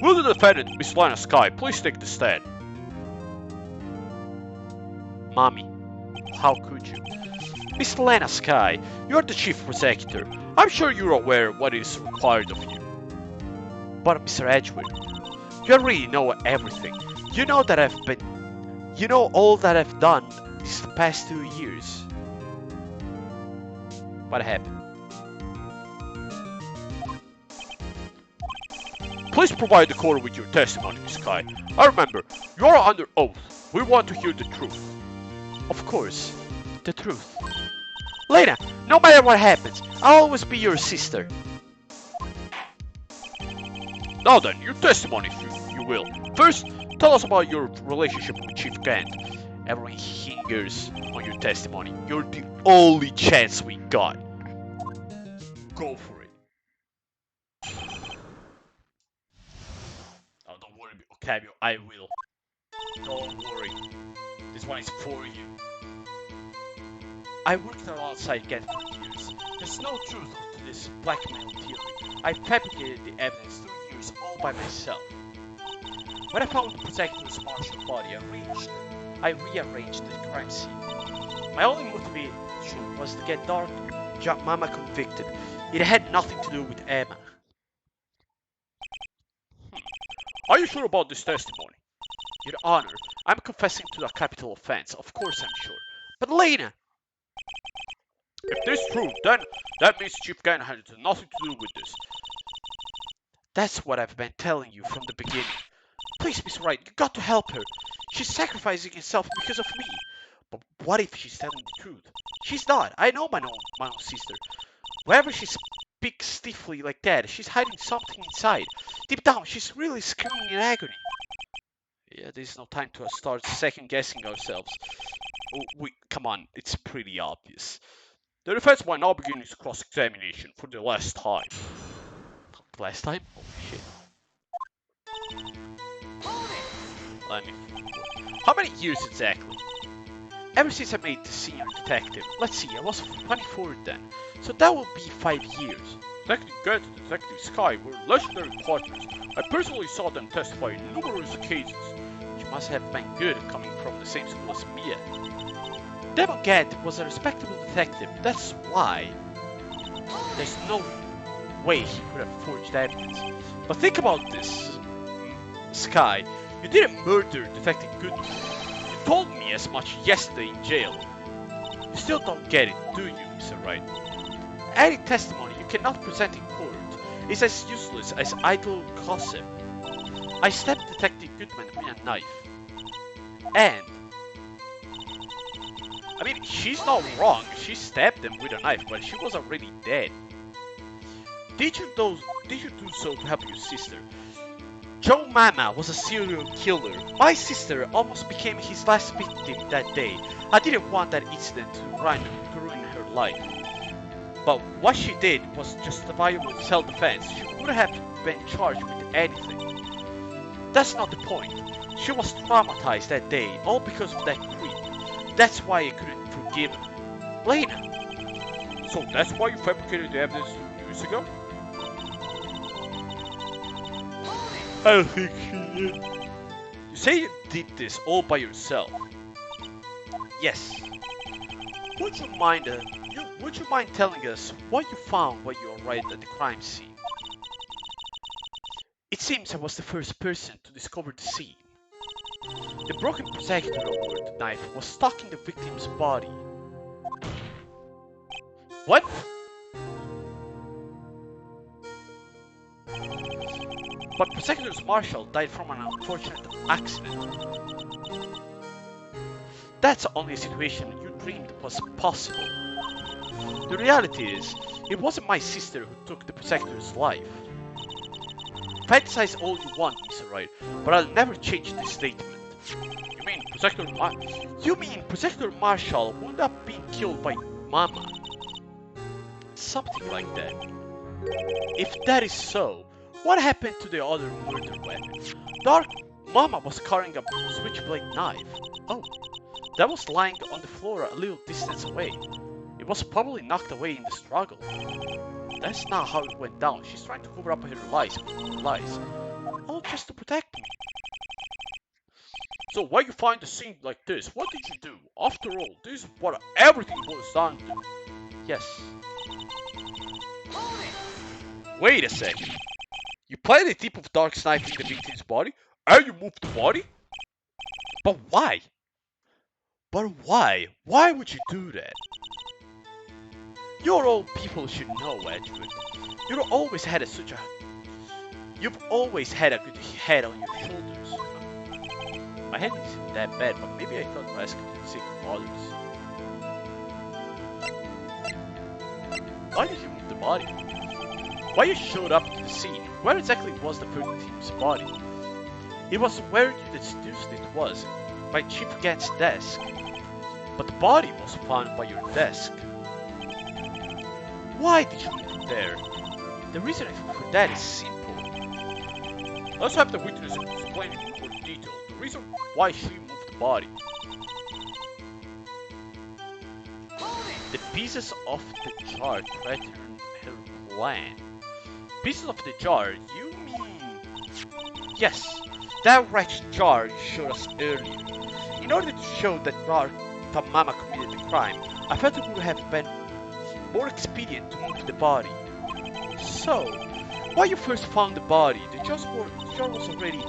will the defendant, Miss Lana Sky, please take the stand? Mommy, how could you? Miss Lana Sky, you're the chief prosecutor. I'm sure you're aware what is required of you. But Mr. Edgewood, you already know everything. You know that You know all that I've done these past 2 years. What happened? Please provide the court with your testimony, Miss Sky. I remember, you are under oath. We want to hear the truth. Of course, the truth. Lena, no matter what happens, I'll always be your sister. Now then, your testimony, if you will. First, tell us about your relationship with Chief Grant. Everyone hingers on your testimony. You're the only chance we got. Go for it. Oh, don't worry, Octavio. I will. Don't worry. This one is for you. I worked alongside Grant for years. There's no truth to this blackmail theory. I fabricated the evidence through years all by myself. When I found the prosecutor's Marshall body, I rearranged the crime scene. My only motivation was to get Mama convicted. It had nothing to do with Emma. Are you sure about this testimony? Your Honor, I'm confessing to a capital offense. Of course I'm sure. But Lena! If this is true, then that means Chief Grant had nothing to do with this. That's what I've been telling you from the beginning. Please, Miss Wright, you got to help her. She's sacrificing herself because of me. But what if she's telling the truth? She's not. I know my own sister. Whenever she speaks stiffly like that, she's hiding something inside. Deep down, she's really screaming in agony. Yeah, there's no time to start second-guessing ourselves. Oh, come on, it's pretty obvious. The defense might now begin its cross-examination for the last time. The last time? Holy shit. Let me... How many years exactly? Ever since I made the senior detective. Let's see, I was 24 then. So that will be 5 years. Detective Grant and Detective Sky were legendary partners. I personally saw them testify on numerous occasions. You must have been good coming from the same school as Mia. Devon Grant was a respectable detective, that's why. There's no way he could have forged evidence. But think about this, Sky. You didn't murder Detective Goodman. You told me as much yesterday in jail. You still don't get it, do you, Mr. Wright? Any testimony you cannot present in court is as useless as idle gossip. I stabbed Detective Goodman with a knife. And... I mean, she's not wrong. She stabbed him with a knife, but she was already dead. Did you do so to help your sister? Joe Mama was a serial killer. My sister almost became his last victim that day. I didn't want that incident to ruin her life. But what she did was justifiable self-defense. She wouldn't have been charged with anything. That's not the point. She was traumatized that day, all because of that creep. That's why I couldn't forgive her. Lena! So that's why you fabricated the evidence 2 years ago? I don't think she did. You say you did this all by yourself? Yes. Would you mind telling us what you found while you arrived at the crime scene? It seems I was the first person to discover the scene. The broken projector over the knife was stuck in the victim's body. What? But Prosecutor Marshall died from an unfortunate accident. That's only a situation you dreamed was possible. The reality is, it wasn't my sister who took the Prosecutor's life. Fantasize all you want, Mr. Wright, but I'll never change this statement. You mean Prosecutor Marshall would have been killed by Mama? Something like that. If that is so, what happened to the other murder weapon? Mama was carrying a switchblade knife. Oh, that was lying on the floor a little distance away. It was probably knocked away in the struggle. That's not how it went down. She's trying to cover up her lies. All just to protect me. So why you find a scene like this? What did you do? After all, this is what everything boils down to. Yes. Wait a second. You planted a tip of dark knife in the victim's body, and you moved the body? But why? Why would you do that? You're all people should know, Edward. You've always had a good head on your shoulders. My head isn't that bad, but maybe I thought I asked for the sake of others. Why did you move the body? Why you showed up to the scene? Where exactly was the victim's body? It was where you deduced it was, by Chief Gant's desk. But the body was found by your desk. Why did you move it there? The reason for that is simple. Let's have the witness explain in more detail the reason why she moved the body. The pieces of the jar threatened her plan. Pieces of the jar? You mean... Yes, that wretched jar you showed us earlier. In order to show that Mama committed the crime, I felt it would have been more expedient to move the body. So, when you first found the body, the jar was already...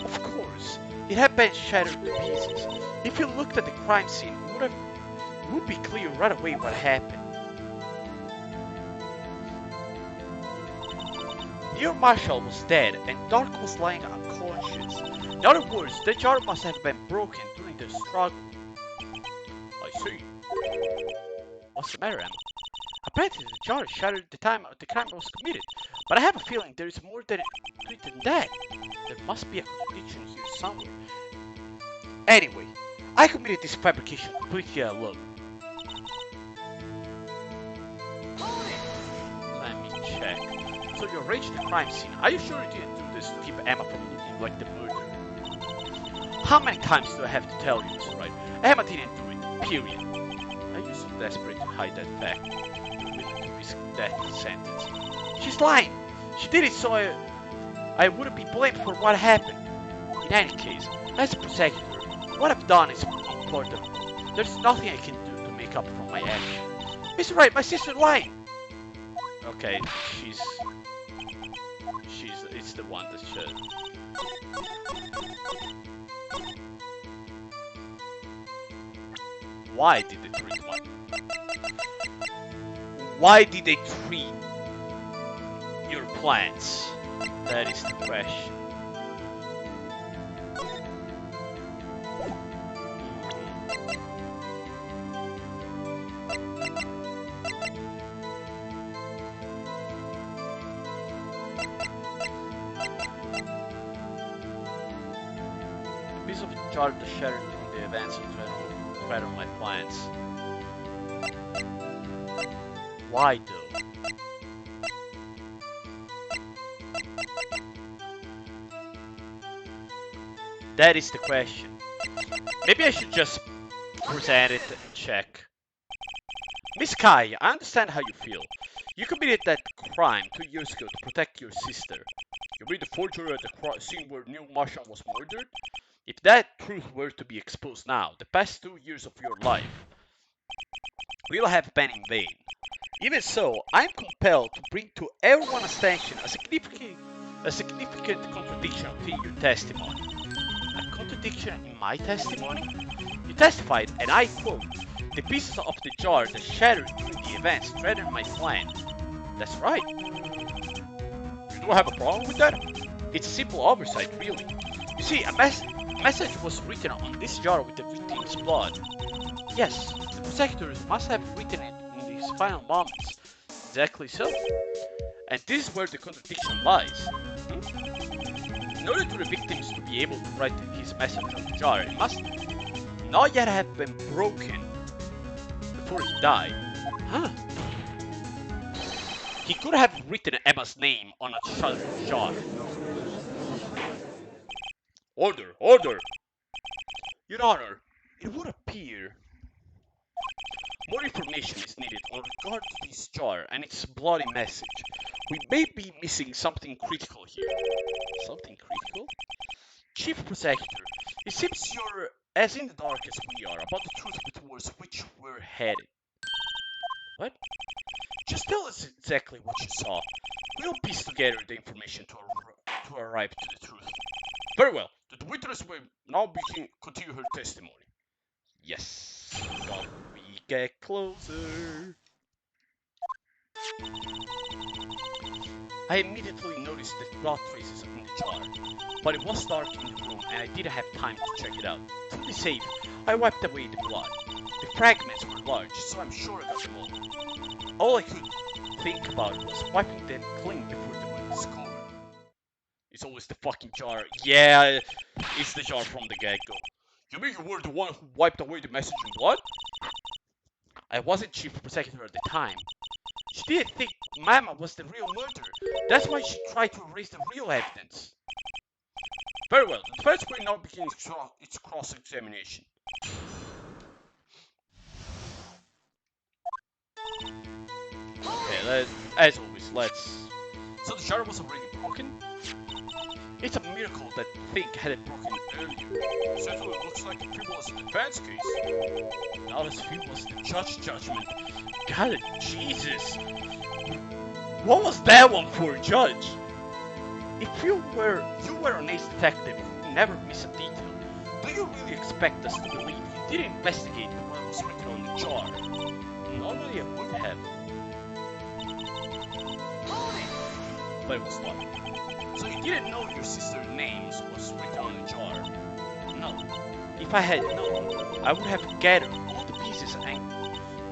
Of course, it had been shattered to pieces. If you looked at the crime scene, it would be clear right away what happened. Neil Marshall was dead, and Dark was lying unconscious. In other words, the jar must have been broken during the struggle. I see. What's the matter, Emma? Apparently the jar shattered the time the crime was committed, but I have a feeling there is more to it than that. There must be a contradiction here somewhere. Anyway, I committed this fabrication completely alone. Let me check. So you arranged the crime scene. Are you sure you didn't do this to keep Emma from looking like the murderer? How many times do I have to tell you, Mr. Wright? Emma didn't do it, period. Are you so desperate to hide that fact? You're willing to risk death sentence. She's lying! She did it so I wouldn't be blamed for what happened. In any case, as a prosecutor, what I've done is important. There's nothing I can do to make up for my action. Mr. Wright, my sister lied! Okay, it's the one that should. Why did they treat one? Why did they treat your plants? That is the question. The piece of chart that shattered during the events of threat on my plants. Why though? That is the question. Maybe I should just present it and check. Miss Kai, I understand how you feel. You committed that crime 2 years ago to protect your sister. You made the forgery at the scene where Neil Marshall was murdered? If that truth were to be exposed now, the past 2 years of your life will have been in vain. Even so, I am compelled to bring to everyone's attention a significant contradiction within your testimony. A contradiction in my testimony? You testified, and I quote, "The pieces of the jar that shattered during the events threatened my plan." That's right. You don't have a problem with that? It's a simple oversight, really. You see, a message was written on this jar with the victim's blood. Yes, the prosecutors must have written it in his final moments. Exactly so. And this is where the contradiction lies. In order for the victims to be able to write his message on the jar, it must not yet have been broken before he died. Huh? He could have written Emma's name on a shattered jar. Order, order! Your Honor, it would appear more information is needed on regard to this jar and its bloody message. We may be missing something critical here. Something critical? Chief Prosecutor, it seems you're as in the dark as we are about the truth towards which we're headed. What? Just tell us exactly what you saw. We'll piece together the information to arrive to the truth. Very well. The witness will now continue her testimony. Yes. But we get closer. I immediately noticed the blood traces in the jar, but it was dark in the room and I didn't have time to check it out. To be safe, I wiped away the blood. The fragments were large, so I'm sure I got them all. All I could think about was wiping them clean before the witness scored. It's always the fucking jar. Yeah, it's the jar from the get-go. You mean you were the one who wiped away the message in blood? I wasn't chief prosecutor at the time. She didn't think Mama was the real murderer. That's why she tried to erase the real evidence. Very well. The defense will now begin its cross-examination. Okay, as always, let's... So the jar was already broken? It's a miracle that thing hadn't broken earlier. Certainly looks like a frivolous defense case. Not as feeble as the judge's judgment. God, Jesus! What was that one for, Judge? If you were an ace detective who never miss a detail, do you really expect us to believe you didn't investigate what was written on the jar? Normally I would have. But it was not. So you didn't know your sister's name was written on the jar? No. If I had known, I would have gathered all the pieces and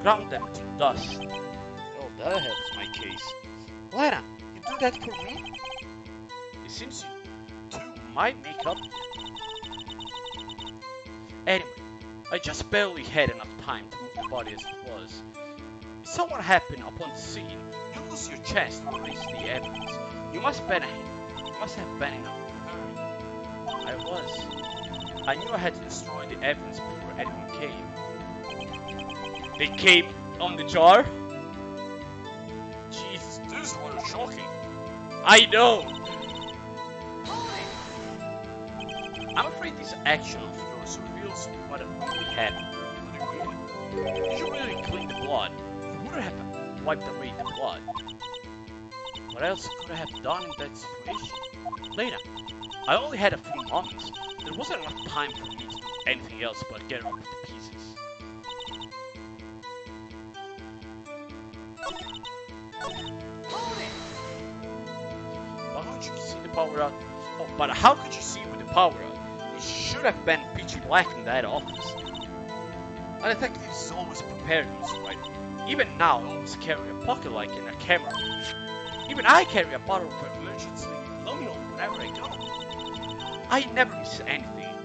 ground them to dust. Oh, that helps my case. Lena, you do that for me? It seems you two might make up. Anyway, I just barely had enough time to move the body as it was. If someone happened upon the scene, you lose your chance to erase the evidence. You must have been in a hurry. I was. I knew I had to destroy the evidence before anyone came. They came on the jar? Jesus, This is rather shocking. I know! I'm afraid this action of yours reveals what really happened. What do you mean? If you really cleaned the blood, you wouldn't have wiped away the blood. What else could I have done in that situation? Later, I only had a few moments. There wasn't enough time for me to do anything else but get rid of the pieces. But how could you see the power out? Oh, but how could you see with the power out? It should have been pitchy black in that office. A detective is always prepared, Mr. Wright. Even now, I always carry a pocket light and a camera. Even I carry a bottle of emergency luminol wherever I go. I never miss anything.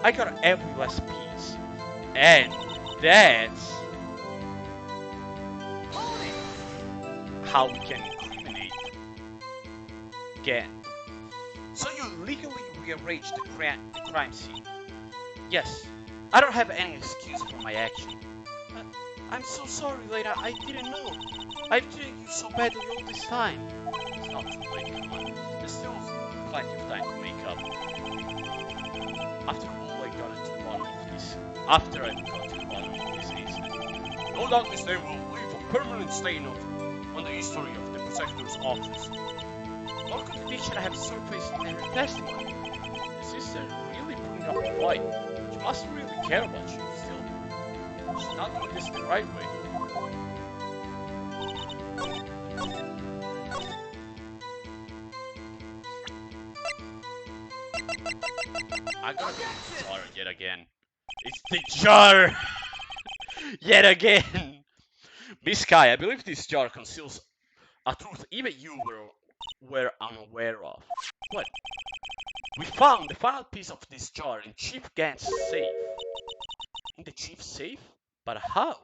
I got every last piece. And that's... how we can incriminate Gant. So you legally rearranged the crime scene. Yes, I don't have any excuse for my action. I'm so sorry, Lena. I didn't know. I've treated you so badly all this time. It's not too late, come on. There's still plenty of time to make up. After all, I got to the bottom of this. After I got to the bottom of this incident. No doubt this day will leave a permanent stain on the history of the Protector's office. What contradiction have surfaced in her testimony? The sister really putting up a fight. She must really care about you still. She's not doing this the right way. I gotta be the jar yet again. It's the jar! Yet again! Miss Kai, I believe this jar conceals a truth even you were unaware of. What? We found the final piece of this jar in Chief Gant's safe. In the chief's safe? But how?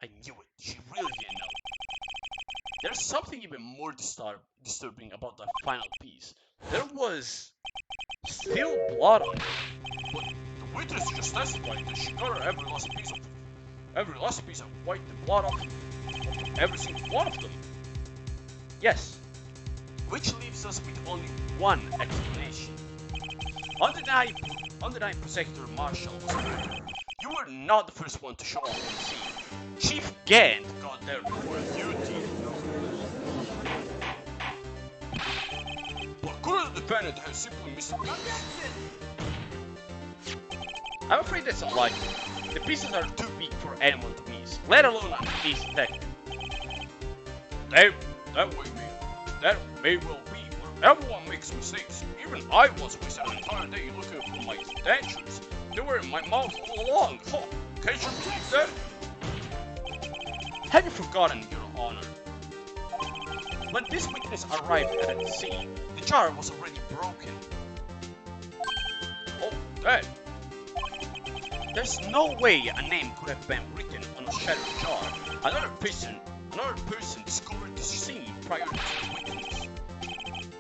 I knew it. She really didn't know. There's something even more disturbing about that final piece. There was still blood on it. But the witness just testified that she got her every last piece and wiped the blood off every single one of them. Yes, Which leaves us with only one explanation. Undenied Protector Marshall was murdered. You were not the first one to show up on the scene. Chief Gant got there before you did. But couldn't the defendant have simply missed the piece? I'm afraid that's unlikely. The pieces are too big for anyone to miss, let alone an ace detective. That may well be, but everyone makes mistakes. Even I once wasted an entire day looking for my dentures. They were in my mouth all along. Huh, can't you believe that? Have you forgotten, Your Honor? When this witness arrived at the scene, the jar was already broken. Oh, that. There's no way a name could have been written on a shattered jar. Another person discovered the scene prior to the witness.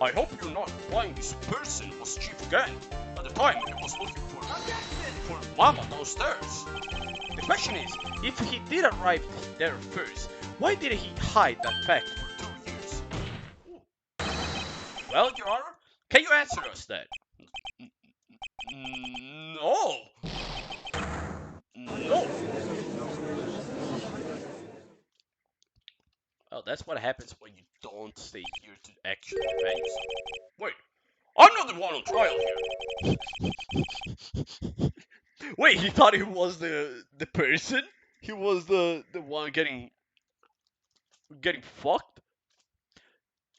I hope you're not implying this person was Chief Gant. At the time, he was looking for Mama downstairs. The question is, if he did arrive there first, why did he hide that fact for 2 years? Well, Your Honor, can you answer us that? No. No. Well, that's what happens when you don't stay here to actually defend yourself. Wait, I'm not the one on trial here. Wait, he thought he was the person? He was the one getting fucked?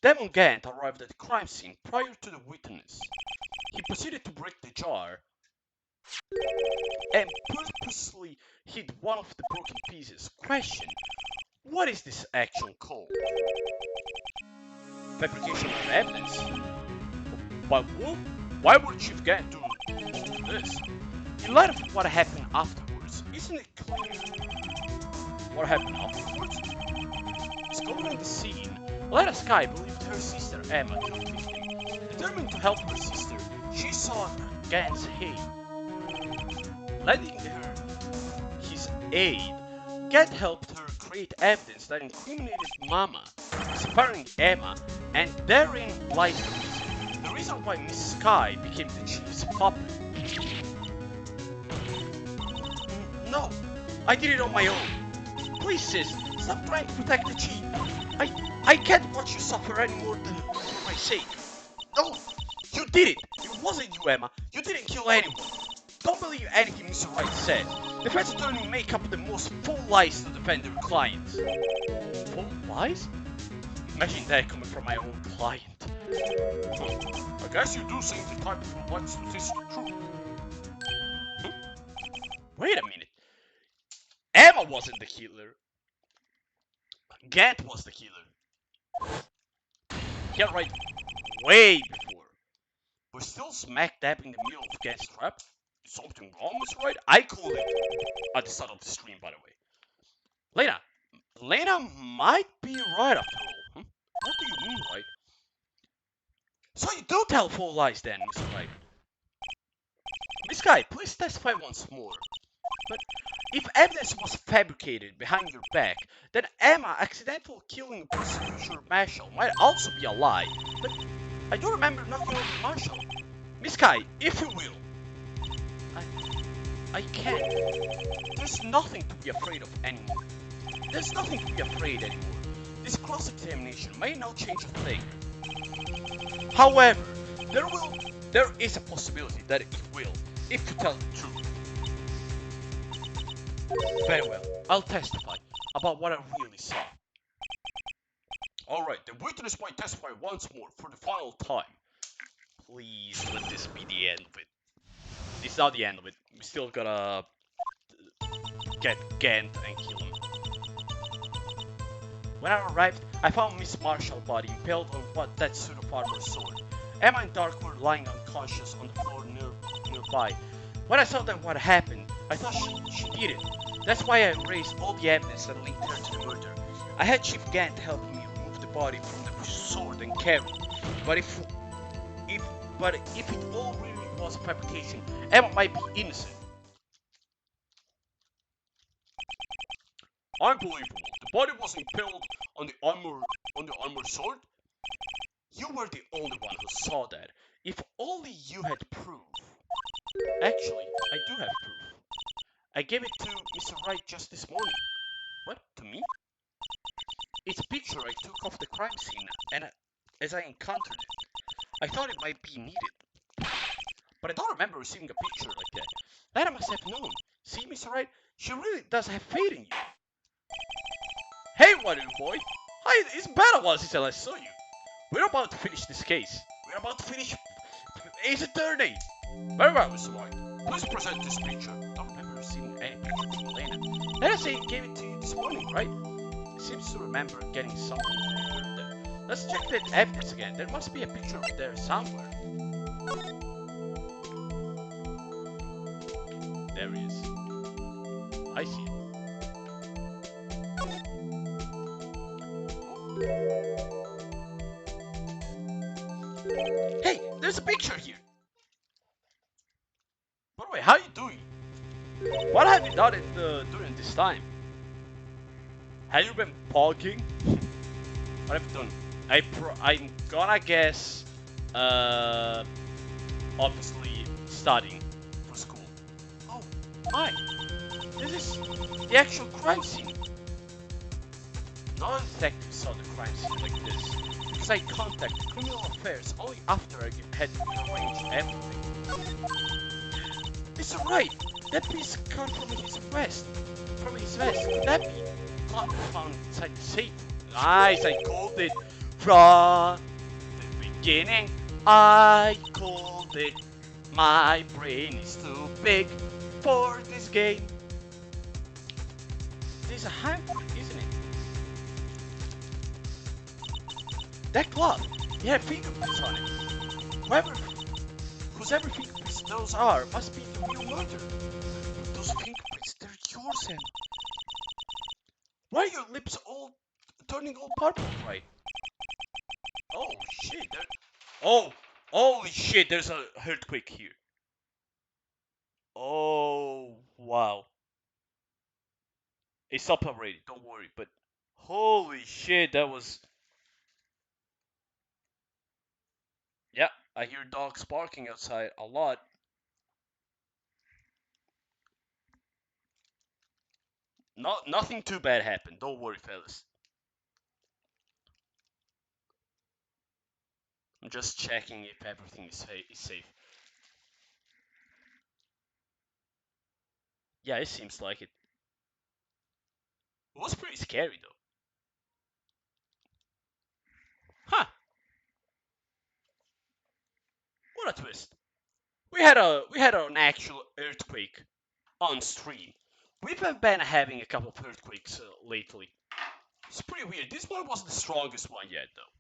Demon Gant arrived at the crime scene prior to the witness. He proceeded to break the jar and purposely hid one of the broken pieces. Question: what is this action called? Fabrication of evidence. But why would Chief Gant do this? In light of what happened afterwards, isn't it clear What happened afterwards? discovering on the scene? Lena Sky believed her sister Emma killed the victim. Determined to help her sister, she saw Gant's aid. Lending her his aid, Gant helped her create evidence that incriminated Mama, separating Emma, and therein lies the reason why Miss Sky became the chief's puppet. No, I did it on my own. Please, sis, stop trying to protect the chief. I can't watch you suffer any more than for my sake. No, you did it. It wasn't you, Emma. You didn't kill anyone. Don't believe anything Mr. Wright said. Defense attorney make up the most full lies to defend their clients. Full lies? Imagine that coming from my own client. I guess you do think the type of lies to this the truth. Wait a minute. Emma wasn't the killer. Gant was the killer. Yeah, right. Way before. We're still smack dab in the middle of Gant's trap. Is something wrong, Mr. Wright? I called it at the start of the stream, by the way. Lena might be right after all. What do you mean, right? So you do tell full lies then, Mr. Wright. Miss Guy, please testify once more. But if evidence was fabricated behind your back, then Emma accidentally killing Prosecutor Marshall might also be a lie. But I don't remember knocking over Marshall. Miss Guy, if you will. I can't. There's nothing to be afraid of anymore. There's nothing to be afraid anymore. This cross-examination may not change a thing. However, there is a possibility that it will, if you tell the truth. Very well, I'll testify about what I really saw. Alright, the witness might testify once more for the final time. Please let this be the end of it. It's not the end of it. We still gotta get Gant and kill him. When I arrived, I found Miss Marshall's body impaled on what that suit of armor sword. Emma and Dark were lying unconscious on the floor nearby. When I saw that what happened, I thought she did it. That's why I erased all the evidence that linked her to the murder. I had Chief Gant help me remove the body from the sword and carry it. But if it all really was fabrication, Emma might be innocent. Unbelievable. The body was impaled on the armor sword? You were the only one who saw that. If only you had proof. Actually, I do have proof. I gave it to Mr. Wright just this morning. What? To me? It's a picture I took of the crime scene, and as I encountered it, I thought it might be needed. But I don't remember receiving a picture like that. Lena must have known. See, Mr. Wright, she really does have faith in you. Hey, what you boy? Hi, it's been a while since I last saw you. We're about to finish this case. We're about to finish Ace Attorney. Very well, Mr. Wright. Please present this picture. I don't remember receiving any picture from Lena. Lena said he gave it to you this morning, right? He seems to remember getting something from her there. Let's check that evidence again. There must be a picture of there somewhere. There he is. I see it. Hey, there's a picture here. By the way, how you doing? What have you done during this time? Have you been pogging? What have you done? I'm gonna guess, obviously studying for school. Oh, hi. This is the actual crime scene. No detective saw the crime scene like this, because I contacted criminal affairs only after I had rearranged everything. Mr. Wright, that piece cut from his vest. Could that be cloth found inside the safe? Nice, I called it from the beginning. I called it. My brain is too big for this game. This is a handprint, isn't it? That glove, it had fingerprints on it. Whosever fingerprints those are must be the real murderer. But those fingerprints, they're yours, Em. Why are your lips turning all purple, right? Oh shit! Oh, holy shit! There's a earthquake here. Oh wow! It's up already. Don't worry. But holy shit, that was. Yeah, I hear dogs barking outside a lot. Nothing too bad happened. Don't worry, fellas. I'm just checking if everything is safe. Yeah, it seems like it. It was pretty scary though. Huh? What a twist. We had an actual earthquake on stream. We've been having a couple of earthquakes lately. It's pretty weird. This one wasn't the strongest one yet though.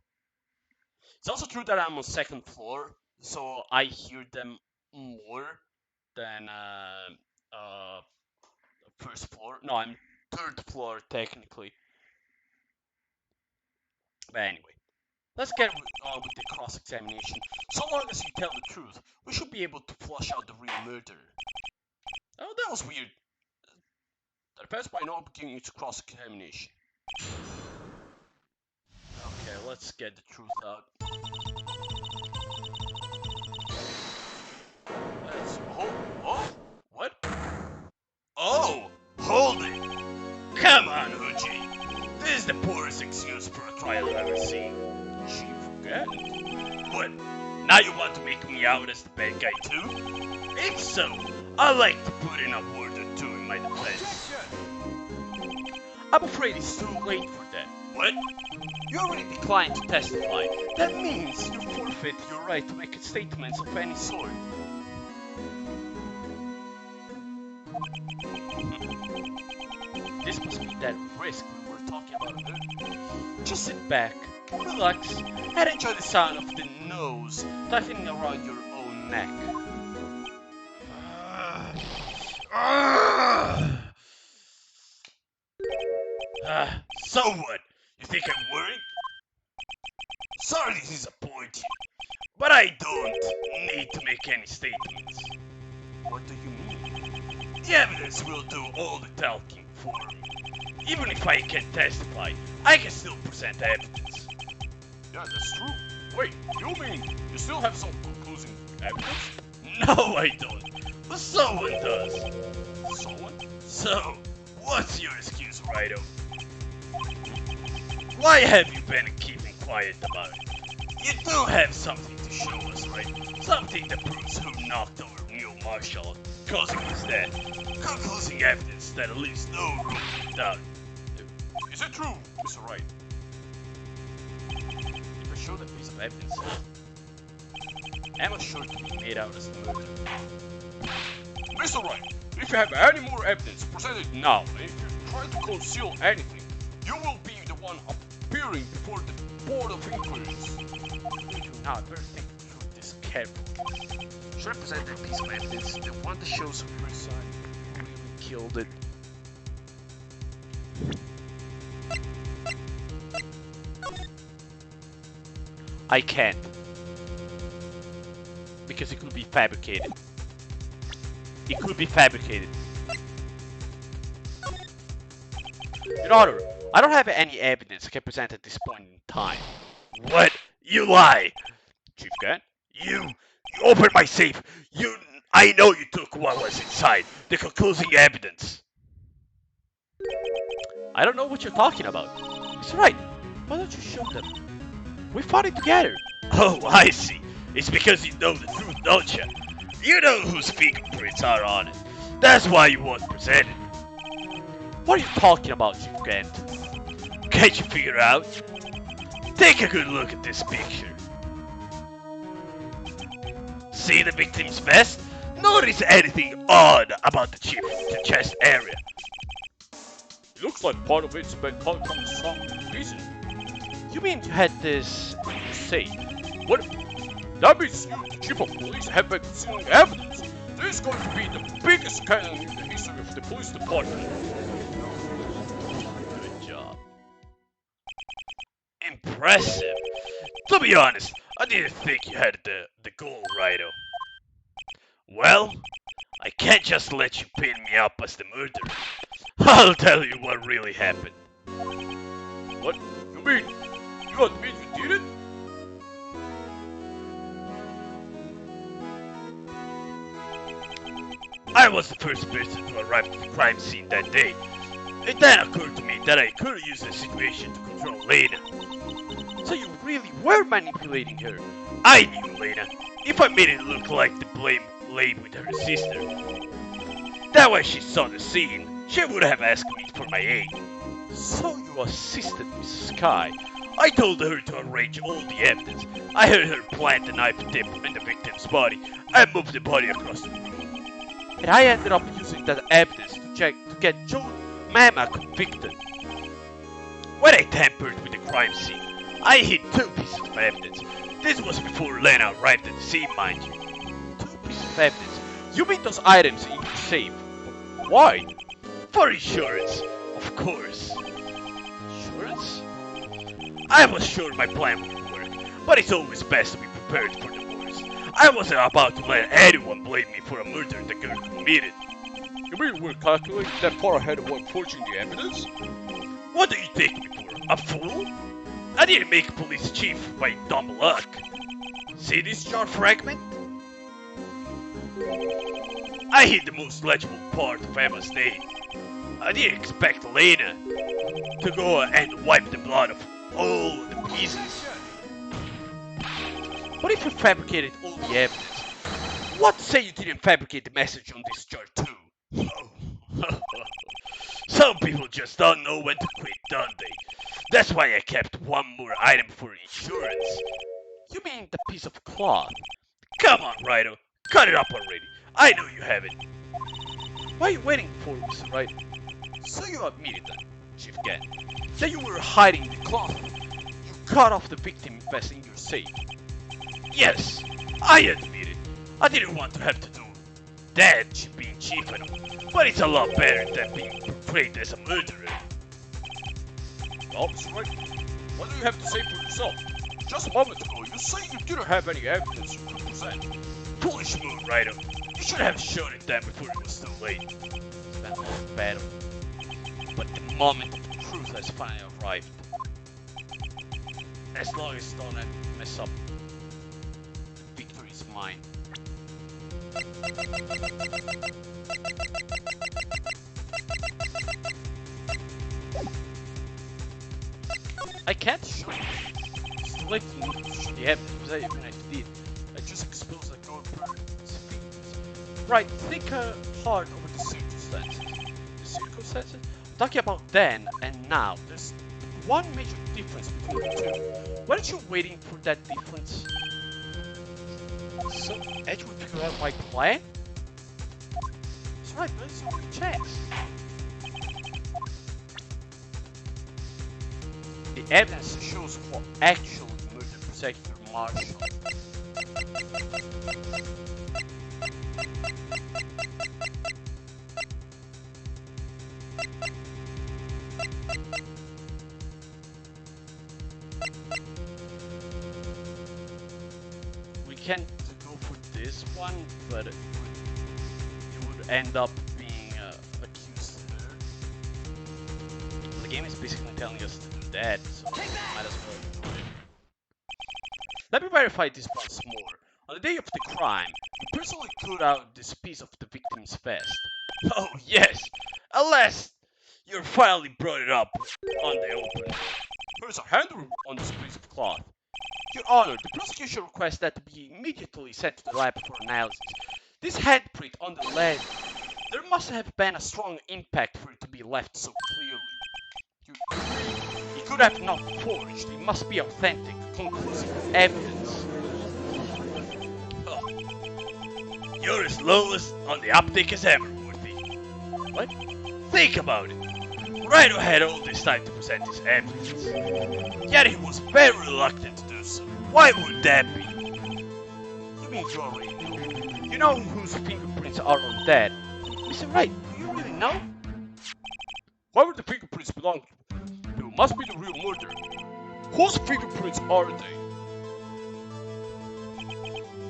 It's also true that I'm on second floor, so I hear them more than first floor. No, I'm third floor technically. But anyway, let's get on with the cross-examination. So long as you tell the truth, we should be able to flush out the real murderer. Oh, that was weird. That depends by not beginning to cross-examination. Okay, let's get the truth out. Let's... Oh, what? Oh, hold it! Come on, Uji. This is the poorest excuse for a trial I've ever seen. She forget? What? Now you want to make me out as the bad guy too? If so, I'd like to put in a word or two in my defense. I'm afraid it's too late for that. What? You already declined to testify. That means you forfeit your right to make statements of any sort. This must be that risk we were talking about earlier. Just sit back, relax, and enjoy the sound of the nose tightening around your own neck. So what? You think I'm worried? Sorry to disappoint you, but I don't need to make any statements. What do you mean? The evidence will do all the talking for me. Even if I can't testify, I can still present evidence. Yeah, that's true. Wait, you mean you still have some conclusive evidence? No, I don't. But someone does. Someone? So, what's your excuse, Wright? Why have you been keeping quiet about it? You do have something to show us, right? Something that proves who knocked over Neil Marshall, causing his death. Conclusive evidence that leaves no room for doubt. Is it true, Mr. Wright? If I show that piece of evidence, Emma's sure to be made out as the murderer. Mr. Wright, if you have any more evidence, present it now. And if you try to conceal anything, you will be the one appearing before the Board of Inquiries. Now I better think through this carefully. Should I present that piece of evidence, the one that shows her son really killed it? I can't. Because it could be fabricated. It could be fabricated. Your Honor, I don't have any evidence I can present at this point in time. What? You lie! Chief Gunn? You opened my safe! I know you took what was inside. The conclusive evidence. I don't know what you're talking about. It's right. Why don't you show them? We fought it together. Oh, I see. It's because you know the truth, don't you? You know whose fingerprints are on it. That's why you won't present it. What are you talking about, Chief Grant? Can't you figure out? Take a good look at this picture. See the victim's vest? Notice anything odd about the chest area? It looks like part of it's been cut from some pieces. You mean you had this in your safe? What? That means you, the Chief of Police, have been concealing evidence. This is going to be the biggest scandal in the history of the police department. Good job. Impressive. To be honest, I didn't think you had the goal, Righto. Well, I can't just let you pin me up as the murderer. I'll tell you what really happened. What? You mean? You admit you did it? I was the first person to arrive at the crime scene that day. It then occurred to me that I could use the situation to control Lena. So you really were manipulating her? I knew Lena. If I made it look like the blame lay with her sister, that way she saw the scene, she would have asked me for my aid. So you assisted Mrs. Sky. I told her to arrange all the evidence. I heard her plant the knife tip in the victim's body and move the body across the room. And I ended up using that evidence to get Joe Mama convicted. When I tampered with the crime scene, I hid 2 pieces of evidence. This was before Lena arrived at the scene, mind you. 2 pieces of evidence? You mean those items in your safe? Why? For insurance, of course. Insurance? I was sure my plan would work, but it's always best to be prepared for the worst. I wasn't about to let anyone blame me for a murder the girl committed. You mean we're calculating that far ahead of what forging the evidence? What do you take me for? A fool? I didn't make police chief by dumb luck. See this jar fragment? I hid the most legible part of Emma's name. I didn't expect Lena to go and wipe the blood of all the pieces. What if you fabricated all the evidence? What to say you didn't fabricate the message on this jar too? Some people just don't know when to quit, don't they? That's why I kept one more item for insurance. You mean the piece of cloth? Come on, Rhino. Cut it up already. I know you have it. What are you waiting for, Mr. Wright? So you admitted then, Chief Gann, that you were hiding the cloth. You cut off the victim vest in your safe. Yes, I admit it. I didn't want to have to do that being chief and all, but it's a lot better than being portrayed as a murderer. Well, Mr. Wright, what do you have to say for yourself? Just a moment ago, you say you didn't have any evidence you could present. Foolish move, Rhino. You should have shown it then before it was too late. It's been a long battle, but the moment of truth has finally arrived. As long as don't mess up, victory is mine. I can't show you. It's too late for me to show the evidence, because even if I did, I just exposed the gold person's fingers. Right, think hard over the circumstances. The circumstances? I'm talking about then and now. There's one major difference between the two. Weren't you waiting for that difference? So, Edge would figure out my plan? That's right, but it's a good chance. The evidence shows what actually murdered Prosecutor Marshall. We can't go for this one, but it would end up being accused there. The game is basically telling us to do that, so might as well do it. Let me verify this once more. On the day of the crime, you personally cut out this piece of the victim's vest. Oh, yes. Alas, you finally brought it up on the open. There's a handle on this piece of cloth. Your Honor, the prosecution requests that to be immediately sent to the lab for analysis. This handprint on the lead, there must have been a strong impact for it to be left so clearly. It could have not forged. It must be authentic, conclusive evidence. Oh. You're as lawless on the uptake as ever, Worthy. What? Think about it. Rhino had all this time to present his evidence, yet he was very reluctant to do so. Why would that be? You mean you already know? You know whose fingerprints are on that? Mr. Wright, do you really know? Whoever the fingerprints belong to must be the real murderer. Whose fingerprints are they?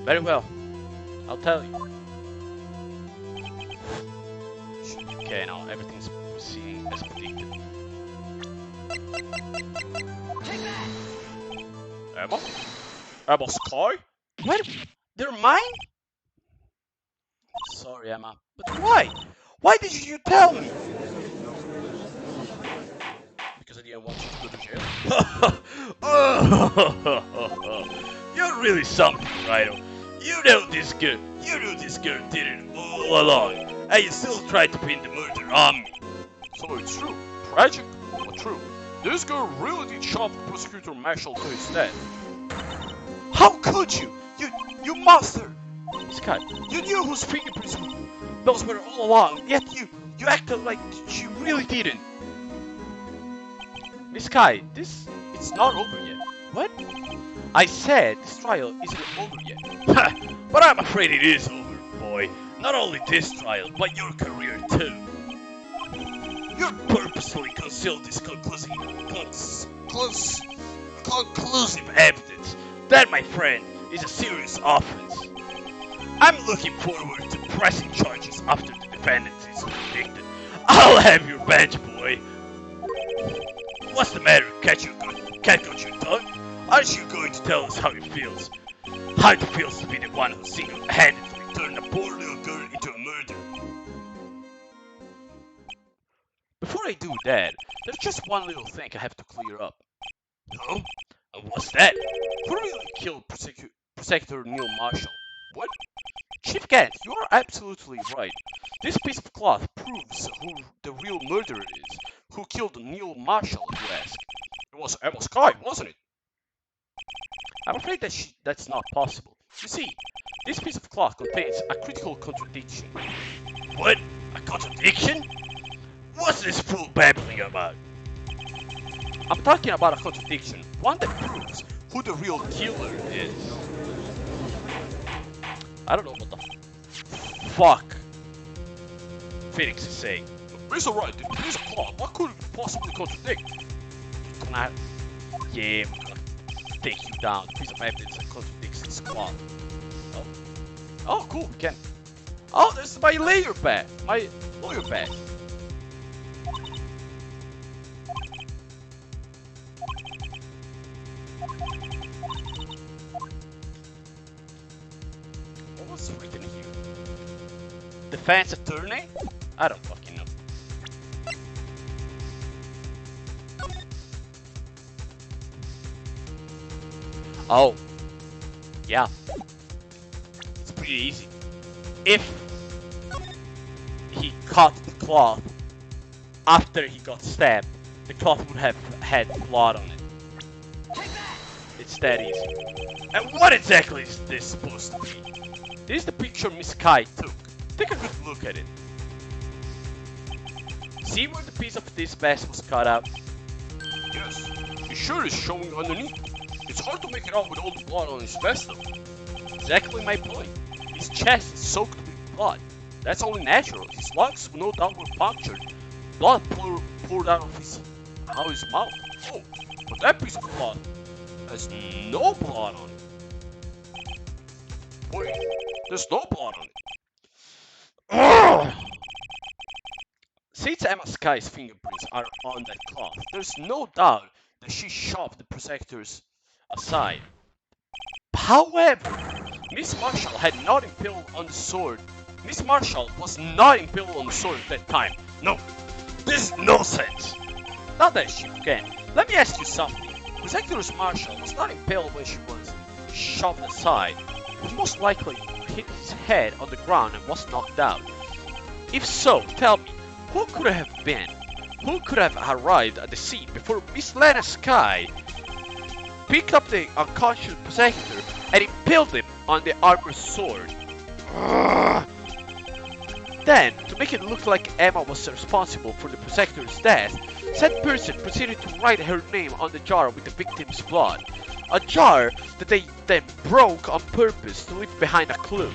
Very well. I'll tell you. Okay, now everything's proceeding as predicted. Emma? Emma Sky? What? They're mine? Sorry, Emma. But why? Why did you tell me? Because I didn't want you to go to jail. You're really something, Rhino. You knew this girl did it all along, and you still tried to pin the murder on me. So it's true. Tragic, but true. This girl really did shove Prosecutor Marshall to his death. How could you? You monster! Scott, you knew whose fingerprints those were all along, yet you acted like you really didn't. Miss Kai, it's not over yet. What? I said this trial isn't over yet. But I'm afraid it is over, boy. Not only this trial, but your career too. You purposely concealed this conclusive evidence. That, my friend, is a serious offense. I'm looking forward to pressing charges after the defendant is convicted. I'll have your bench, boy. What's the matter? Cat got your tongue? Aren't you going to tell us how it feels? How it feels to be the one who single-handedly turned a poor little girl into a murderer? Before I do that, there's just one little thing I have to clear up. Huh? And what's that? Who really killed Prosecutor Neil Marshall? What? Chief Gant, you are absolutely right. This piece of cloth proves who the real murderer is. Who killed Neil Marshall, you ask? It was Emma Sky, wasn't it? I'm afraid that's not possible. You see, this piece of cloth contains a critical contradiction. What? A contradiction? What's this fool babbling about? I'm talking about a contradiction, one that proves who the real killer is. I don't know what the fuck Phoenix is saying. Mr. Wright, the piece of cloth, what could it possibly contradict? Yeah, we're gonna take you down. The piece of evidence that contradicts this cloth. Oh, cool, we can. Oh, there's my lawyer badge. My lawyer badge. What's written here? Defense attorney? I don't fucking know. Oh. Yeah. It's pretty easy. If he cut the cloth after he got stabbed, the cloth would have had blood on it. It's that easy. And what exactly is this supposed to be? This is the picture Miss Kai took. Take a good look at it. See where the piece of this vest was cut out? Yes, it sure is showing underneath. It's hard to make it out with all the blood on his vest though. Exactly my point. His chest is soaked with blood. That's only natural. His lungs no doubt were punctured. Blood poured out of his mouth. Oh, but that piece of cloth has no blood on it. Wait, there's no blood on it. Since Emma Sky's fingerprints are on that cloth, there's no doubt that she shoved the prosecutors aside. However, Miss Marshall had not impaled on the sword. Miss Marshall was not impaled on the sword at that time. No, this is nonsense. Now that she can, let me ask you something. Prosecutor Marshall was not impaled when she was shoved aside. He most likely hit his head on the ground and was knocked out. If so, tell me, who could it have been? Who could have arrived at the scene before Miss Lena Sky picked up the unconscious prosecutor and impaled him on the armored sword? Then, to make it look like Emma was responsible for the prosecutor's death, said person proceeded to write her name on the jar with the victim's blood. A jar that they then broke on purpose to leave behind a clue.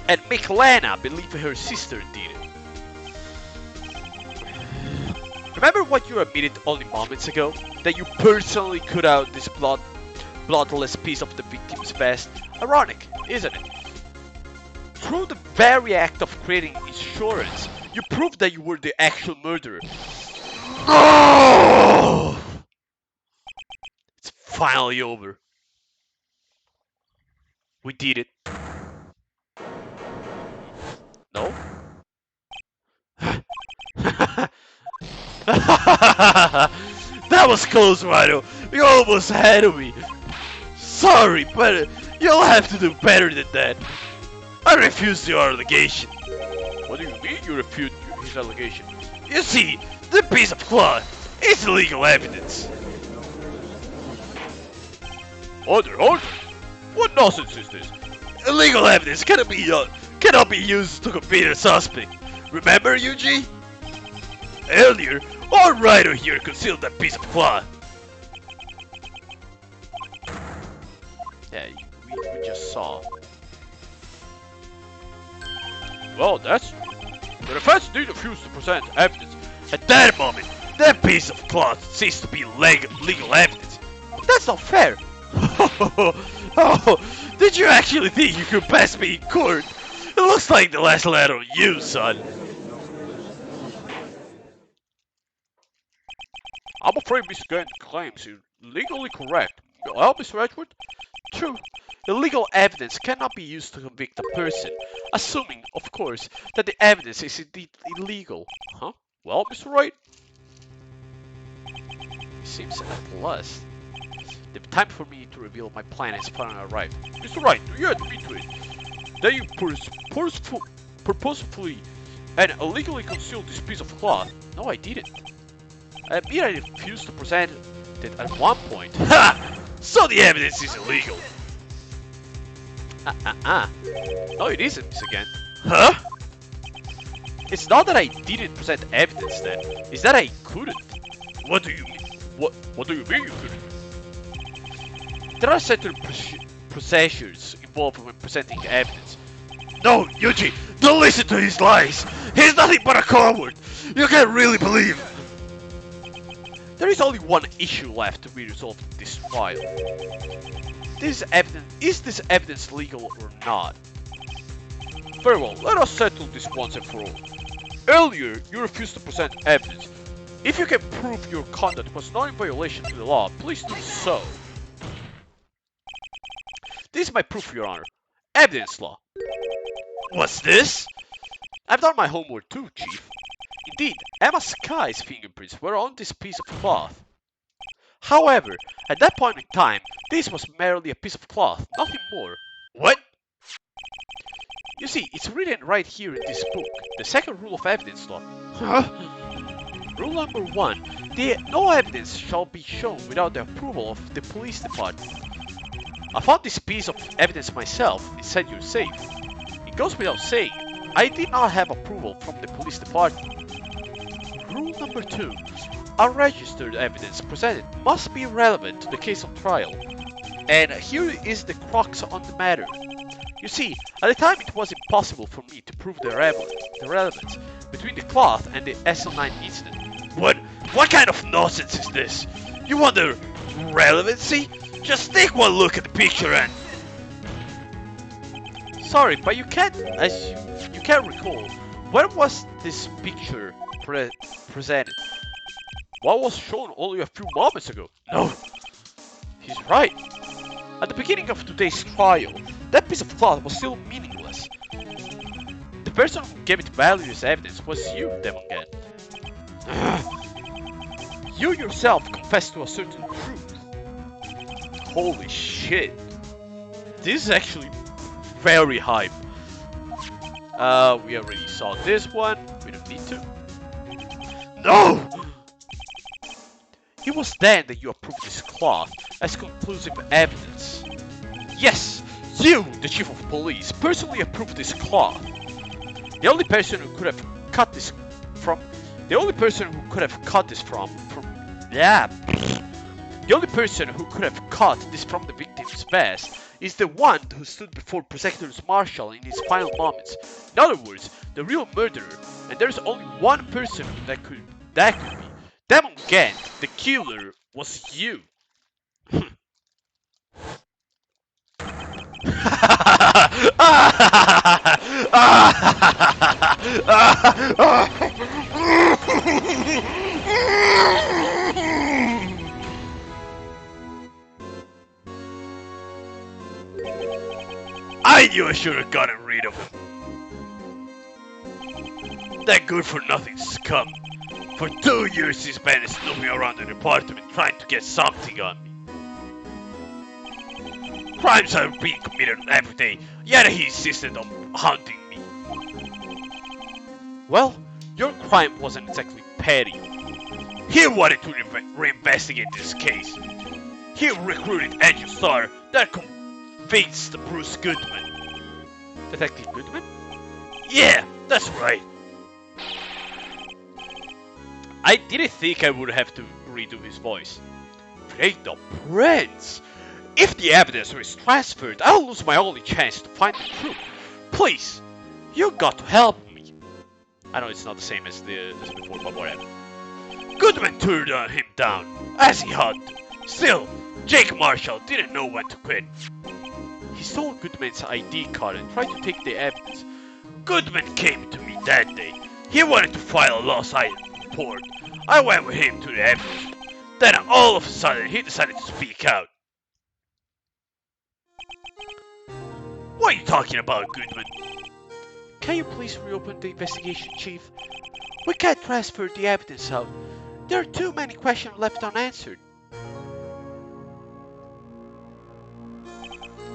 And make Lena believe her sister did it. Remember what you admitted only moments ago? That you personally cut out this bloodless piece of the victim's vest? Ironic, isn't it? Through the very act of creating insurance, you proved that you were the actual murderer. No! It's finally over. We did it. No? That was close, Rhino. You almost had me. Sorry, but you'll have to do better than that. I refuse your allegation. What do you mean you refute his allegation? You see, the piece of cloth is legal evidence. Order! What nonsense is this? Illegal evidence cannot be used to convict a suspect. Remember, Yuji? Earlier, our writer here concealed that piece of cloth. Yeah, we just saw. Well, that's... The defense did refuse to present evidence. At that moment, that piece of cloth ceased to be legal evidence. That's not fair! Oh, did you actually think you could pass me in court? It looks like the last letter on you, son. I'm afraid Mr. Gant claims you're legally correct. Well, Mr. Edgeworth? True. Illegal evidence cannot be used to convict a person, assuming, of course, that the evidence is indeed illegal. Huh? Well, Mr. Wright? It seems at last. The time for me to reveal my plan has finally arrived. Mr. Wright, do you admit to it? That you purposefully and illegally concealed this piece of cloth? No, I didn't. I admit I refused to present it at one point. Ha! So the evidence is illegal. No, it isn't, Miss again. Huh? It's not that I didn't present evidence then. It's that I couldn't. What do you mean? What do you mean you couldn't? There are certain procedures involved when presenting evidence. No, Yuji, don't listen to his lies. He's nothing but a coward. You can't really believe him. There is only one issue left to be resolved in this trial. Is this evidence legal or not? Very well, let us settle this once and for all. Earlier, you refused to present evidence. If you can prove your conduct was not in violation to the law, please do so. This is my proof, Your Honor. Evidence law. What's this? I've done my homework too, Chief. Indeed, Emma Sky's fingerprints were on this piece of cloth. However, at that point in time, this was merely a piece of cloth, nothing more. What? You see, it's written right here in this book, the second rule of evidence law. Huh? Rule number 1. No evidence shall be shown without the approval of the police department. I found this piece of evidence myself inside your safe. It goes without saying, I did not have approval from the police department. Rule number 2. Unregistered evidence presented must be relevant to the case on trial. And here is the crux on the matter. You see, at the time it was impossible for me to prove the relevance between the cloth and the SL9 incident. What kind of nonsense is this? You want the relevancy? Just take one look at the picture and... Sorry, but you can't recall. When was this picture presented? What was shown only a few moments ago? No, he's right. At the beginning of today's trial, that piece of cloth was still meaningless. The person who gave it valueless evidence was you, Demongan. You yourself confessed to a certain truth. Holy shit. This is actually very hype. We already saw this one. We don't need to. No! It was then that you approved this cloth as conclusive evidence. Yes, you, the chief of police, personally approved this cloth. The only person who could have cut this from the only person who could have cut this from the victim's vest is the one who stood before Protector's Marshal in his final moments. In other words, the real murderer, and there's only one person that could be. Demon Gant, the killer, was you. I knew I should have gotten rid of him. That good-for-nothing scum. For 2 years he's been snooping around the department trying to get something on me. Crimes are being committed every day, yet he insisted on hunting me. Well, your crime wasn't exactly petty. He wanted to reinvestigate this case. He recruited Andrew Starr that convinced Bruce Goodman. Detective Goodman? Yeah, that's right. I didn't think I would have to redo his voice. Great the Prince! If the evidence was transferred, I'll lose my only chance to find the truth. Please, you got to help me. I know it's not the same as before, but whatever. Goodman turned him down, as he had to. Still, Jake Marshall didn't know when to quit. He stole Goodman's ID card and tried to take the evidence. Goodman came to me that day. He wanted to file a lost item report. I went with him to the evidence. Then all of a sudden he decided to speak out. What are you talking about, Goodman? Can you please reopen the investigation, Chief? We can't transfer the evidence out. There are too many questions left unanswered.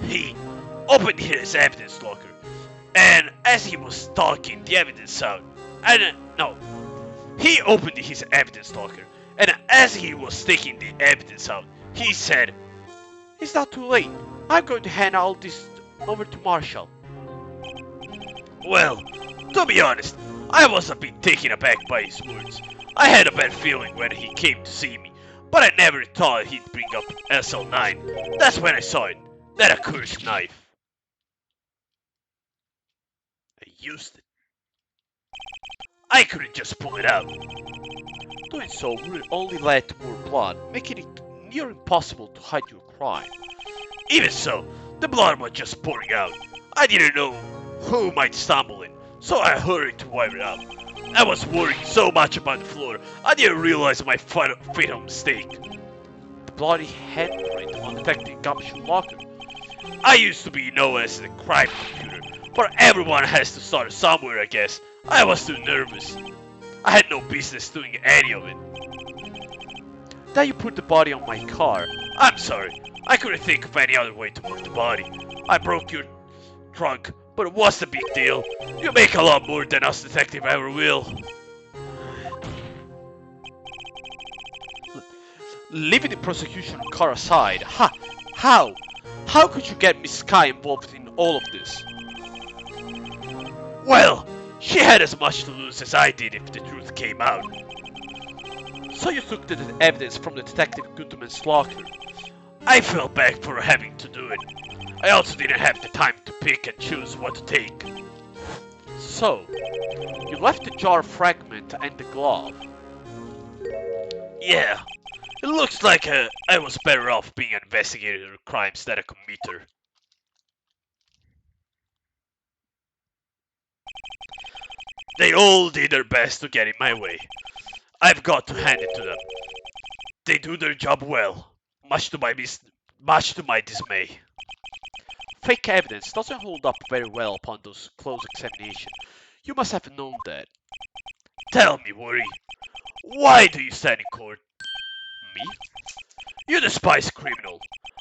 He opened his evidence locker, and as he was talking the evidence out, he opened his evidence locker, and as he was taking the evidence out, he said, "It's not too late. I'm going to hand all this over to Marshall." Well, to be honest, I was a bit taken aback by his words. I had a bad feeling when he came to see me, but I never thought he'd bring up SL9. That's when I saw it. That accursed knife. I used it. I couldn't just pull it out. Doing so would only lead to more blood, making it near impossible to hide your crime. Even so, the blood was just pouring out. I didn't know who might stumble in, so I hurried to wipe it out. I was worried so much about the floor, I didn't realize my fatal mistake. The bloody handprint on Detective Gumshoe locker. I used to be known as the crime computer, but everyone has to start somewhere, I guess. I was too nervous. I had no business doing any of it. Then you put the body on my car. I'm sorry, I couldn't think of any other way to move the body. I broke your trunk, but what's the big deal? You make a lot more than us detective ever will. Leaving the prosecution car aside, how? How could you get Miss Sky involved in all of this? Well, she had as much to lose as I did if the truth came out. So you took the evidence from the Detective Goodman's locker. I felt bad for having to do it. I also didn't have the time to pick and choose what to take. So, you left the jar fragment and the glove. Yeah, it looks like I was better off being an investigator of crimes than a committer. They all did their best to get in my way. I've got to hand it to them. They do their job well, much to my dismay. Fake evidence doesn't hold up very well upon those close examination. You must have known that. Tell me, Worry, why do you stand in court? Me? You despise criminal.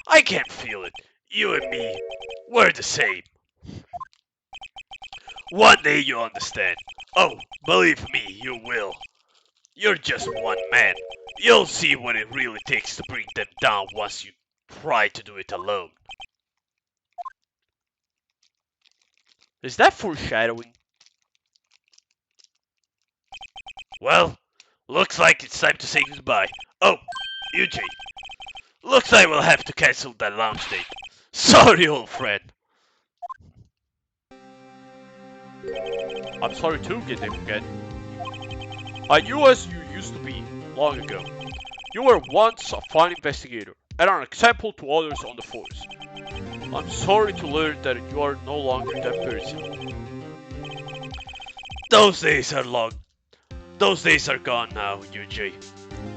I can't feel it. You and me, we're the same. One day you'll understand. Oh, believe me, you will. You're just one man. You'll see what it really takes to bring them down once you try to do it alone. Is that foreshadowing? Well, looks like it's time to say goodbye. Oh, UJ. Looks like we'll have to cancel that lounge date. Sorry, old friend. I'm sorry too, Kid. I knew as you used to be, long ago. You were once a fine investigator, and an example to others on the force. I'm sorry to learn that you are no longer that person. Those days are long. Those days are gone now, UJ.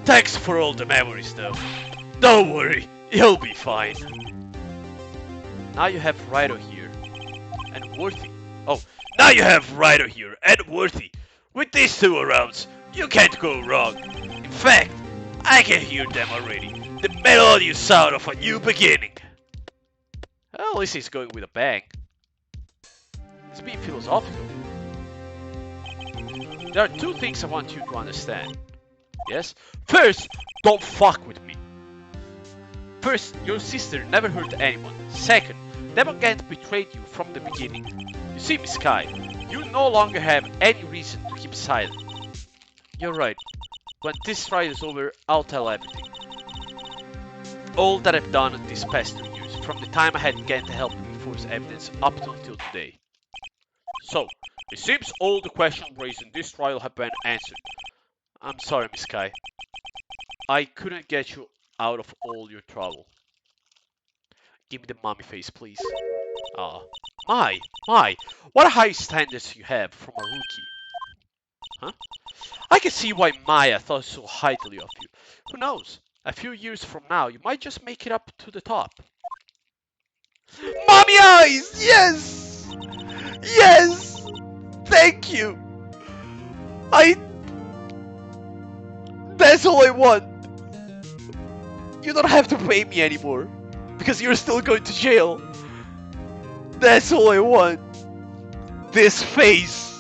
Thanks for all the memories though. Don't worry, you'll be fine. Now you have Wright here. And Worthy. Oh, now you have Wright here and Worthy. With these two around, you can't go wrong. In fact, I can hear them already. The melodious sound of a new beginning. Well, at least he's going with a bang. It's being philosophical. There are two things I want you to understand. Yes? First, don't fuck with me. First, your sister never hurt anyone. Second, Demogorgon betrayed you from the beginning. You see, Miss Sky, you no longer have any reason to keep silent. You're right. When this trial is over, I'll tell everything. All that I've done these past 2 years, from the time I had began to help reinforce evidence up until today. So, it seems all the questions raised in this trial have been answered. I'm sorry, Miss Sky. I couldn't get you out of all your trouble. Give me the mommy face, please. Ah, my, what high standards you have from a rookie. Huh? I can see why Maya thought so highly of you. Who knows? A few years from now, you might just make it up to the top. Mommy eyes! Yes! Yes! Thank you! That's all I want! You don't have to pay me anymore, because you're still going to jail. That's all I want. This face.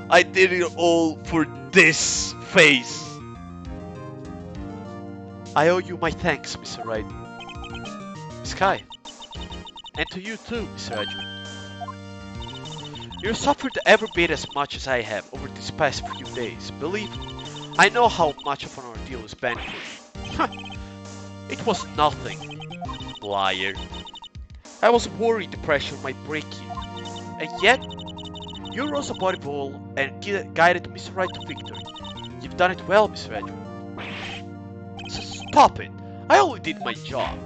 I did it all for this face. I owe you my thanks, Mr. Wright. Sky. And to you too, Mr. Edgewood. You suffered every bit as much as I have over these past few days. Believe me, I know how much of an ordeal is been for you. It was nothing, liar. I was worried the pressure might break you. And yet, you rose above it all and guided Mr. Wright to victory. You've done it well, Mr. Edgewood. So stop it. I only did my job.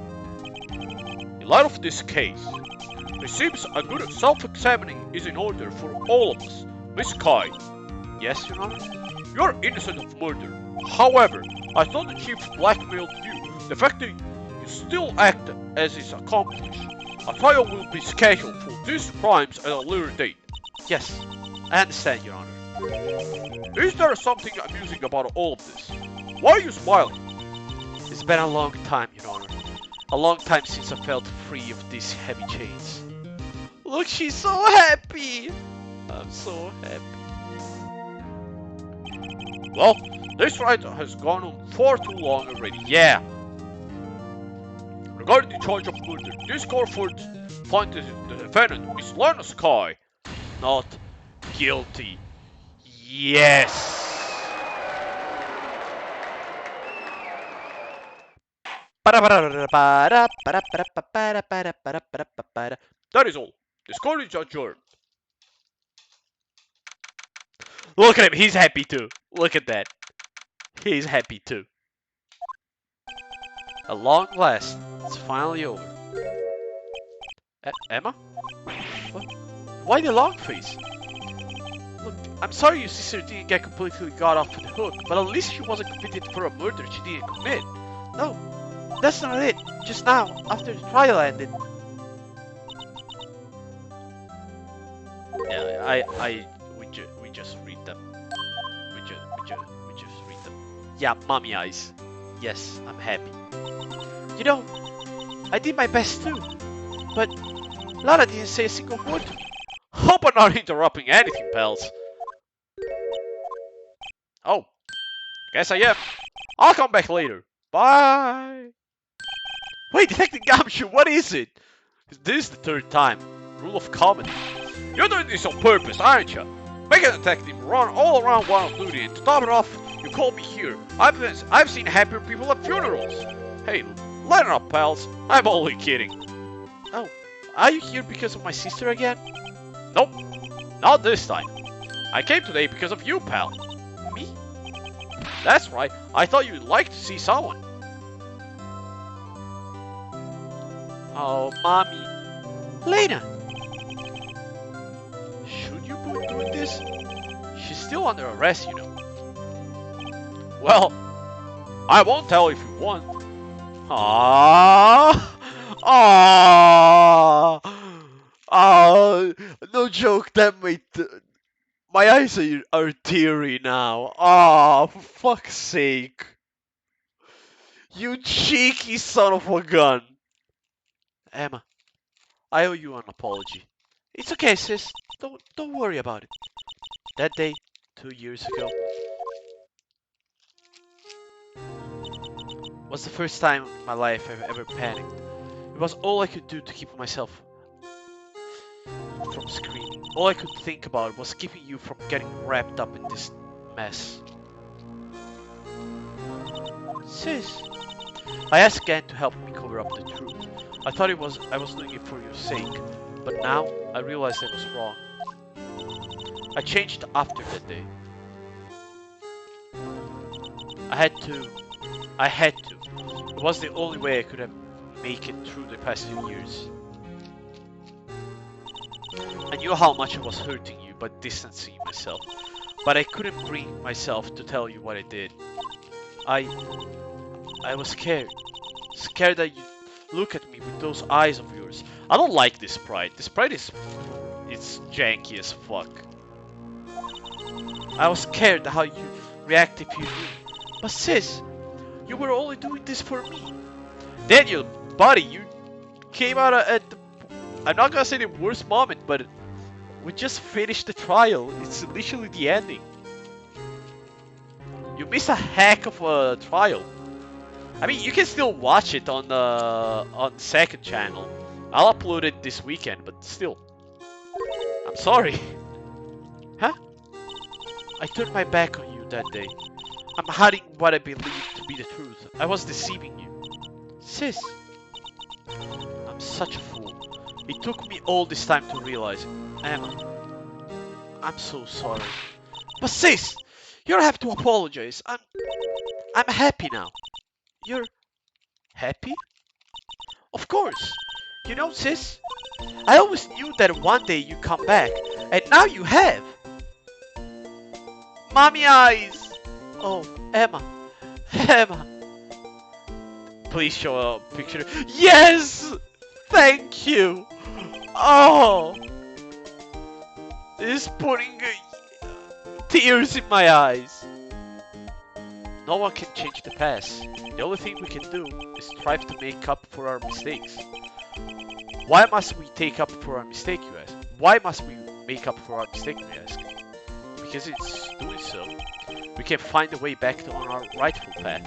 In light of this case, it seems a good self-examining is in order for all of us. Miss Kai, Yes, Your Honor? you're innocent of murder. However, I thought the chief blackmailed you. The fact that you still act as is accomplished. A trial will be scheduled for these crimes at a later date. Yes, I understand, Your Honor. Is there something amusing about all of this? Why are you smiling? It's been a long time, Your Honor. A long time since I felt free of these heavy chains. Look, she's so happy! I'm so happy. Well, this ride has gone on far too long already. Yeah. Regarding the charge of murder, this court finds the defendant, Miss Lana Sky, Not guilty. Yes! That is all. This court is adjourned. Look at him, he's happy too. Look at that. He's happy too. At long last, it's finally over. Emma? What? Why the long face? Look, I'm sorry your sister didn't get completely got off the hook, but at least she wasn't convicted for a murder she didn't commit. No, that's not it. Just now, after the trial ended. Yeah, we just read them. We just read them. Yeah, mommy eyes. Yes, I'm happy. You know, I did my best too, but Lara didn't say a single word to me. Hope I'm not interrupting anything, pals. Oh, guess I am. I'll come back later. Bye. Wait, Detective Gumshoe, what is it? This is the third time. Rule of comedy. You're doing this on purpose, aren't you? Make a detective run all around while on duty, and to top it off, you call me here. I've seen happier people at funerals. Hey, lighten up, pals. I'm only kidding. Oh, are you here because of my sister again? Nope, not this time. I came today because of you, pal. Me? That's right. I thought you'd like to see someone. Oh, mommy. Lena! Should you be doing this? She's still under arrest, you know. Well, I won't tell if you want. Ah! Ah! Ah! No joke, that made my eyes are teary now. Ah, for fuck's sake! You cheeky son of a gun! Emma, I owe you an apology. It's okay, sis. Don't worry about it. That day, 2 years ago, was the first time in my life I've ever panicked. It was all I could do to keep myself from screaming. All I could think about was keeping you from getting wrapped up in this mess. Sis, I asked Gan to help me cover up the truth. I thought I was doing it for your sake, but now I realize I was wrong. I changed after that day. I had to I had to. It was the only way I could have make it through the past 2 years. I knew how much I was hurting you by distancing myself, but I couldn't bring myself to tell you what I did. I was scared. Scared that you'd look at me with those eyes of yours. I don't like this sprite. This sprite is... it's janky as fuck. I was scared how you react if you knew. But sis, you were only doing this for me. Daniel, buddy, you came out at the... I'm not gonna say the worst moment, but we just finished the trial. It's literally the ending. You missed a heck of a trial. I mean, you can still watch it on the second channel. I'll upload it this weekend, but still. I'm sorry. Huh? I turned my back on you that day. I'm hiding what I believe to be the truth. I was deceiving you. Sis. I'm such a fool. It took me all this time to realize it. Emma. I'm so sorry. But sis! You don't have to apologize. I'm happy now. You're happy? Of course. You know, sis, I always knew that one day you'd come back, and now you have. Mommy eyes! Oh, Emma. Emma. Please show a picture. Yes! Thank you! Oh! This is putting tears in my eyes. No one can change the past. The only thing we can do is strive to make up for our mistakes. Why must we take up for our mistake, you ask? Why must we make up for our mistake, you ask? Because it's doing so, we can find a way back on our rightful path.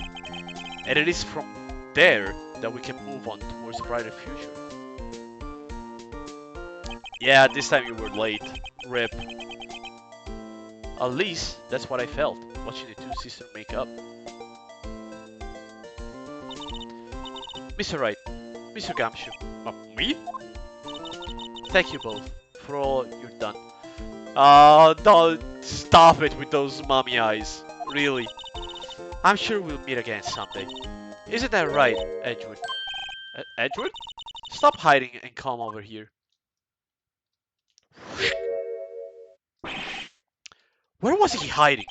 And it is from there that we can move on towards a brighter future. Yeah, this time you were late. RIP. At least, that's what I felt, watching the two sisters make up. Mr. Wright, Mr. Gamshu, me? Thank you both for all you've done. Don't stop it with those mommy eyes. Really. I'm sure we'll meet again someday. Isn't that right, Edgewood? Edgewood? Stop hiding and come over here. Where was he hiding?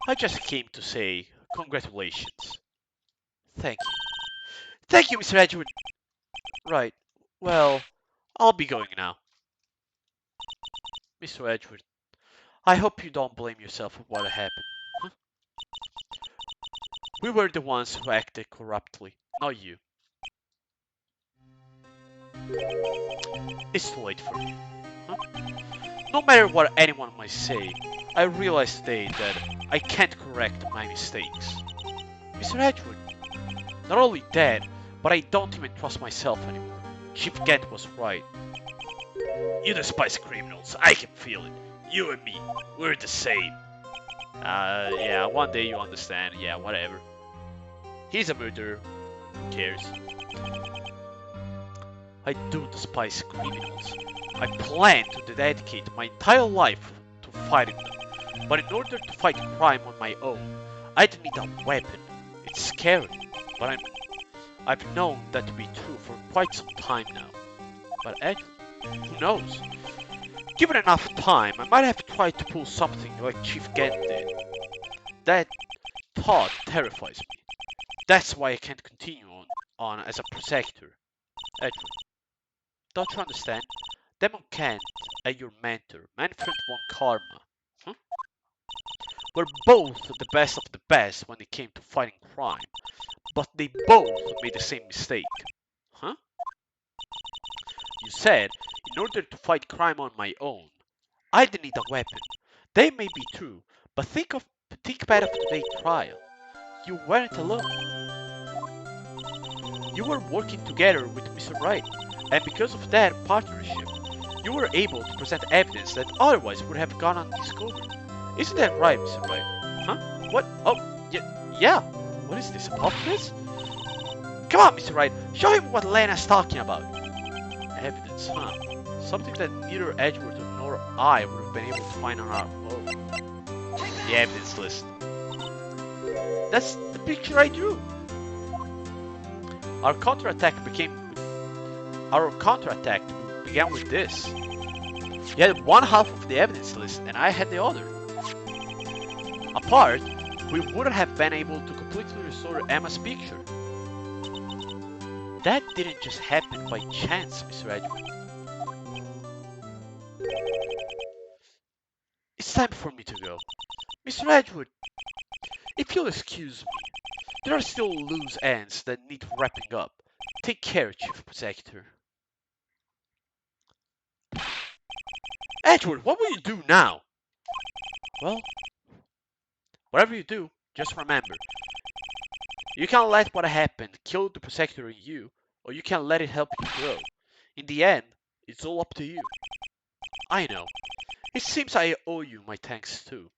I just came to say congratulations. Thank you. Thank you, Mr. Edgewood. Right. Well, I'll be going now. Mr. Edgewood, I hope you don't blame yourself for what happened. Huh? We were the ones who acted corruptly, not you. It's too late for me. Huh? No matter what anyone might say, I realize today that I can't correct my mistakes. Mr. Edgewood, not only that, but I don't even trust myself anymore. Chief Gent was right. You despise criminals, I can feel it. You and me, we're the same. Yeah, one day you understand, yeah, whatever. He's a murderer, who cares? I do despise criminals. I plan to dedicate my entire life to fighting them. But in order to fight crime on my own, I'd need a weapon. It's scary, but I've known that to be true for quite some time now. But actually, who knows? Given enough time, I might have tried to pull something like Chief Gent did. That thought terrifies me. That's why I can't continue on as a protector. Edward, don't you understand? Demon Kent and your mentor, Manfred von Karma, were both the best of the best when it came to fighting crime, but they both made the same mistake. Huh? You said, in order to fight crime on my own, I'd need a weapon. They may be true, but think back of today's trial. You weren't alone. You were working together with Mr. Wright, and because of that partnership, you were able to present evidence that otherwise would have gone undiscovered. Isn't that right, Mr. Wright? Huh? What? Oh, yeah. What is this, about this? Come on, Mr. Wright, show him what Lena's talking about. Evidence, huh? Something that neither Edgeworth nor I would have been able to find on our own. The evidence list. That's the picture I drew. Our counterattack began with this. You had one half of the evidence list and I had the other. Apart, we wouldn't have been able to completely restore Emma's picture. That didn't just happen by chance, Mr. Edgewood. It's time for me to go. Mr. Edgewood, if you'll excuse me, there are still loose ends that need wrapping up. Take care, Chief Prosecutor. Edgewood, what will you do now? Well, whatever you do, just remember. You can let what happened kill the Prosecutor in you, or you can let it help you grow. In the end, it's all up to you. I know. It seems I owe you my thanks too.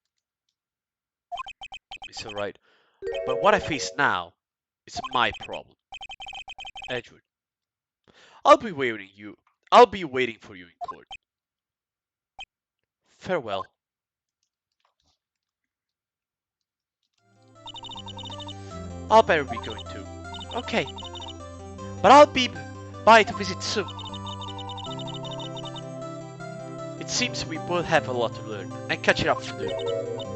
It's alright. But what I face now is my problem. Edgewood, I'll be waiting for you in court. Farewell. I'll better be going too. Okay. But I'll be by to visit soon. It seems we both have a lot to learn and catching up to do.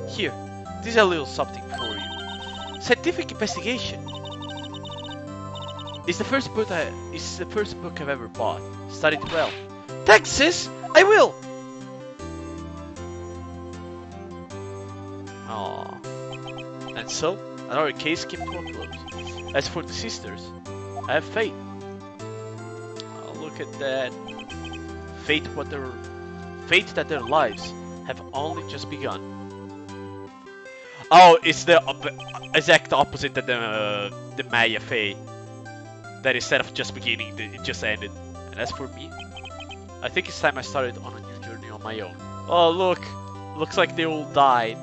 Here, this is a little something for you. Scientific investigation. It's the first book I've ever bought. Study it well. Thanks, sis. I will. Aww. And so, another case came to a close. As for the sisters, I have faith. Oh, look at that. Faith that their lives have only just begun. Oh, it's the exact opposite than the Maya Fey. That instead of just beginning, it just ended. And as for me, I think it's time I started on a new journey on my own. Oh, look. Looks like they all died.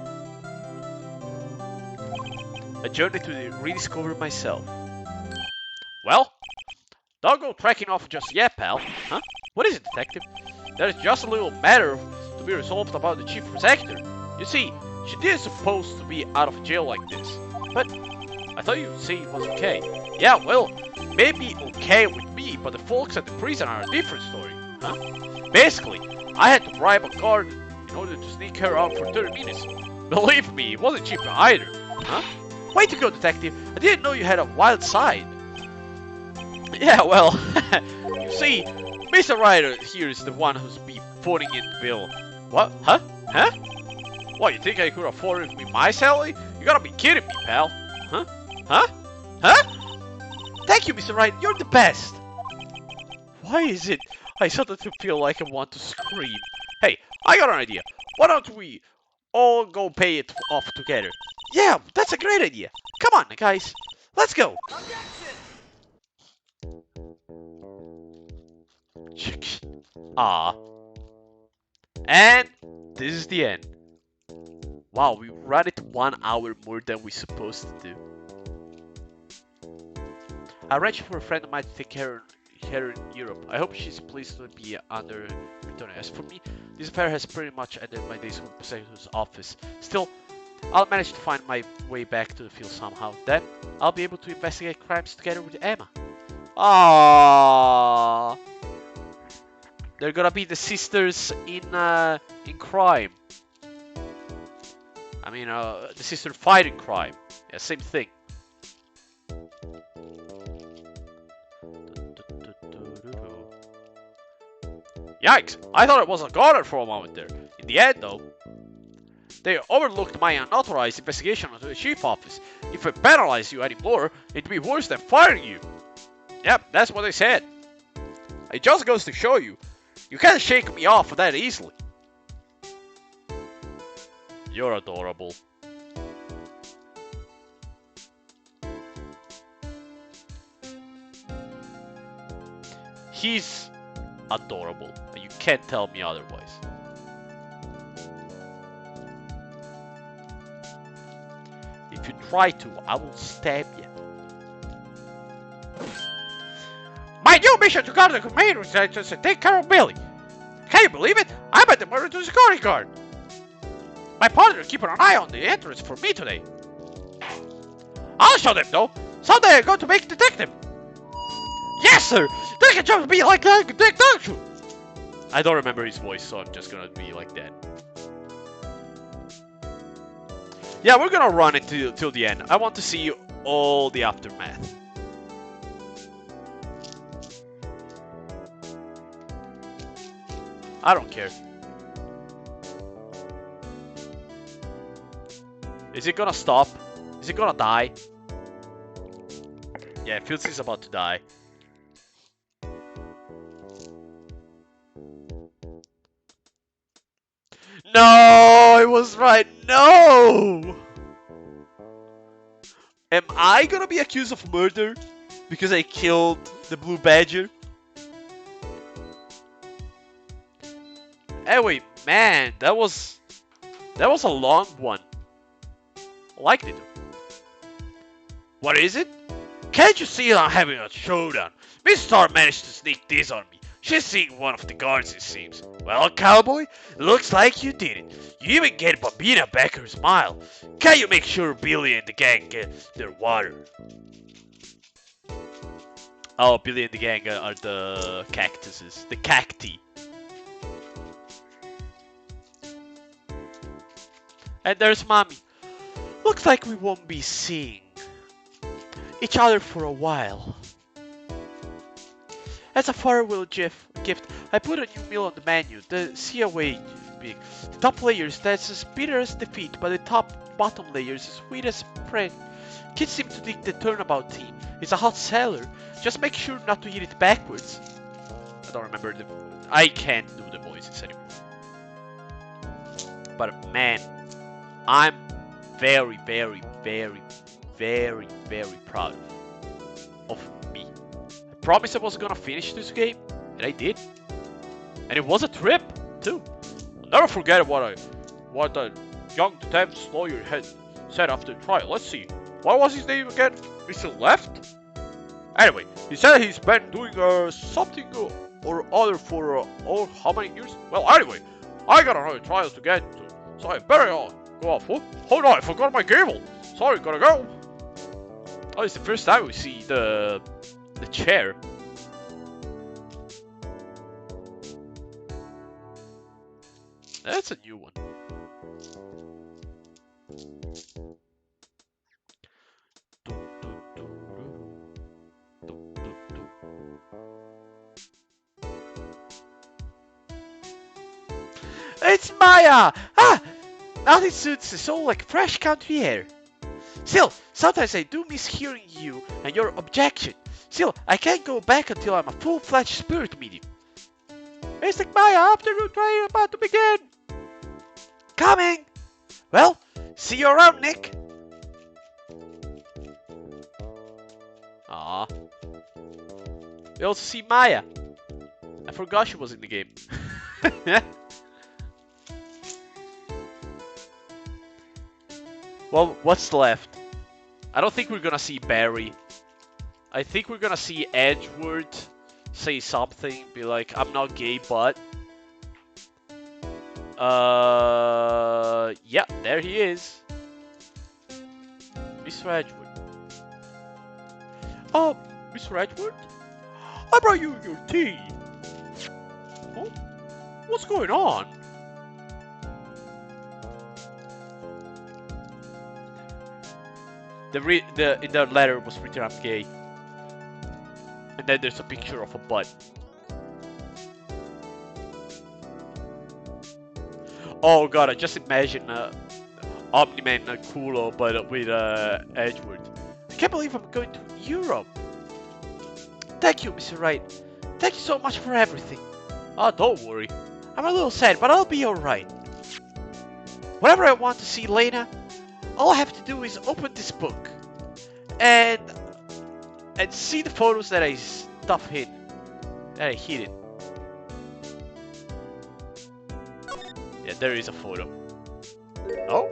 A journey to rediscover myself. Well, don't go trekking off just yet, pal. Huh? What is it, detective? There's just a little matter to be resolved about the chief prosecutor. You see, she didn't supposed to be out of jail like this. But I thought you'd say it was okay. Yeah, well, maybe okay with me, but the folks at the prison are a different story. Huh? Basically, I had to bribe a guard in order to sneak her out for 30 minutes. Believe me, it wasn't cheap either. Huh? Way to go, detective. I didn't know you had a wild side. Yeah, well, you see, Mr. Ryder here is the one who's been putting in the bill. What? Huh? Huh? What, you think I could afford it with my salary? You gotta be kidding me, pal. Huh? Huh? Huh? Thank you, Mr. Wright. You're the best. Why is it I suddenly feel like I want to scream? Hey, I got an idea. Why don't we all go pay it off together? Yeah, that's a great idea. Come on, guys. Let's go. Ah. And this is the end. Wow, we ran it 1 hour more than we supposed to do. I arranged for a friend of mine to take care of her in Europe. I hope she's pleased to be under return. As for me, this affair has pretty much ended my days with the prosecutor's office. Still, I'll manage to find my way back to the field somehow. Then, I'll be able to investigate crimes together with Emma. Ah, they're gonna be the sisters in crime. I mean, the sister fighting crime. Yeah, same thing. Yikes! I thought it was a guard for a moment there. In the end, though, they overlooked my unauthorized investigation into the chief office. If I penalize you anymore, it'd be worse than firing you. Yep, that's what they said. It just goes to show you, you can't shake me off that easily. You're adorable. He's adorable, and you can't tell me otherwise. If you try to, I will stab you. My new mission to guard the command was to take care of Billy. Can you believe it? I'm at the murder to the security guard. My partner is keeping an eye on the entrance for me today. I'll show them, though. Someday I'm going to make a detective. Yes, sir. They can just be like that, don't you? I don't remember his voice, so I'm just gonna be like that. Yeah, we're gonna run it till the end. I want to see all the aftermath. I don't care. Is it gonna stop? Is it gonna die? Yeah, it feels he's about to die. No, I was right. No! Am I gonna be accused of murder because I killed the blue badger? Anyway, man, that was a long one. I liked it. What is it? Can't you see I'm having a showdown? Miss Star managed to sneak this on me. She's seeing one of the guards, it seems. Well, cowboy, looks like you did it. You even get Bambina back her smile. Can you make sure Billy and the gang get their water? Oh, Billy and the gang are the cactuses. The cacti. And there's Mommy. Looks like we won't be seeing each other for a while. As a farewell gift, I put a new meal on the menu, the COA big. The top layer is as bitter as defeat, but the bottom layer is as sweet as bread. Kids seem to dig the turnabout team. It's a hot seller. Just make sure not to eat it backwards. I don't remember I can't do the voices anymore. But man, I'm very, very, very, very, very proud of me. I promised I was gonna finish this game, and I did. And it was a trip, too. I'll never forget what the young defense lawyer had said after the trial. Let's see. What was his name again? Mr. Left? Anyway, he said he's been doing something or other for how many years? Well, anyway, I got another trial to get to, so I better go off. Oh no, I forgot my cable. Sorry, gotta go. Oh, it's the first time we see the chair. That's a new one. It's Maya! Ah! Nothing suits the soul like fresh country air. Still, sometimes I do miss hearing you and your objection. Still, I can't go back until I'm a full-fledged spirit medium. Mystic Maya, afternoon train about to begin! Coming! Well, see you around, Nick! Ah. We also see Maya. I forgot she was in the game. Well, what's left? I don't think we're gonna see Barry. I think we're gonna see Edgeworth say something, be like, I'm not gay, but... yeah, there he is. Mr. Edgeworth. Oh, Mr. Edgeworth? I brought you your tea. Oh, what's going on? In the letter was written I'm gay. And then there's a picture of a butt. Oh god, I just imagine Omni-Man Kulo, but with Edgeworth. I can't believe I'm going to Europe. Thank you, Mr. Wright. Thank you so much for everything. Oh, don't worry. I'm a little sad, but I'll be alright. Whenever I want to see Lena, all I have to do is open this book and see the photos that I stuff hidden. That I hidden. Yeah, there is a photo. Oh.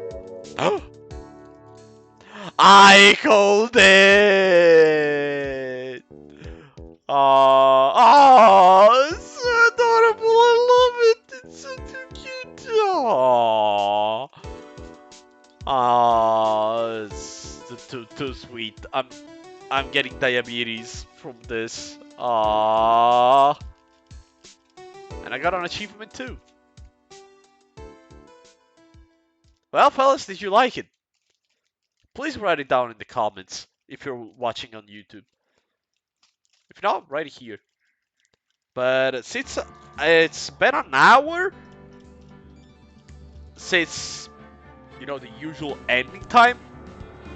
I called it. Oh, it's so adorable. I love it. It's so too cute. Oh, it's too sweet. sweet. I'm getting diabetes from this. Ah. And I got an achievement too. Well, fellas, did you like it? Please write it down in the comments if you're watching on YouTube. If not, write it here. But since it's been an hour since, you know, the usual ending time,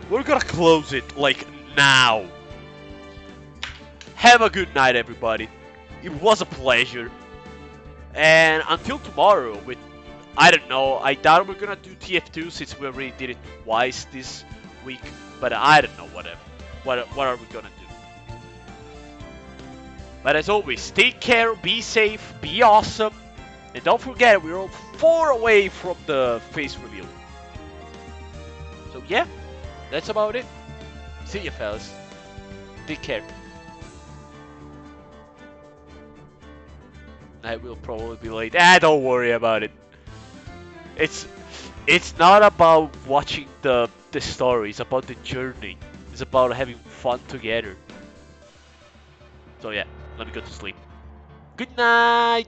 we're gonna close it like now. Have a good night, everybody. It was a pleasure. And until tomorrow with, I don't know, I doubt we're gonna do TF2 since we already did it twice this week. But I don't know, whatever. What are we gonna do? But as always, take care, be safe, be awesome. And don't forget, we're all 4 away from the face reveal. So yeah, that's about it. See ya, fellas. Take care. I will probably be late. Don't worry about it. It's not about watching the story. It's about the journey. It's about having fun together. So yeah, let me go to sleep. Good night.